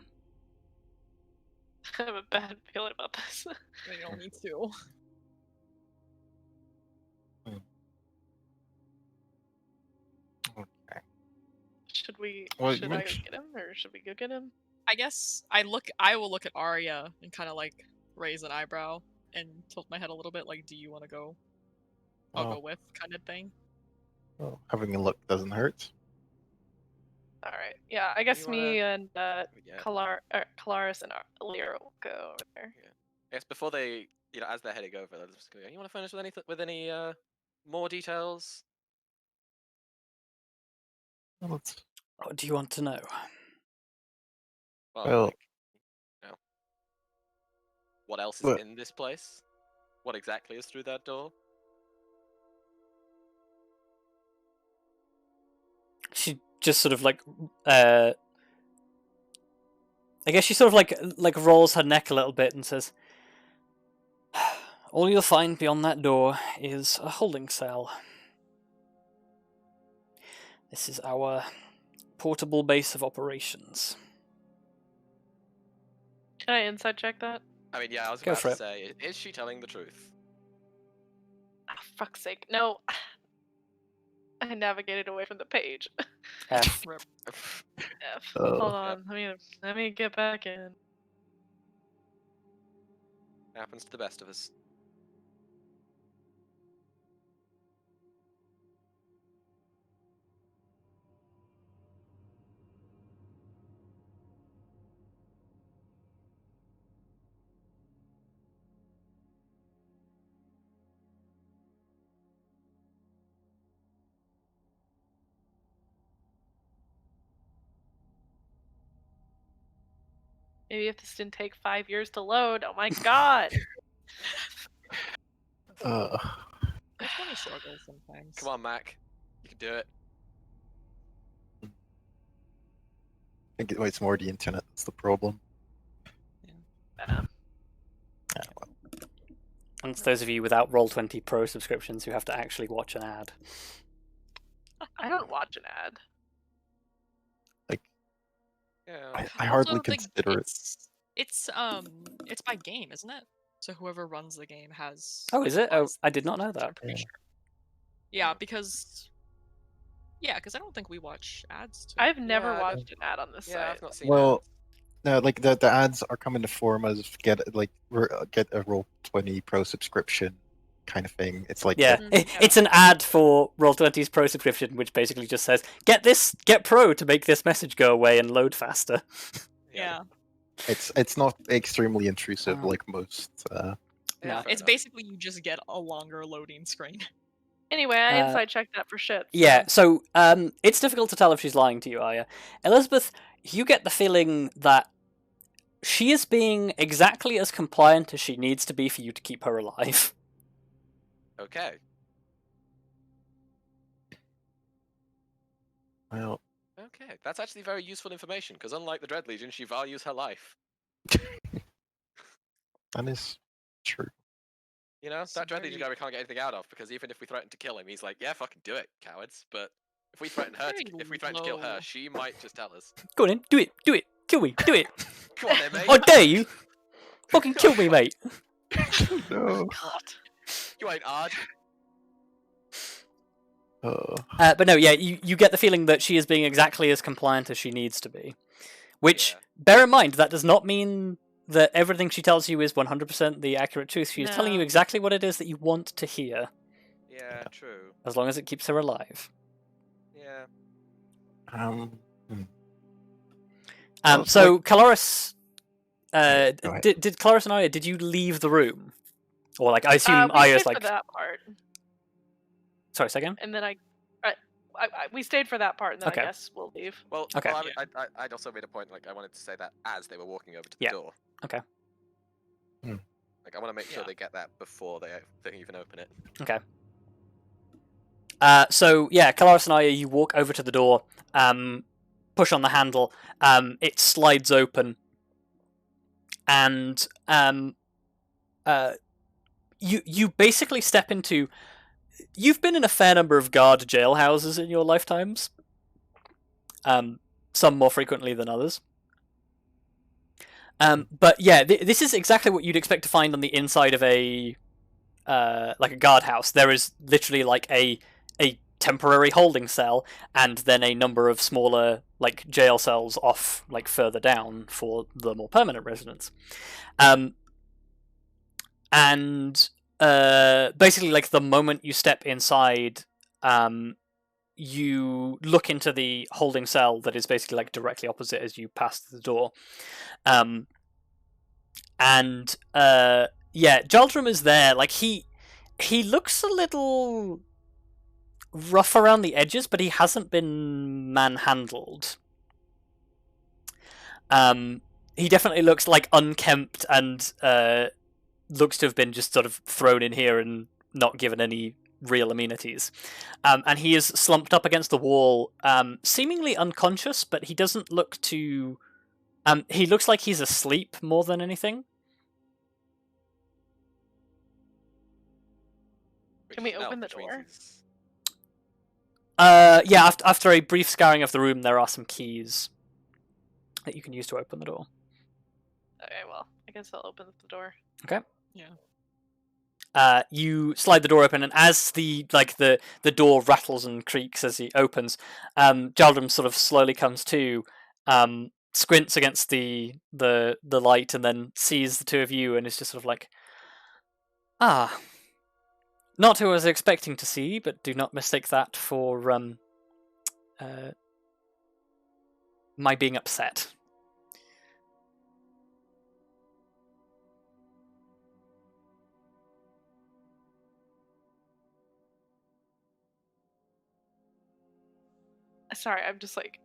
I have a bad feeling about this. You know, me too. Okay. Should we? Well, should I go get him, or should we go get him? I guess I will look at Arya and kind of like raise an eyebrow and tilt my head a little bit, like, do you want to go? I'll go with, kind of thing. Well, having a look doesn't hurt. All right. Yeah, I guess You wanna- me and Yeah. Kelariis and Lyra will go over there. I guess before they, as they're heading over, they're just going, you want to furnish with any more details? Let's- What do you want to know? Well- What else is Well- in this place? What exactly is through that door? She just sort of like, I guess she sort of like rolls her neck a little bit and says, "All you'll find beyond that door is a holding cell. This is our portable base of operations." Can I inside check that? I mean, yeah, I was Go about for to it. say, is she telling the truth? Ah, fuck's sake! No. I navigated away from the page. F. F. Oh. Hold on. Let me get back in. Happens to the best of us. Maybe if this didn't take 5 years to load. Oh my god! It's funny struggles sometimes. Come on, Mac. You can do it. I think it's more the internet that's the problem. Yeah. Yeah, well, And it's those of you without Roll20 Pro subscriptions who have to actually watch an ad. I don't watch an ad. Yeah. I hardly Also, like, consider it. it's by game, isn't it? So whoever runs the game has. Oh, is it? Oh, has I did not know I'm that. pretty Yeah. sure. Yeah, because I don't think we watch ads. Too. I've never Yeah, watched an ad on this Yeah, site. I've not seen Well, ads. no, like the ads are coming to form as get a Roll20 Pro subscription kind of thing. It's like Yeah, Mhm. it's an ad for Roll20's Pro subscription, which basically just says, get Pro to make this message go away and load faster. Yeah, it's not extremely intrusive Oh. like most. No. fair it's enough. basically you just get a longer loading screen. Anyway, I Uh, inside checked that for shit. Yeah, so it's difficult to tell if she's lying to you, Arya. Elizabeth, you get the feeling that she is being exactly as compliant as she needs to be for you to keep her alive. Okay. Well, Okay. That's actually very useful information, because unlike the Dread Legion, she values her life. that is true. You know, It's that Dread Legion very- guy we can't get anything out of, because even if we threaten to kill him, he's like, yeah, fucking do it, cowards. But if we threaten her, Very if we threaten to kill her, low. she might just tell us. Go on in, do it, kill me, do it. Come on then, mate. I dare you. Fucking kill me, mate. No. God. You ain't hard. But no, yeah, you get the feeling that she is being exactly as compliant as she needs to be. Which, Yeah. bear in mind, that does not mean that everything she tells you is 100% the accurate truth. She is telling you No. exactly what it is that you want to hear, Yeah, true. as long as it keeps her alive. Yeah. Well, So, Kelariis, go ahead. did Kelariis and Arya, did you leave the room? Or, like, I assume We Arya's stayed like... for that part, Sorry, say again? and then we stayed for that part, and then Okay. I guess we'll leave. Well, Okay. well, I'd also made a point, like, I wanted to say that as they were walking over to the Yeah. door. Okay. Like, I want to make sure Yeah. they get that before they even open it. Okay. So, yeah, Kelariis and Arya, you walk over to the door, push on the handle, it slides open, and you basically step into... You've been in a fair number of guard jailhouses in your lifetimes. Some more frequently than others. But yeah, this is exactly what you'd expect to find on the inside of a like a guardhouse. There is literally like a temporary holding cell, and then a number of smaller like jail cells off like further down for the more permanent residents. And basically, like the moment you step inside, you look into the holding cell that is basically like directly opposite as you pass the door. And yeah, Jhaldrym is there. Like he looks a little rough around the edges, but he hasn't been manhandled. He definitely looks like unkempt and looks to have been just sort of thrown in here and not given any real amenities. And he is slumped up against the wall, seemingly unconscious, but he doesn't look to... he looks like he's asleep more than anything. Can we open the door? Yeah, after a brief scouring of the room, there are some keys that you can use to open the door. Okay, well, I guess I'll open the door. Okay. Yeah. You slide the door open, and as the door rattles and creaks as he opens, Jhaldrym sort of slowly comes to, squints against the light, and then sees the two of you, and is just sort of like, "Ah, not who I was expecting to see, but do not mistake that for my being upset." Sorry, I'm just like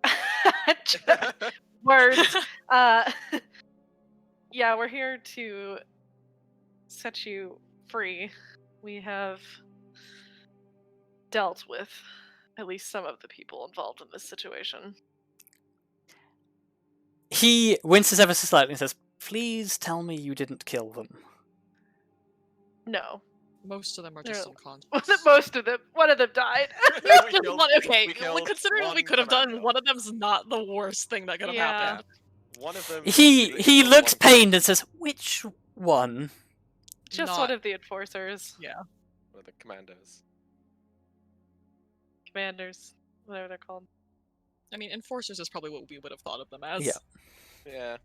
words. Yeah, we're here to set you free. We have dealt with at least some of the people involved in this situation. He winces ever so slightly and says, "Please tell me you didn't kill them." No. Most of them are just unconscious. Most of them. One of them died. Okay, considering what we could have done, one of them's not the worst thing that could have happened. One of them. He looks pained and says, "Which one?" Just one of the enforcers. Yeah. One of the commandos. Commanders, whatever they're called. I mean, enforcers is probably what we would have thought of them as. Yeah. Yeah.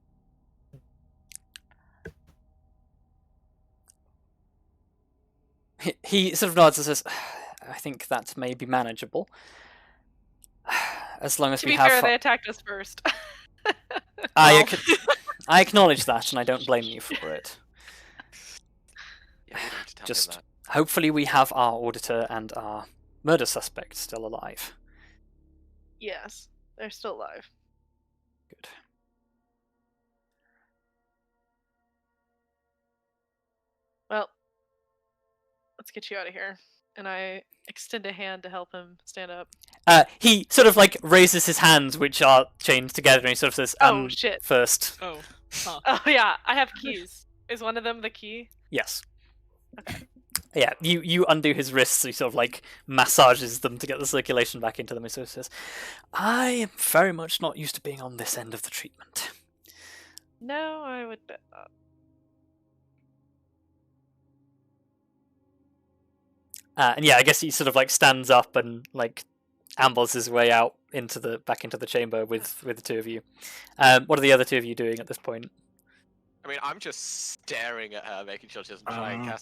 He sort of nods and says, "I think that may be manageable. As long as to we be have..." fair, they attacked us first. I acknowledge that, and I don't blame you for it. Yeah, we need to tell Just him that. hopefully we have our auditor and our murder suspect still alive. Yes, they're still alive. Good. Well, let's get you out of here. And I extend a hand to help him stand up. He sort of like raises his hands, which are chained together, and he sort of says, "Oh shit! First." Oh. Huh. Oh yeah, I have keys. Is one of them the key? Yes. Okay. Yeah, you undo his wrists, so he sort of like massages them to get the circulation back into them. He sort of says, "I am very much not used to being on this end of the treatment." No, I would bet not. And yeah, I guess he sort of like stands up and like ambles his way out back into the chamber with the two of you. What are the other two of you doing at this point? I mean, I'm just staring at her, making sure she doesn't try and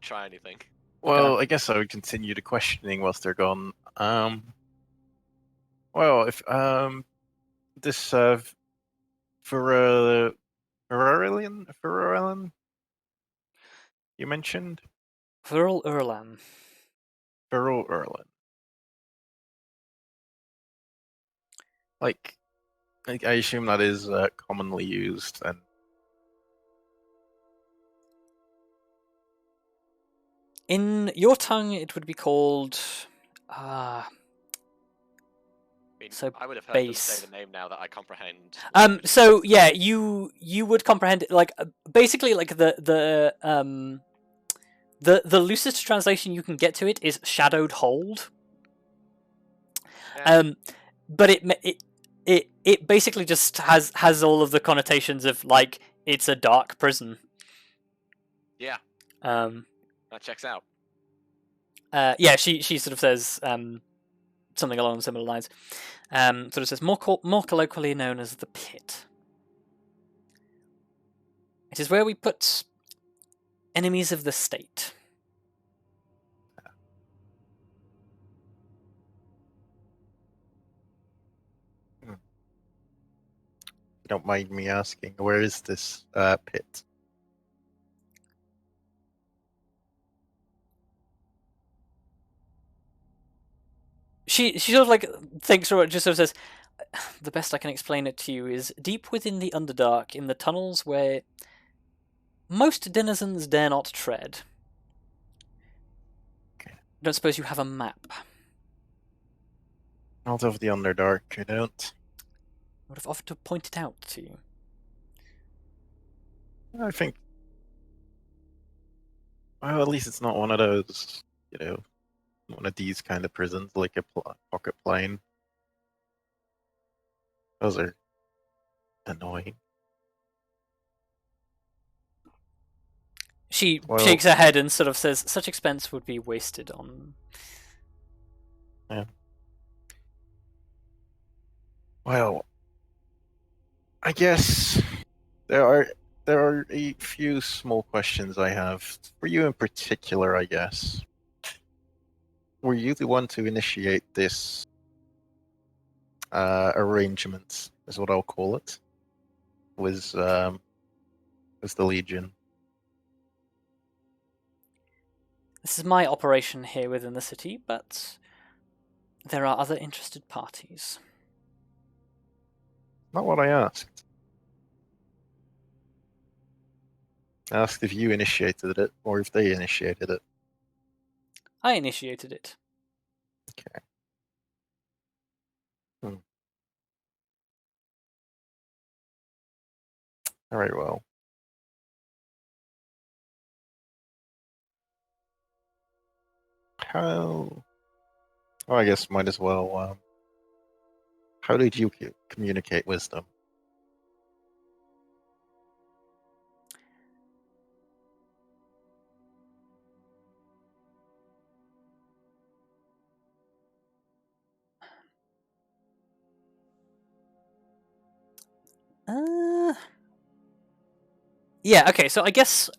try anything. Well, I guess I would continue the questioning whilst they're gone. Well, if this Ferrous you mentioned? Ferrous Erlan. Ferrous Erlan. Like, I assume that is commonly used, and in your tongue, it would be called. I mean, So I would have heard base. them say the name now that I comprehend. So yeah, you would comprehend it, like basically like the loosest translation you can get to it is shadowed hold. Yeah. But it basically just has all of the connotations of like it's a dark prison. Yeah, Um. that checks out. Yeah. She sort of says something along similar lines. Sort of says more colloquially known as the pit. It is where we put enemies of the state. Don't mind me asking, where is this pit? She sort of like thinks through it, just sort of says, the best I can explain it to you is deep within the Underdark, in the tunnels where most denizens dare not tread. Okay. I don't suppose you have a map? Out of the Underdark, I don't. I would have offered to point it out to you. I think. Well, at least it's not one of those, one of these kind of prisons, like a pocket plane. Those are annoying. She Well- shakes her head and sort of says, such expense would be wasted on... Yeah. Well, I guess there are a few small questions I have for you in particular, I guess. Were you the one to initiate this arrangement, is what I'll call it? Was the Legion? This is my operation here within the city, but there are other interested parties. Not what I asked. I asked if you initiated it or if they initiated it. I initiated it. Okay. All right, well. How... Oh, I guess might as well. How did you communicate wisdom? Yeah, okay, so I guess,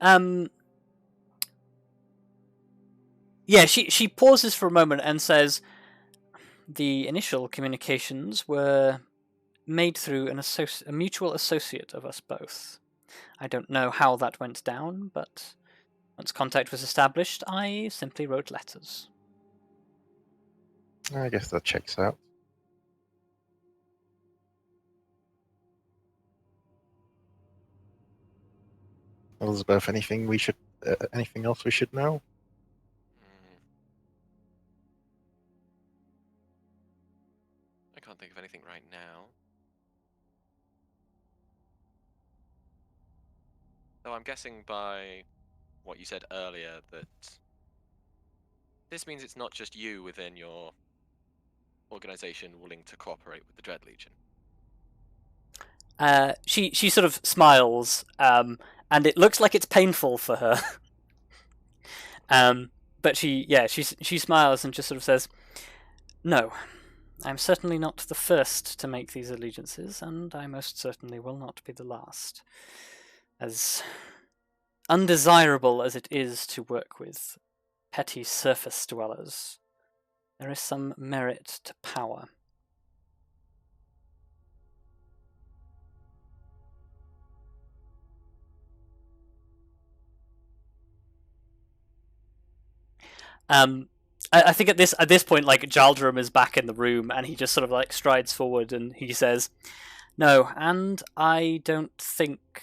yeah, she pauses for a moment and says, the initial communications were made through a mutual associate of us both. I don't know how that went down, but once contact was established, I simply wrote letters. I guess that checks out. Elizabeth, anything else we should know? I can't think of anything right now. Though I'm guessing by what you said earlier that this means it's not just you within your organization willing to cooperate with the Dread Legion. She sort of smiles, and it looks like it's painful for her. But she smiles and just sort of says, "No, I'm certainly not the first to make these allegiances, and I most certainly will not be the last. As undesirable as it is to work with petty surface dwellers, there is some merit to power." I think at this point, like, Jhaldrym is back in the room, and he just sort of like strides forward and he says, "No, and I don't think,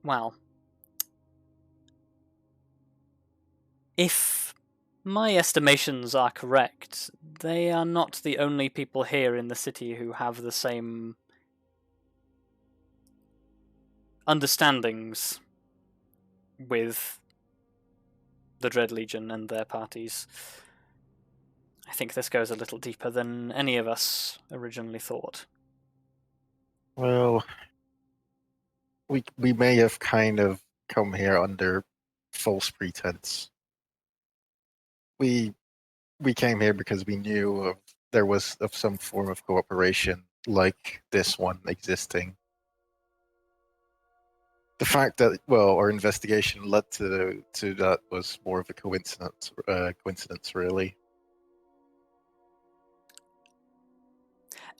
well, if my estimations are correct, they are not the only people here in the city who have the same understandings with the Dread Legion and their parties. I think this goes a little deeper than any of us originally thought." Well, we may have kind of come here under false pretense. We came here because we knew there was of some form of cooperation like this one existing. The fact that our investigation led to that was more of a coincidence. Really.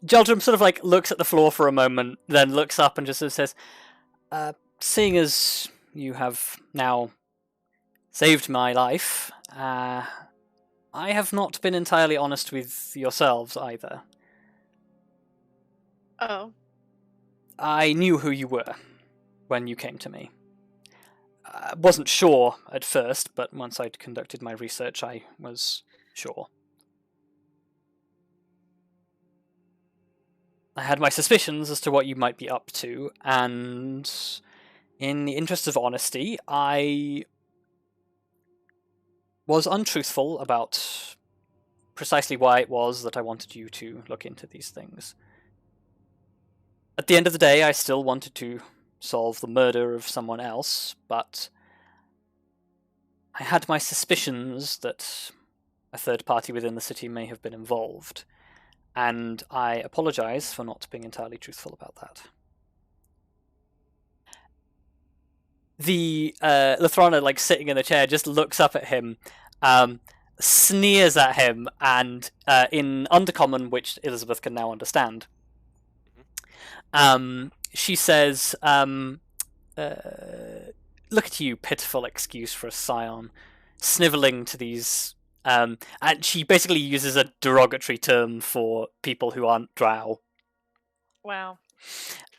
Jhaldrym sort of like looks at the floor for a moment, then looks up and just sort of says, "Seeing as you have now saved my life, I have not been entirely honest with yourselves either. Oh. I knew who you were when you came to me. I wasn't sure at first, but once I'd conducted my research, I was sure. I had my suspicions as to what you might be up to, and in the interest of honesty, I was untruthful about precisely why it was that I wanted you to look into these things. At the end of the day, I still wanted to solve the murder of someone else, but I had my suspicions that a third party within the city may have been involved, and I apologize for not being entirely truthful about that." The Lathrana, like sitting in the chair, just looks up at him, sneers at him, and in Undercommon, which Elizabeth can now understand, she says, "Look at you, pitiful excuse for a scion, snivelling to these..." And she basically uses a derogatory term for people who aren't drow. Wow.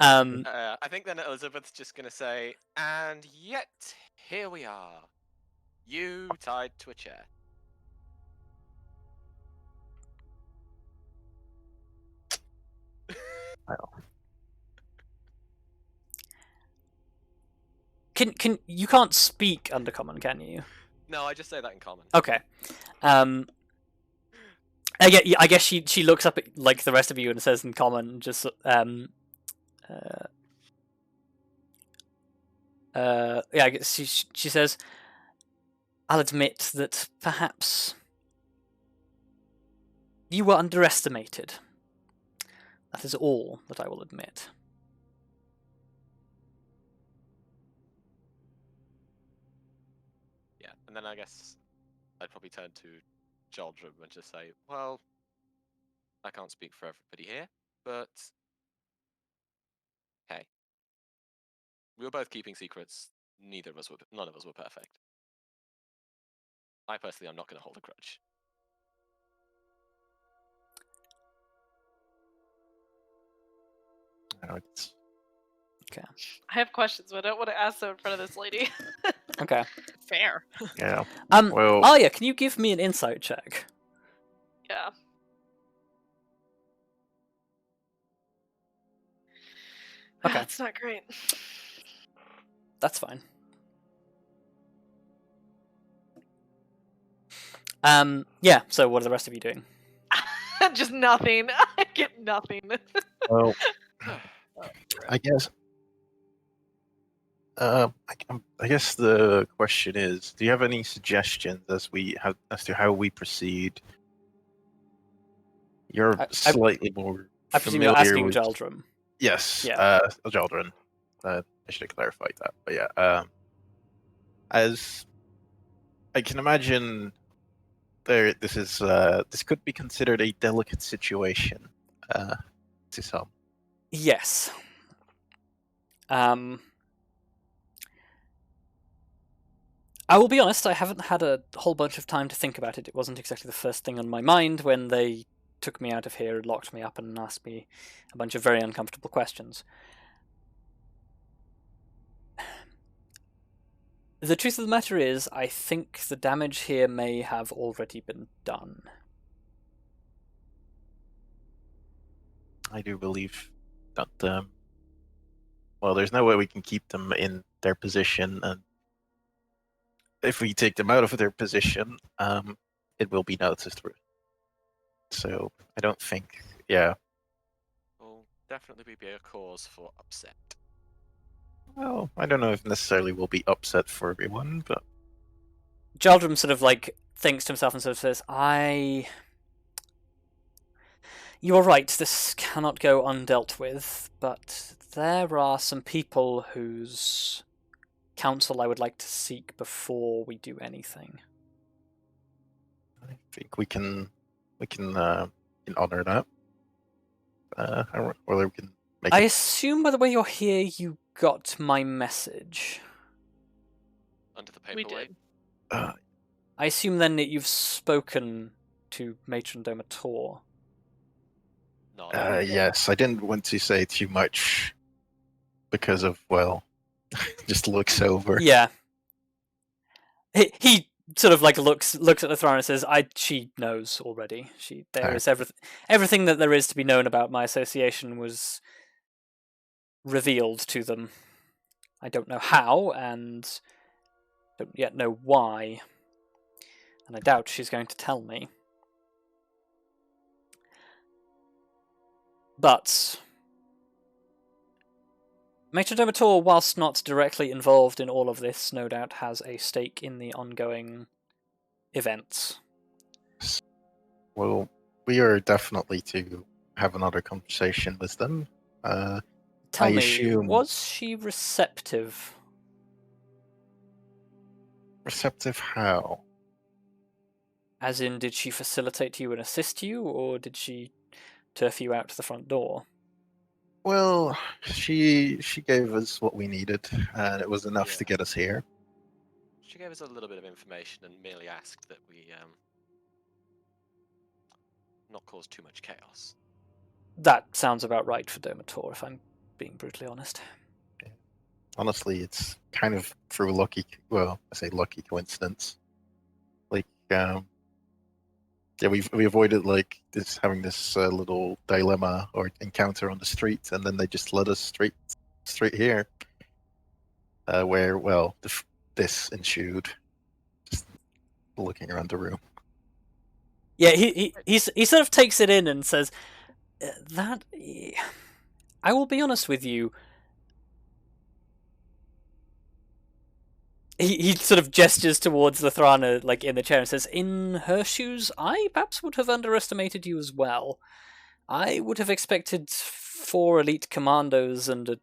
I think then Elizabeth's just going to say, "And yet, here we are. You tied to a chair." Can you can't speak Undercommon, can you? No, I just say that in common. Okay. I guess she looks up at like the rest of you and says in common, just yeah, I guess she says, "I'll admit that perhaps you were underestimated. That is all that I will admit." Yeah, and then I guess I'd probably turn to Jhaldrym and just say, "Well, I can't speak for everybody here, but hey, we were both keeping secrets. None of us were perfect. I personally am not going to hold a grudge." Okay. I have questions, but I don't want to ask them in front of this lady. Okay. Fair. Yeah. Arya, can you give me an insight check? Yeah. Okay. That's not great. That's fine. Yeah, so what are the rest of you doing? Just nothing. I get nothing. Well, I guess. I guess the question is: do you have any suggestions as to how we proceed? You're slightly more. I presume familiar you're asking with... Jhaldrym. Yes. Yeah. Jhaldrym. I should have clarified that, but yeah. As I can imagine, this could be considered a delicate situation to some. Yes. I will be honest, I haven't had a whole bunch of time to think about it. It wasn't exactly the first thing on my mind when they took me out of here, locked me up, and asked me a bunch of very uncomfortable questions. The truth of the matter is, I think the damage here may have already been done. I do believe that, well, there's no way we can keep them in their position, and if we take them out of their position, it will be noticed. So I don't think, yeah. Well, definitely be a cause for upset. Well, I don't know if necessarily we'll be upset for everyone, but Jhaldrym sort of like thinks to himself and sort of says, You are right, this cannot go undealt with, but there are some people whose counsel I would like to seek before we do anything. I think we can honor that. Or we can make I it. assume by the way you're here, you got my message. Under the We paperweight. did. I assume then that you've spoken to Matron Domator. No. Yes, I didn't want to say too much because of, well, just looks over. Yeah. He sort of like looks at the throne and says, she knows already. There is everything that there is to be known about my association was revealed to them. I don't know how, and don't yet know why. And I doubt she's going to tell me. But Matron Domator, whilst not directly involved in all of this, no doubt has a stake in the ongoing events. Well, we are definitely to have another conversation with them. Tell me, assume- was she receptive? Receptive how? As in, did she facilitate you and assist you, or did she turf you out to the front door? Well, she gave us what we needed, and it was enough to Yeah. get us here. She gave us a little bit of information and merely asked that we not cause too much chaos. That sounds about right for Domator, if I'm being brutally honest. Honestly, it's kind of through lucky coincidence. Like, yeah, we avoided like having this little dilemma or encounter on the street, and then they just led us straight here, where this ensued. Just looking around the room. Yeah, he sort of takes it in and says, "That I will be honest with you." He sort of gestures towards Lathrana, like in the chair, and says, "In her shoes, I perhaps would have underestimated you as well. I would have expected 4 elite commandos and a."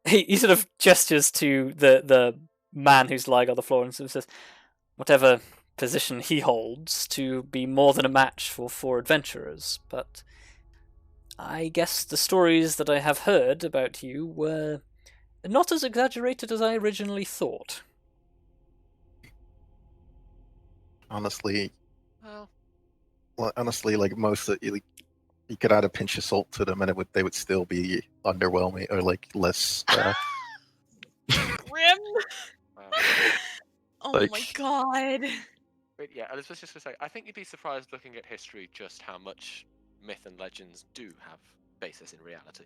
He sort of gestures to the man who's lying on the floor and sort of says, "Whatever position he holds, to be more than a match for 4 adventurers. But I guess the stories that I have heard about you were not as exaggerated as I originally thought." Honestly, Well, like most of you could add a pinch of salt to them, and they would still be underwhelming or like less. Grim. Oh my Like- god. but yeah, I was just gonna say, I think you'd be surprised looking at history just how much myth and legends do have basis in reality.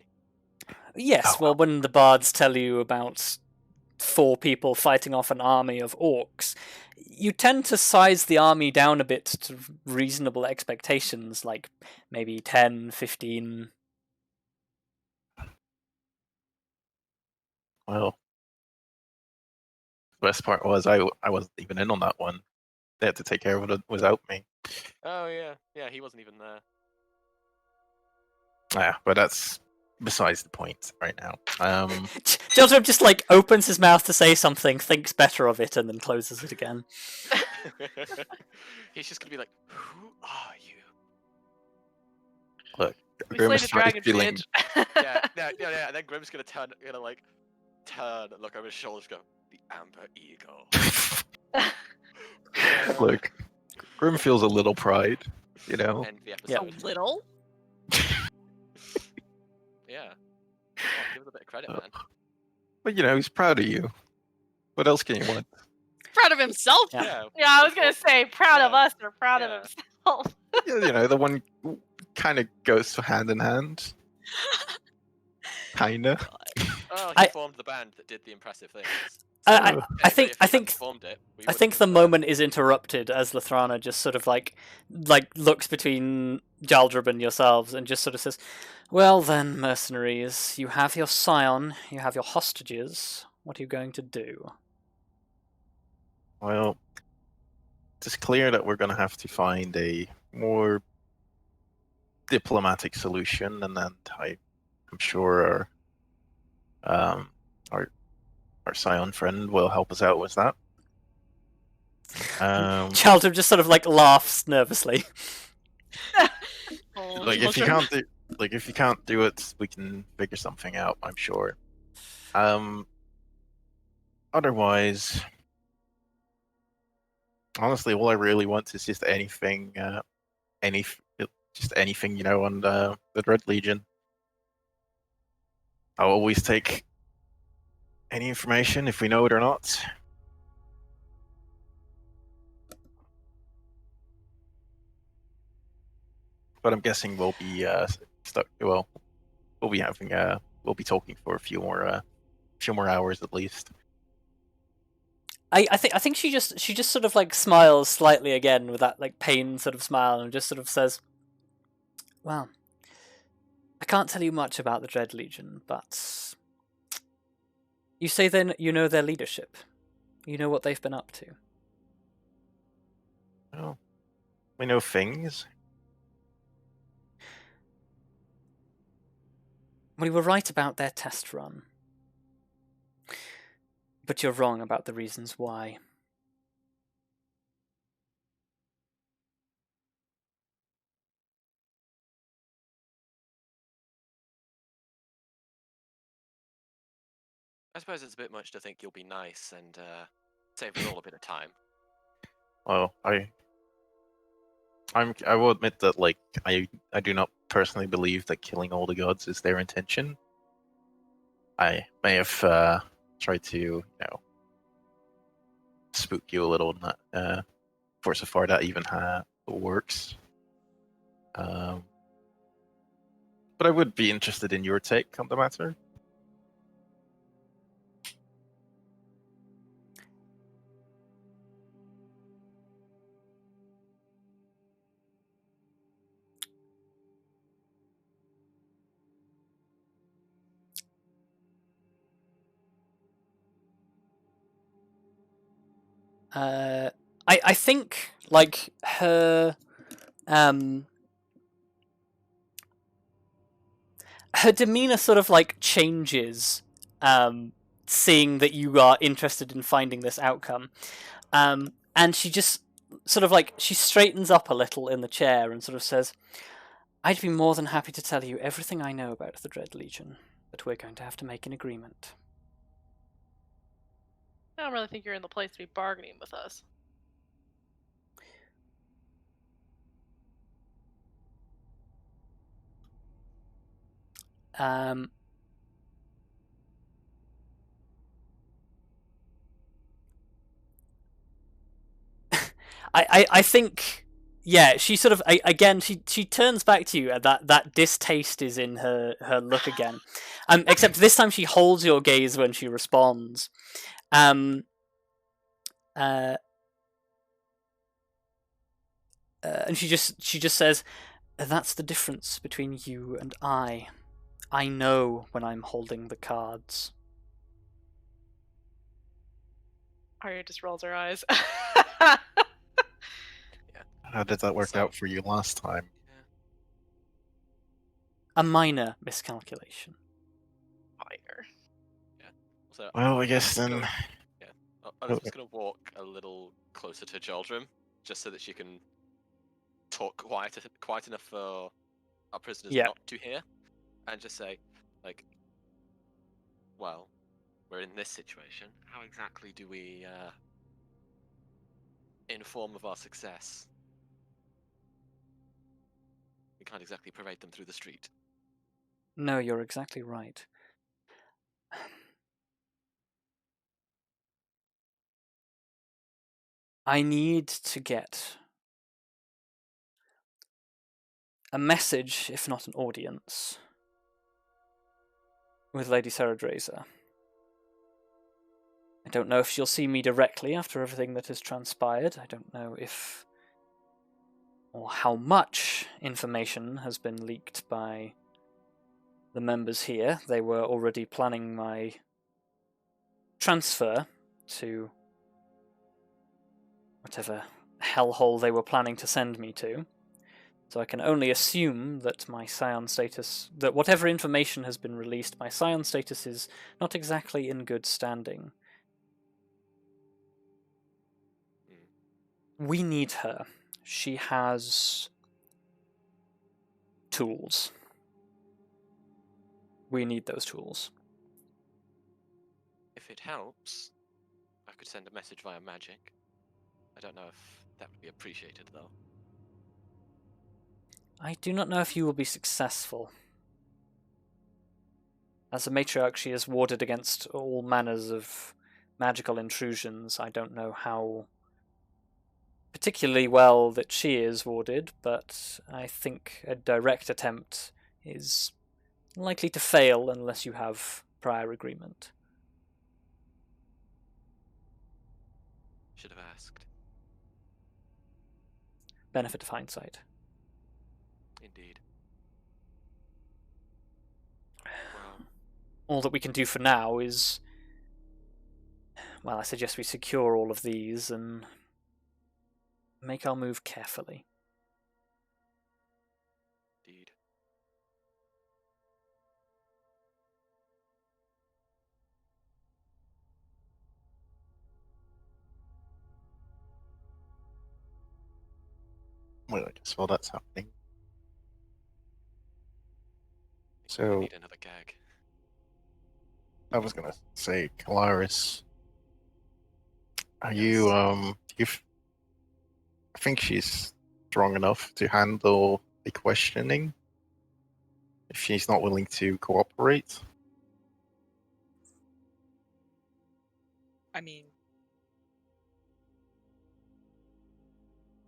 Yes, Oh, well, when the bards tell you about 4 people fighting off an army of orcs, you tend to size the army down a bit to reasonable expectations, like maybe 10, 15. Well, the best part was I wasn't even in on that one. They had to take care of it without me. Oh yeah, he wasn't even there. Yeah, but that's besides the point right now. Jhaldrym just like opens his mouth to say something, thinks better of it, and then closes it again. He's just gonna be like, "Who are you?" Look, We Grim slayed is a trying dragon, feeling. bitch. Yeah. And then Grim's gonna turn, look over his shoulders, go, "The Amber Eagle." Look, Grim feels a little pride, you know. Envy Yeah. A episode. little? Yeah. Come on, give us a bit of credit, man. But you know, he's proud of you. What else can you want? Proud of himself. Yeah. Yeah, I was gonna say proud of Yeah. us or proud of Yeah. himself. Yeah, you know, the one kind of goes hand in hand. Kinda. Oh, he I- formed the band that did the impressive things. I Technically, think if I he think hadn't formed it, we I wouldn't think have, the moment is interrupted as Lathrana just sort of like looks between Jhaldrym and yourselves and just sort of says, "Well then, mercenaries, you have your scion, you have your hostages. What are you going to do?" Well, it's clear that we're going to have to find a more diplomatic solution, and then I'm sure um, our our scion friend will help us out with that. Jhaldrym just sort of like laughs nervously. Oh, Like if you Jhaldrym. can't do it, we can figure something out, I'm sure. Otherwise, honestly, all I really want is just anything, just anything, on the Red Legion. I'll always take any information if we know it or not. But I'm guessing we'll be stuck. Well, we'll be having we'll be talking for a few more hours at least. I think she just sort of like smiles slightly again with that like pain sort of smile and just sort of says, "Well, I can't tell you much about the Dread Legion, but you say then you know their leadership. You know what they've been up to." Well, we know things. We were right about their test run. But you're wrong about the reasons why. I suppose it's a bit much to think you'll be nice and save us all a bit of time. Well, I will admit that I do not personally believe that killing all the gods is their intention. I may have tried to spook you a little, for so far that even works. But I would be interested in your take on the matter. I think like her her demeanor sort of like changes seeing that you are interested in finding this outcome. And she just sort of like she straightens up a little in the chair and sort of says, "I'd be more than happy to tell you everything I know about the Dread Legion, but we're going to have to make an agreement." I don't really think you're in the place to be bargaining with us. Um, I think, yeah, she sort of again she turns back to you and that distaste is in her look again, except this time she holds your gaze when she responds, and she just says, "That's the difference between you and I. I know when I'm holding the cards." Arya just rolls her eyes. How did that work So- out for you last time? A minor miscalculation. Minor. So Well, I guess I'm then. gonna- I'm just going to walk a little closer to Jhaldrym, just so that she can talk quiet enough for our prisoners Yeah. not to hear, and just say, like, well, we're in this situation. How exactly do we inform of our success? We can't exactly parade them through the street. No, you're exactly right. I need to get a message, if not an audience, with Lady Saradraza. I don't know if she'll see me directly after everything that has transpired. I don't know if or how much information has been leaked by the members here. They were already planning my transfer to whatever hellhole they were planning to send me to. So I can only assume that my scion status, that whatever information has been released, my scion status is not exactly in good standing. We need her. She has tools. We need those tools. If it helps, I could send a message via magic. I don't know if that would be appreciated, though. I do not know if you will be successful. As a matriarch, she is warded against all manners of magical intrusions. I don't know how particularly well that she is warded, but I think a direct attempt is likely to fail unless you have prior agreement. Should have asked. Benefit of hindsight. Indeed. Well, All that we can do for now is, well, I suggest we secure all of these and make our move carefully. indeed. Well, I guess while that's happening. I So need another gag. I was gonna say, Kelariis, are Yes. you I think she's strong enough to handle the questioning if she's not willing to cooperate. I mean,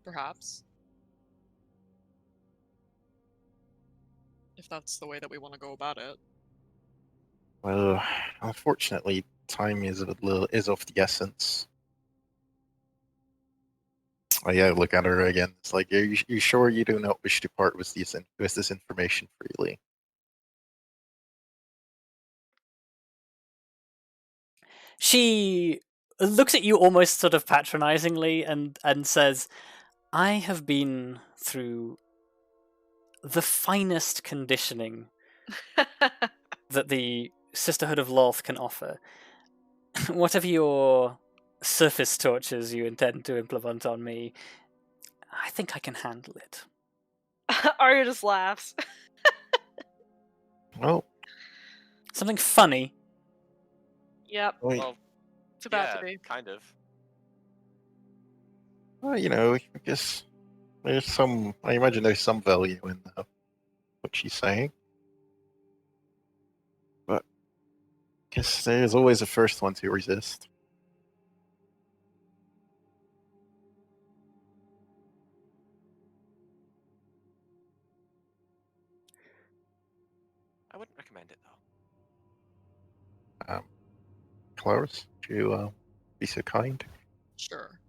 perhaps. If that's the way that we want to go about it. Well, unfortunately, time is of the essence. Oh yeah, look at her again. It's like, are you sure you do not wish to part with this information freely? She looks at you almost sort of patronizingly and says, I have been through the finest conditioning that the Sisterhood of Lolth can offer. Whatever your surface tortures you intend to implement on me, I think I can handle it. Arya just laughs. Well, Something funny. Yep, Well, it's about yeah, to be. kind of. well, I guess there's some. I imagine there's some value in what she's saying, but I guess there's always a first one to resist. I wouldn't recommend it, though. Kelariis, would you be so kind? Sure.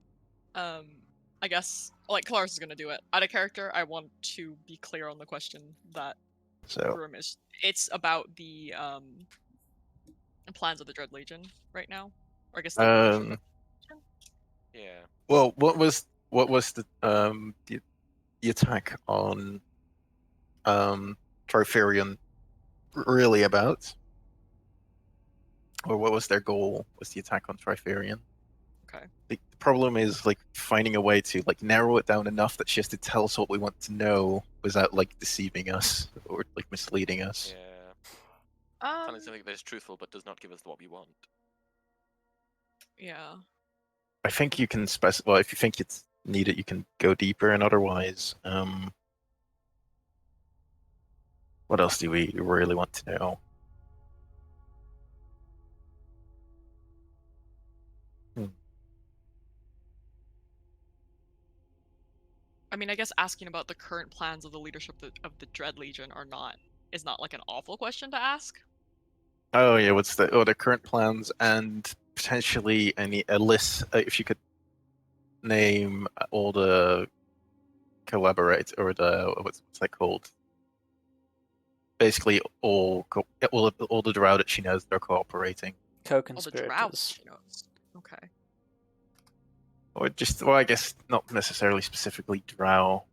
I guess, like, Kelariis is gonna do it. Out of character, I want to be clear on the question that So, Grim is. It's about the, plans of the Dread Legion right now. Or I guess the leadership of Yeah. well, what was the attack on Trifarion really about? Or what was their goal? Was the attack on Trifarion? Okay. The problem is like finding a way to like narrow it down enough that she has to tell us what we want to know without like deceiving us or like misleading us. Yeah. Telling something that is truthful but does not give us what we want. Yeah. I think you can specify. Well, if you think it's needed, you can go deeper, and otherwise, what else do we really want to know? I mean, I guess asking about the current plans of the leadership of the Dread Legion is not like an awful question to ask. Oh yeah, what's the current plans and potentially a list if you could name all the collaborate or the what's that called? Basically, all the drow that she knows they're cooperating, All the Co-conspirators. droughts, she knows. Okay. or I guess not necessarily specifically drow.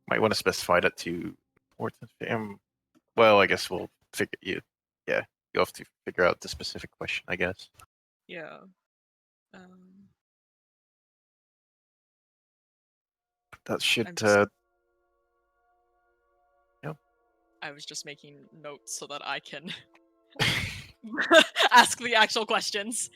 Might want to specify that too important for him. Well, I guess we'll figure you have to figure out the specific question, I guess. Yeah. That should I'm just- yeah. I was just making notes so that I can ask the actual questions.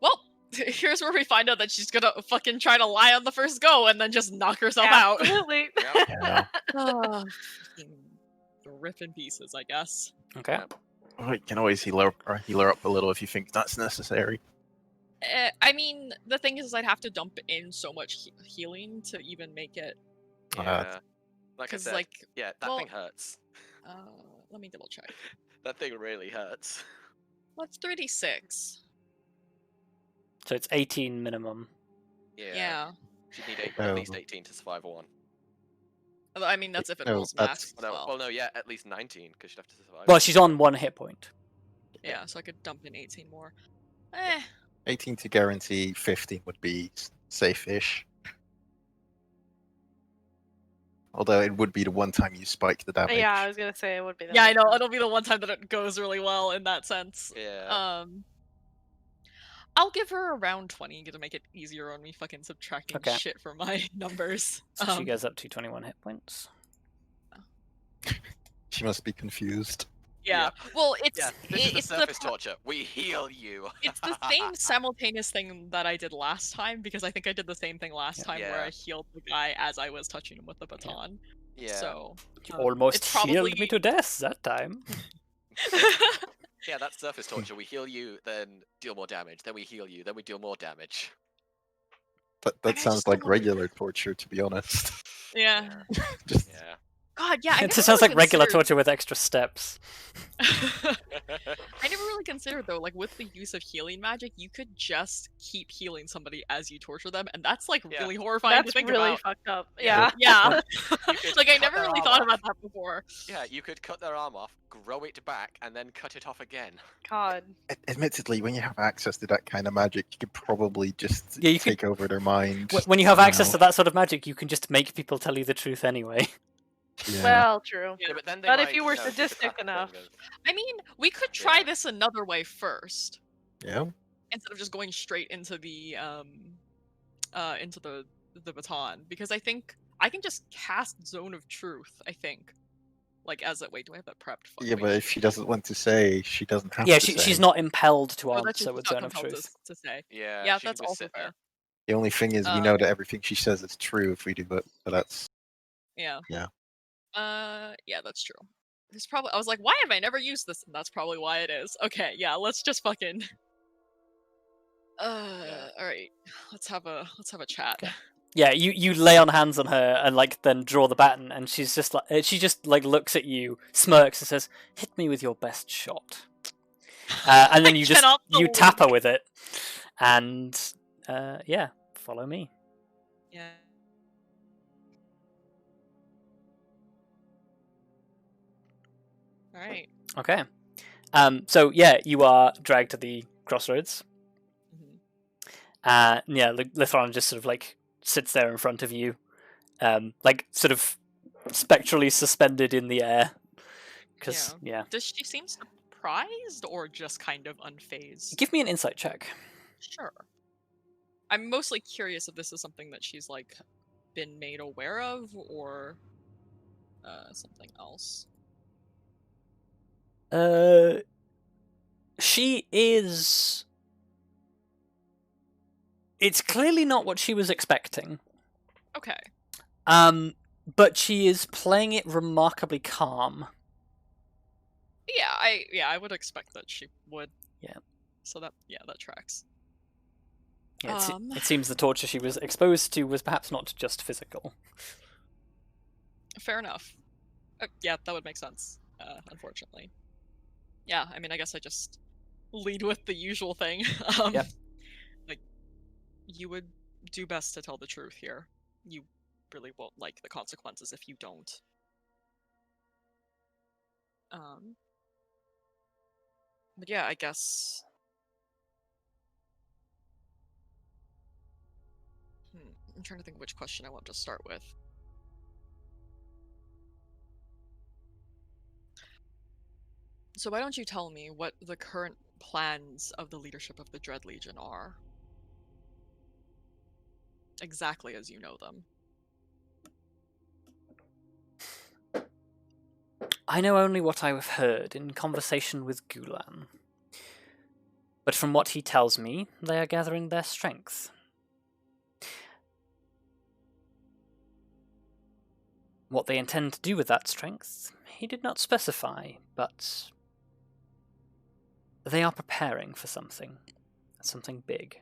Well, here's where we find out that she's gonna fucking try to lie on the first go and then just knock herself out. Absolutely. Yep. Yeah. Fucking rip in pieces, I guess. Okay. Well, you can always heal her up a little if you think that's necessary. I mean, the thing is, I'd have to dump in so much healing to even make it. Yeah. Like I 'Cause, said, like, yeah, that well- thing hurts. Let me double check. That thing really hurts. What's 36? So it's 18 minimum. Yeah. She'd need at least 18 to survive one. I mean, that's if it No, rolls that's- max as well. Well, no, yeah, at least 19 because she'd have to survive. Well, she's on 1 hit point. Yeah, so I could dump in 18 more. 18 to guarantee, 15 would be safe-ish. Although it would be the one time you spike the damage. Yeah, I was gonna say it would be. Yeah, I know. It'll be the one time that it goes really well in that sense. Yeah. I'll give her around 20 to make it easier on me fucking subtracting Okay. shit from my numbers. So she goes up to 21 hit points. She must be confused. Yeah. Well, it's Yeah, this is the it's surface torture. We heal you. it's the same simultaneous thing that I did last time because I think I did the same thing last time where Yeah. I healed the guy as I was touching him with the baton. Yeah. So You almost it's probably... healed me to death that time. Yeah, that's surface torture. We heal you, then deal more damage. Then we heal you, then we deal more damage. That I sounds just like don't regular torture, to be honest. yeah. Just Yeah. God, yeah. I It never just sounds really like regular considered- torture with extra steps. I never really considered though, like with the use of healing magic, you could just keep healing somebody as you torture them, and that's like Yeah. really horrifying That's to think really about. fucked up. Yeah. Yeah. Yeah, You could like I cut never their really arm thought off. about that before. Yeah, you could cut their arm off, grow it back, and then cut it off again. God. admittedly, when you have access to that kind of magic, you could probably just Yeah, you could- take over their mind. When you have access somehow. to that sort of magic, you can just make people tell you the truth anyway. Yeah. Well, true. Yeah, but then they But if might, you were do the sadistic classic enough. thing of- I mean, we could try Yeah. this another way first, Yeah. instead of just going straight into the baton, because I think I can just cast Zone of Truth. I think, like as a wait, do I have that prepped? Fuck, Yeah, wait, but if she doesn't want to say, she doesn't have Yeah, to say. she's not impelled to oh, that's answer just with not Zone of compelled Truth. to say. Yeah, Yeah, she can that's just also sit there. fair. The only thing is, we know that everything she says is true if we do it, but that's... Yeah. Yeah. Yeah, that's true. There's probably I was like, why have I never used this? And that's probably why it is. Okay, yeah, let's just fucking. All right, let's have a chat. Yeah, you lay on hands on her and like then draw the baton, and she's just like she just like looks at you, smirks, and says, "Hit me with your best shot." And then you just cannot you tap her with it, and yeah, follow me. Yeah. All right. Okay. So yeah, you are dragged to the crossroads. Mhm. Yeah, Lithron just sort of like sits there in front of you, like sort of spectrally suspended in the air. Because yeah. Does she seem surprised or just kind of unfazed? Give me an insight check. Sure. I'm mostly curious if this is something that she's like been made aware of or something else. She is. It's clearly not what she was expecting. Okay. But she is playing it remarkably calm. Yeah, I would expect that she would. Yeah. So that tracks. It seems the torture she was exposed to was perhaps not just physical. Fair enough. Yeah, that would make sense, unfortunately. Yeah, I mean, I guess I just lead with the usual thing. Yep. Like, you would do best to tell the truth here. You really won't like the consequences if you don't. But yeah, I guess... I'm trying to think which question I want to start with. So why don't you tell me what the current plans of the leadership of the Dread Legion are? Exactly as you know them. I know only what I have heard in conversation with Gulan. But from what he tells me, they are gathering their strength. What they intend to do with that strength, he did not specify, but they are preparing for something big.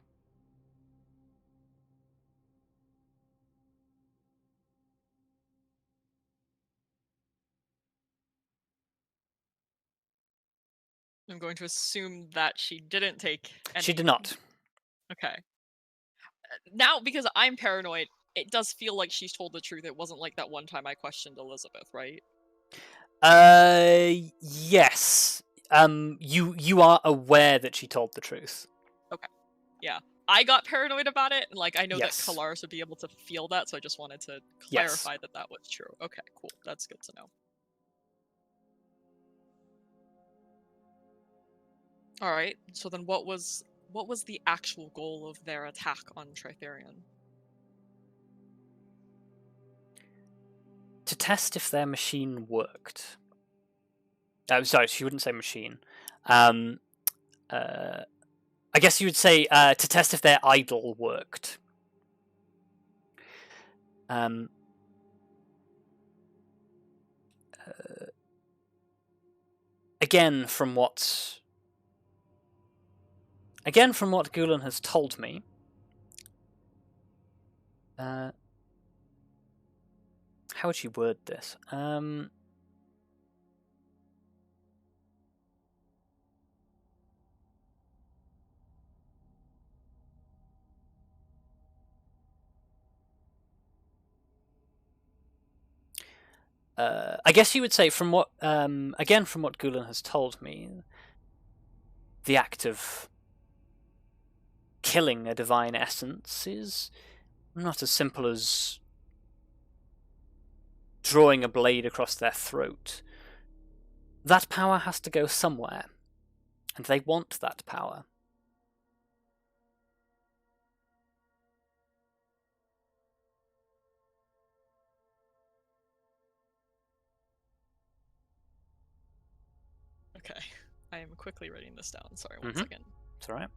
I'm going to assume that she didn't take any... She did not. Okay. Now, because I'm paranoid, it does feel like she's told the truth. It wasn't like that one time I questioned Elizabeth, right? Yes. You are aware that she told the truth. Okay. Yeah. I got paranoid about it, and like I know Yes. that Kelariis would be able to feel that, so I just wanted to Yes. clarify that that was true. Okay, cool. That's good to know. All right. So then, what was the actual goal of their attack on Tritherion? To test if their machine worked. I'm sorry, she wouldn't say machine. I guess you would say to test if their idol worked. Again, from what Gulan has told me, how would she word this? I guess you would say, from what Gulan has told me, the act of killing a divine essence is not as simple as drawing a blade across their throat. That power has to go somewhere, and they want that power. Okay. I am quickly writing this down. Sorry, one second. It's alright.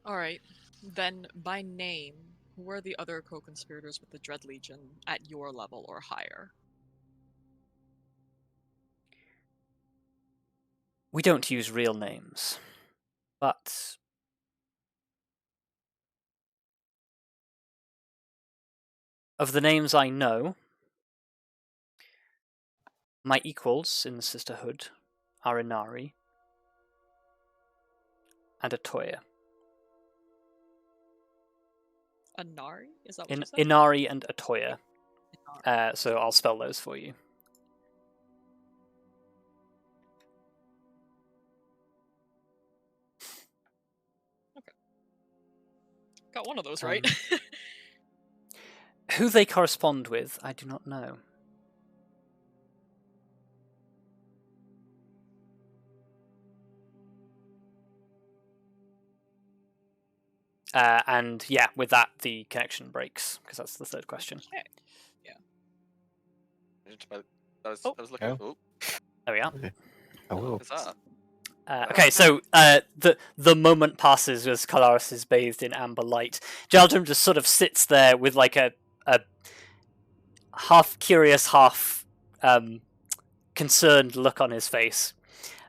Alright. Then, by name, who are the other co-conspirators with the Dread Legion at your level or higher? We don't use real names, but of the names I know, my equals in the Sisterhood are Inari and Atoya. Inari? Is that what you said? Inari and Atoya. Inari. So I'll spell those for you. Okay. Got one of those right. Who they correspond with, I do not know. And yeah, with that, the connection breaks because that's the third question. Okay. I was looking. Yeah. Oh, There we are. Hello. bizarre. Okay, so the moment passes as Kelariis is bathed in amber light. Jhaldrym just sort of sits there with like a half curious, half concerned look on his face.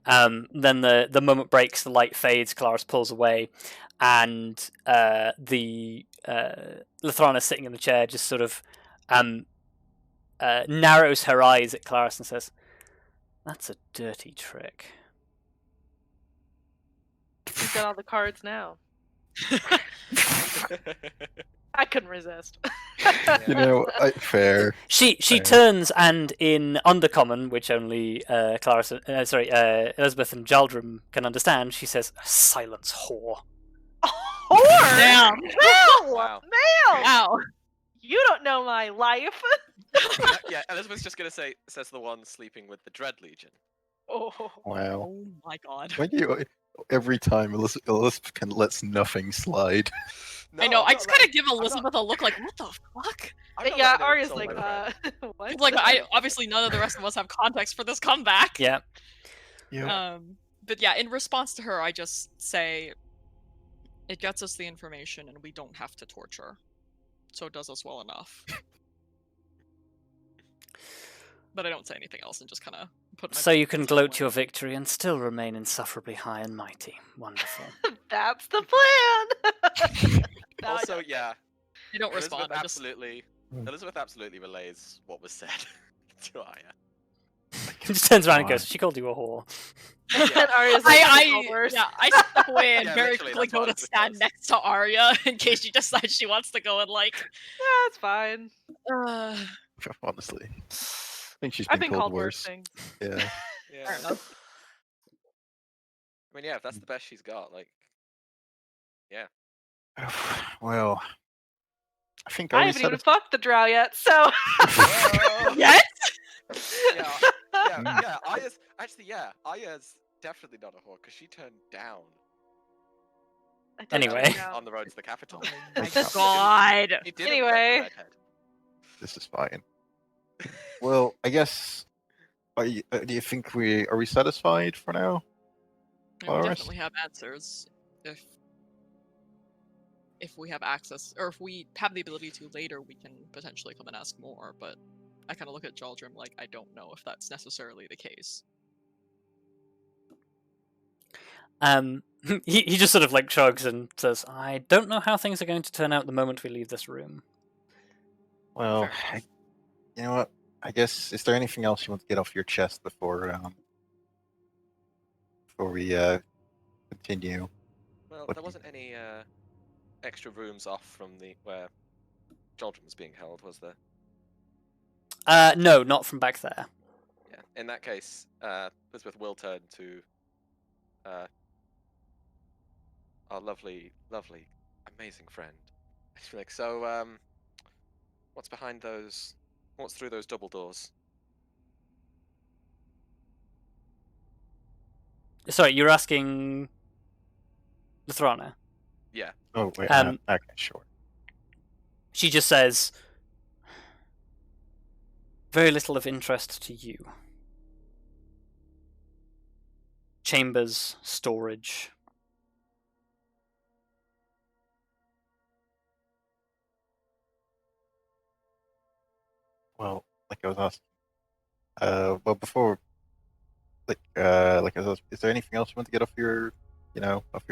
Then the moment breaks, the light fades, Kelariis pulls away, and the Lithrana sitting in the chair just sort of narrows her eyes at Kelariis and says, "That's a dirty trick." You've got all the cards now. I couldn't resist. You know, fair. She Fair. turns and in Undercommon, which only Elizabeth and Jhaldrym can understand, she says, "Silence, whore." Whore! Damn. Mel! Wow. Mel! Wow. You don't know my life. Yeah, Elizabeth's just gonna say, says the one sleeping with the Dread Legion. Oh. Wow. Oh my god. When every time Elizabeth can lets nothing slide. I know. I'm I not just letting- kind of give I'm not- Elizabeth a look like, what the fuck? I'm not Yeah, letting her Arya's insult like, my friend. what? Like, obviously none of the rest of us have context for this comeback. Yeah. Yeah. But yeah, in response to her, I just say, it gets us the information and we don't have to torture. So it does us well enough. But I don't say anything else and just kind of put my... So you can away. gloat your victory and still remain insufferably high and mighty. Wonderful. That's the plan. Now I Also, don't- yeah, I don't respond. Elizabeth I just... absolutely relays what was said to Arya. He just turns around and goes, "She called you a whore." And Arya's like, I step away and Yeah, very literally, quickly that's go what to Elizabeth stand does. next to Arya in case she decides she wants to go and like... Yeah, it's fine. Honestly, I think she's I've been been called called worse worse. things. Yeah. Yeah. Fair enough. I mean, yeah, if that's the best she's got, like, Well, I think I Arya haven't said even fucked the drow yet, so. Whoa. Yes? yeah. Arya's definitely not a whore because she turned down I did Anyway. turn down. on the road to the capital. Oh my god. He didn't Anyway. get the redhead. This is fine. Well, I guess. Do you think are we satisfied for now? We Alright. definitely have answers if we have access, or if we have the ability to later, we can potentially come and ask more, but I kind of look at Jhaldrym like, I don't know if that's necessarily the case. He just sort of like shrugs and says, "I don't know how things are going to turn out the moment we leave this room." Well, Fair enough. you know what? I guess is there anything else you want to get off your chest before we continue? Well, What there do you- wasn't any extra rooms off from where Jhaldrym was being held, was there? No, not from back there. Yeah. In that case, Elizabeth will turn to our lovely, amazing friend. She'll be like, so, what's behind those? What's through those double doors? Sorry, you're asking Lithrana. Yeah. Oh wait, okay, sure. She just says, "Very little of interest to you. Chambers, storage." Well, like I was asking. Well, before, like I was asking, is there anything else you want to get off your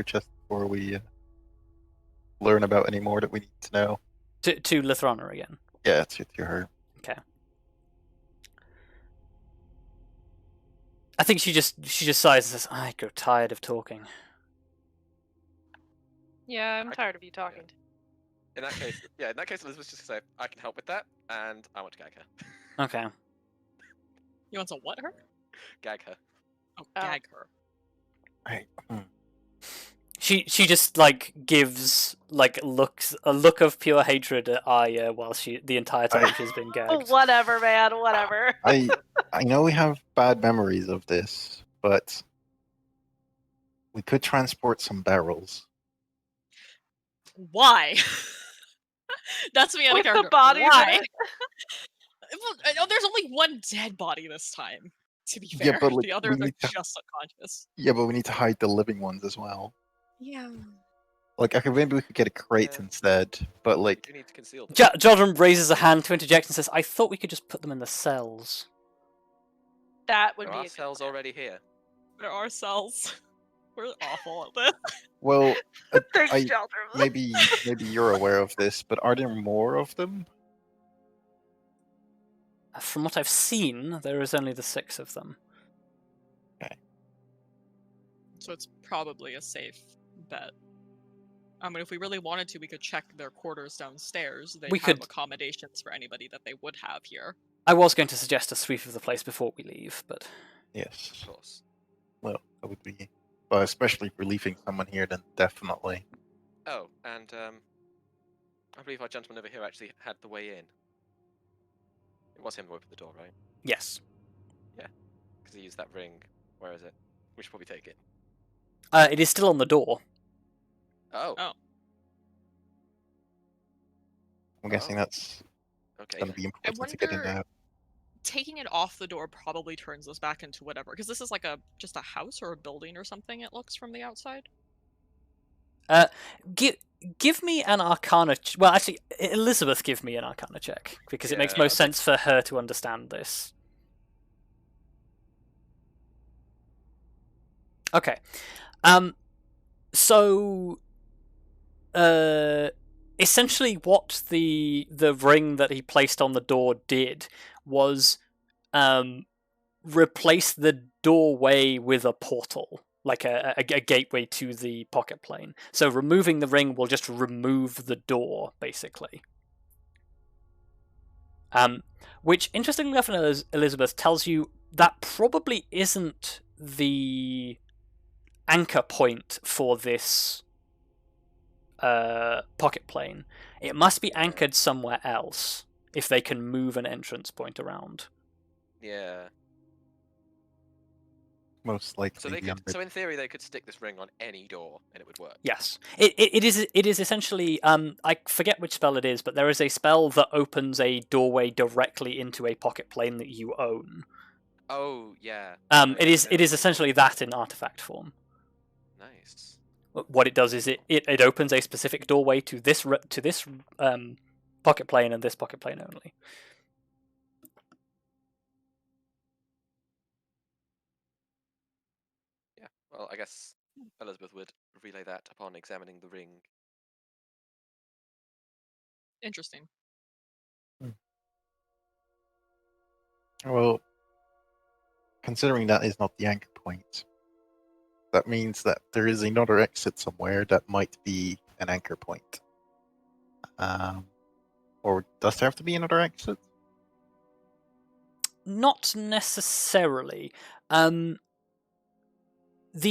chest before we learn about any more that we need to know? To Lithrana again. Yeah, to her. Okay. I think she just sighs and says, "I grow tired of talking." Yeah, I'm tired of you talking. In that case, Elizabeth's just gonna say, I can help with that, and I want to gag her. Okay. You want to what her? Gag her. Oh, Oh. gag her. Right. She just like gives like a look of pure hatred at Arya while the entire time she's been Oh, gagged. whatever, man, whatever. I know we have bad memories of this, but we could transport some barrels. Why? That's me out of With character. the bodies Why? in it. Well, there's only one dead body this time. To be Yeah, fair, but, like, the others are just unconscious. Yeah, but we need to hide the living ones as well. Yeah. Like, okay, maybe we could get a crate Yeah. instead, but We like, do need to conceal them. Jhaldrym raises a hand to interject and says, "I thought we could just put them in the cells." That would There be are a good cells plan. already here. There are cells. We're awful at this. well, Thanks, I Jhaldrym. maybe you're aware of this, but are there more of them? From what I've seen, there is only the 6 of them. So it's probably a safe bet. I mean, if we really wanted to, we could check their quarters downstairs. They We have could- accommodations for anybody that they would have here. I was going to suggest a sweep of the place before we leave, but Yes. Of course. Well, that would be. But especially if we're leaving someone here, then definitely. Oh, and I believe our gentleman over here actually had the way in. It was him who opened the door, right? yes. Because he used that ring. Where is it? We should probably take it. It is still on the door. Oh. Oh. I'm guessing that's Okay. going to be important to wonder- get in there. Taking it off the door probably turns us back into whatever, because this is like just a house or a building or something. It looks from the outside. Give me an Arcana. Well, actually, Elizabeth, give me an Arcana check because it makes Yeah, most okay. sense for her to understand this. Okay. So, essentially, what the ring that he placed on the door did was replace the doorway with a portal, like a gateway to the pocket plane. So removing the ring will just remove the door, basically. Which, interestingly enough, Elizabeth tells you that probably isn't the anchor point for this pocket plane. It must be anchored somewhere else if they can move an entrance point around. Yeah. Most likely. So they the could. under- So in theory, they could stick this ring on any door and it would work. Yes, it is essentially. I forget which spell it is, but there is a spell that opens a doorway directly into a pocket plane that you own. Oh yeah. It is essentially that in artifact form. Nice. What it does is it opens a specific doorway to this pocket plane and this pocket plane only. Yeah. Well, I guess Elizabeth would relay that upon examining the ring. Interesting. Well, considering that is not the anchor point, that means that there is another exit somewhere that might be an anchor point. Or does there have to be another exit? Not necessarily. The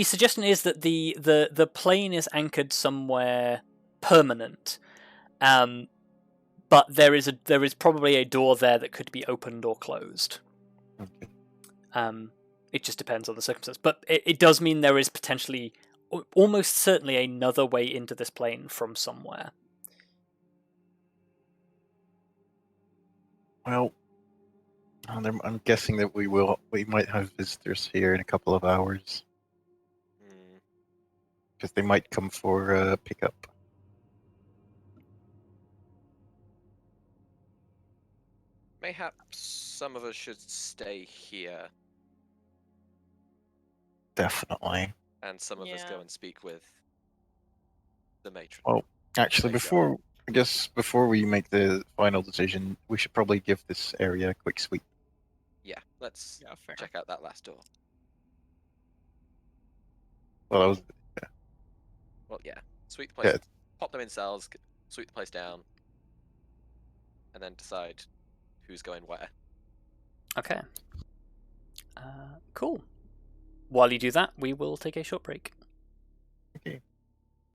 suggestion is that the plane is anchored somewhere permanent, but there is probably a door there that could be opened or closed. Okay. It just depends on the circumstance, but it does mean there is potentially, almost certainly, another way into this plane from somewhere. Well, I'm guessing that we might have visitors here in a couple of hours Hmm. because they might come for pickup. Mayhaps some of us should stay here, Definitely. and some of us go Yeah. and speak with the matron. Well, actually, There you go. before we make the final decision, we should probably give this area a quick sweep. Yeah. Let's Yeah, fair. check out that last door. Well, that was Well, yeah. Sweep the place. yeah. Pop them in cells. Sweep the place down, and then decide who's going where. Okay. Cool. While you do that, we will take a short break. Okay.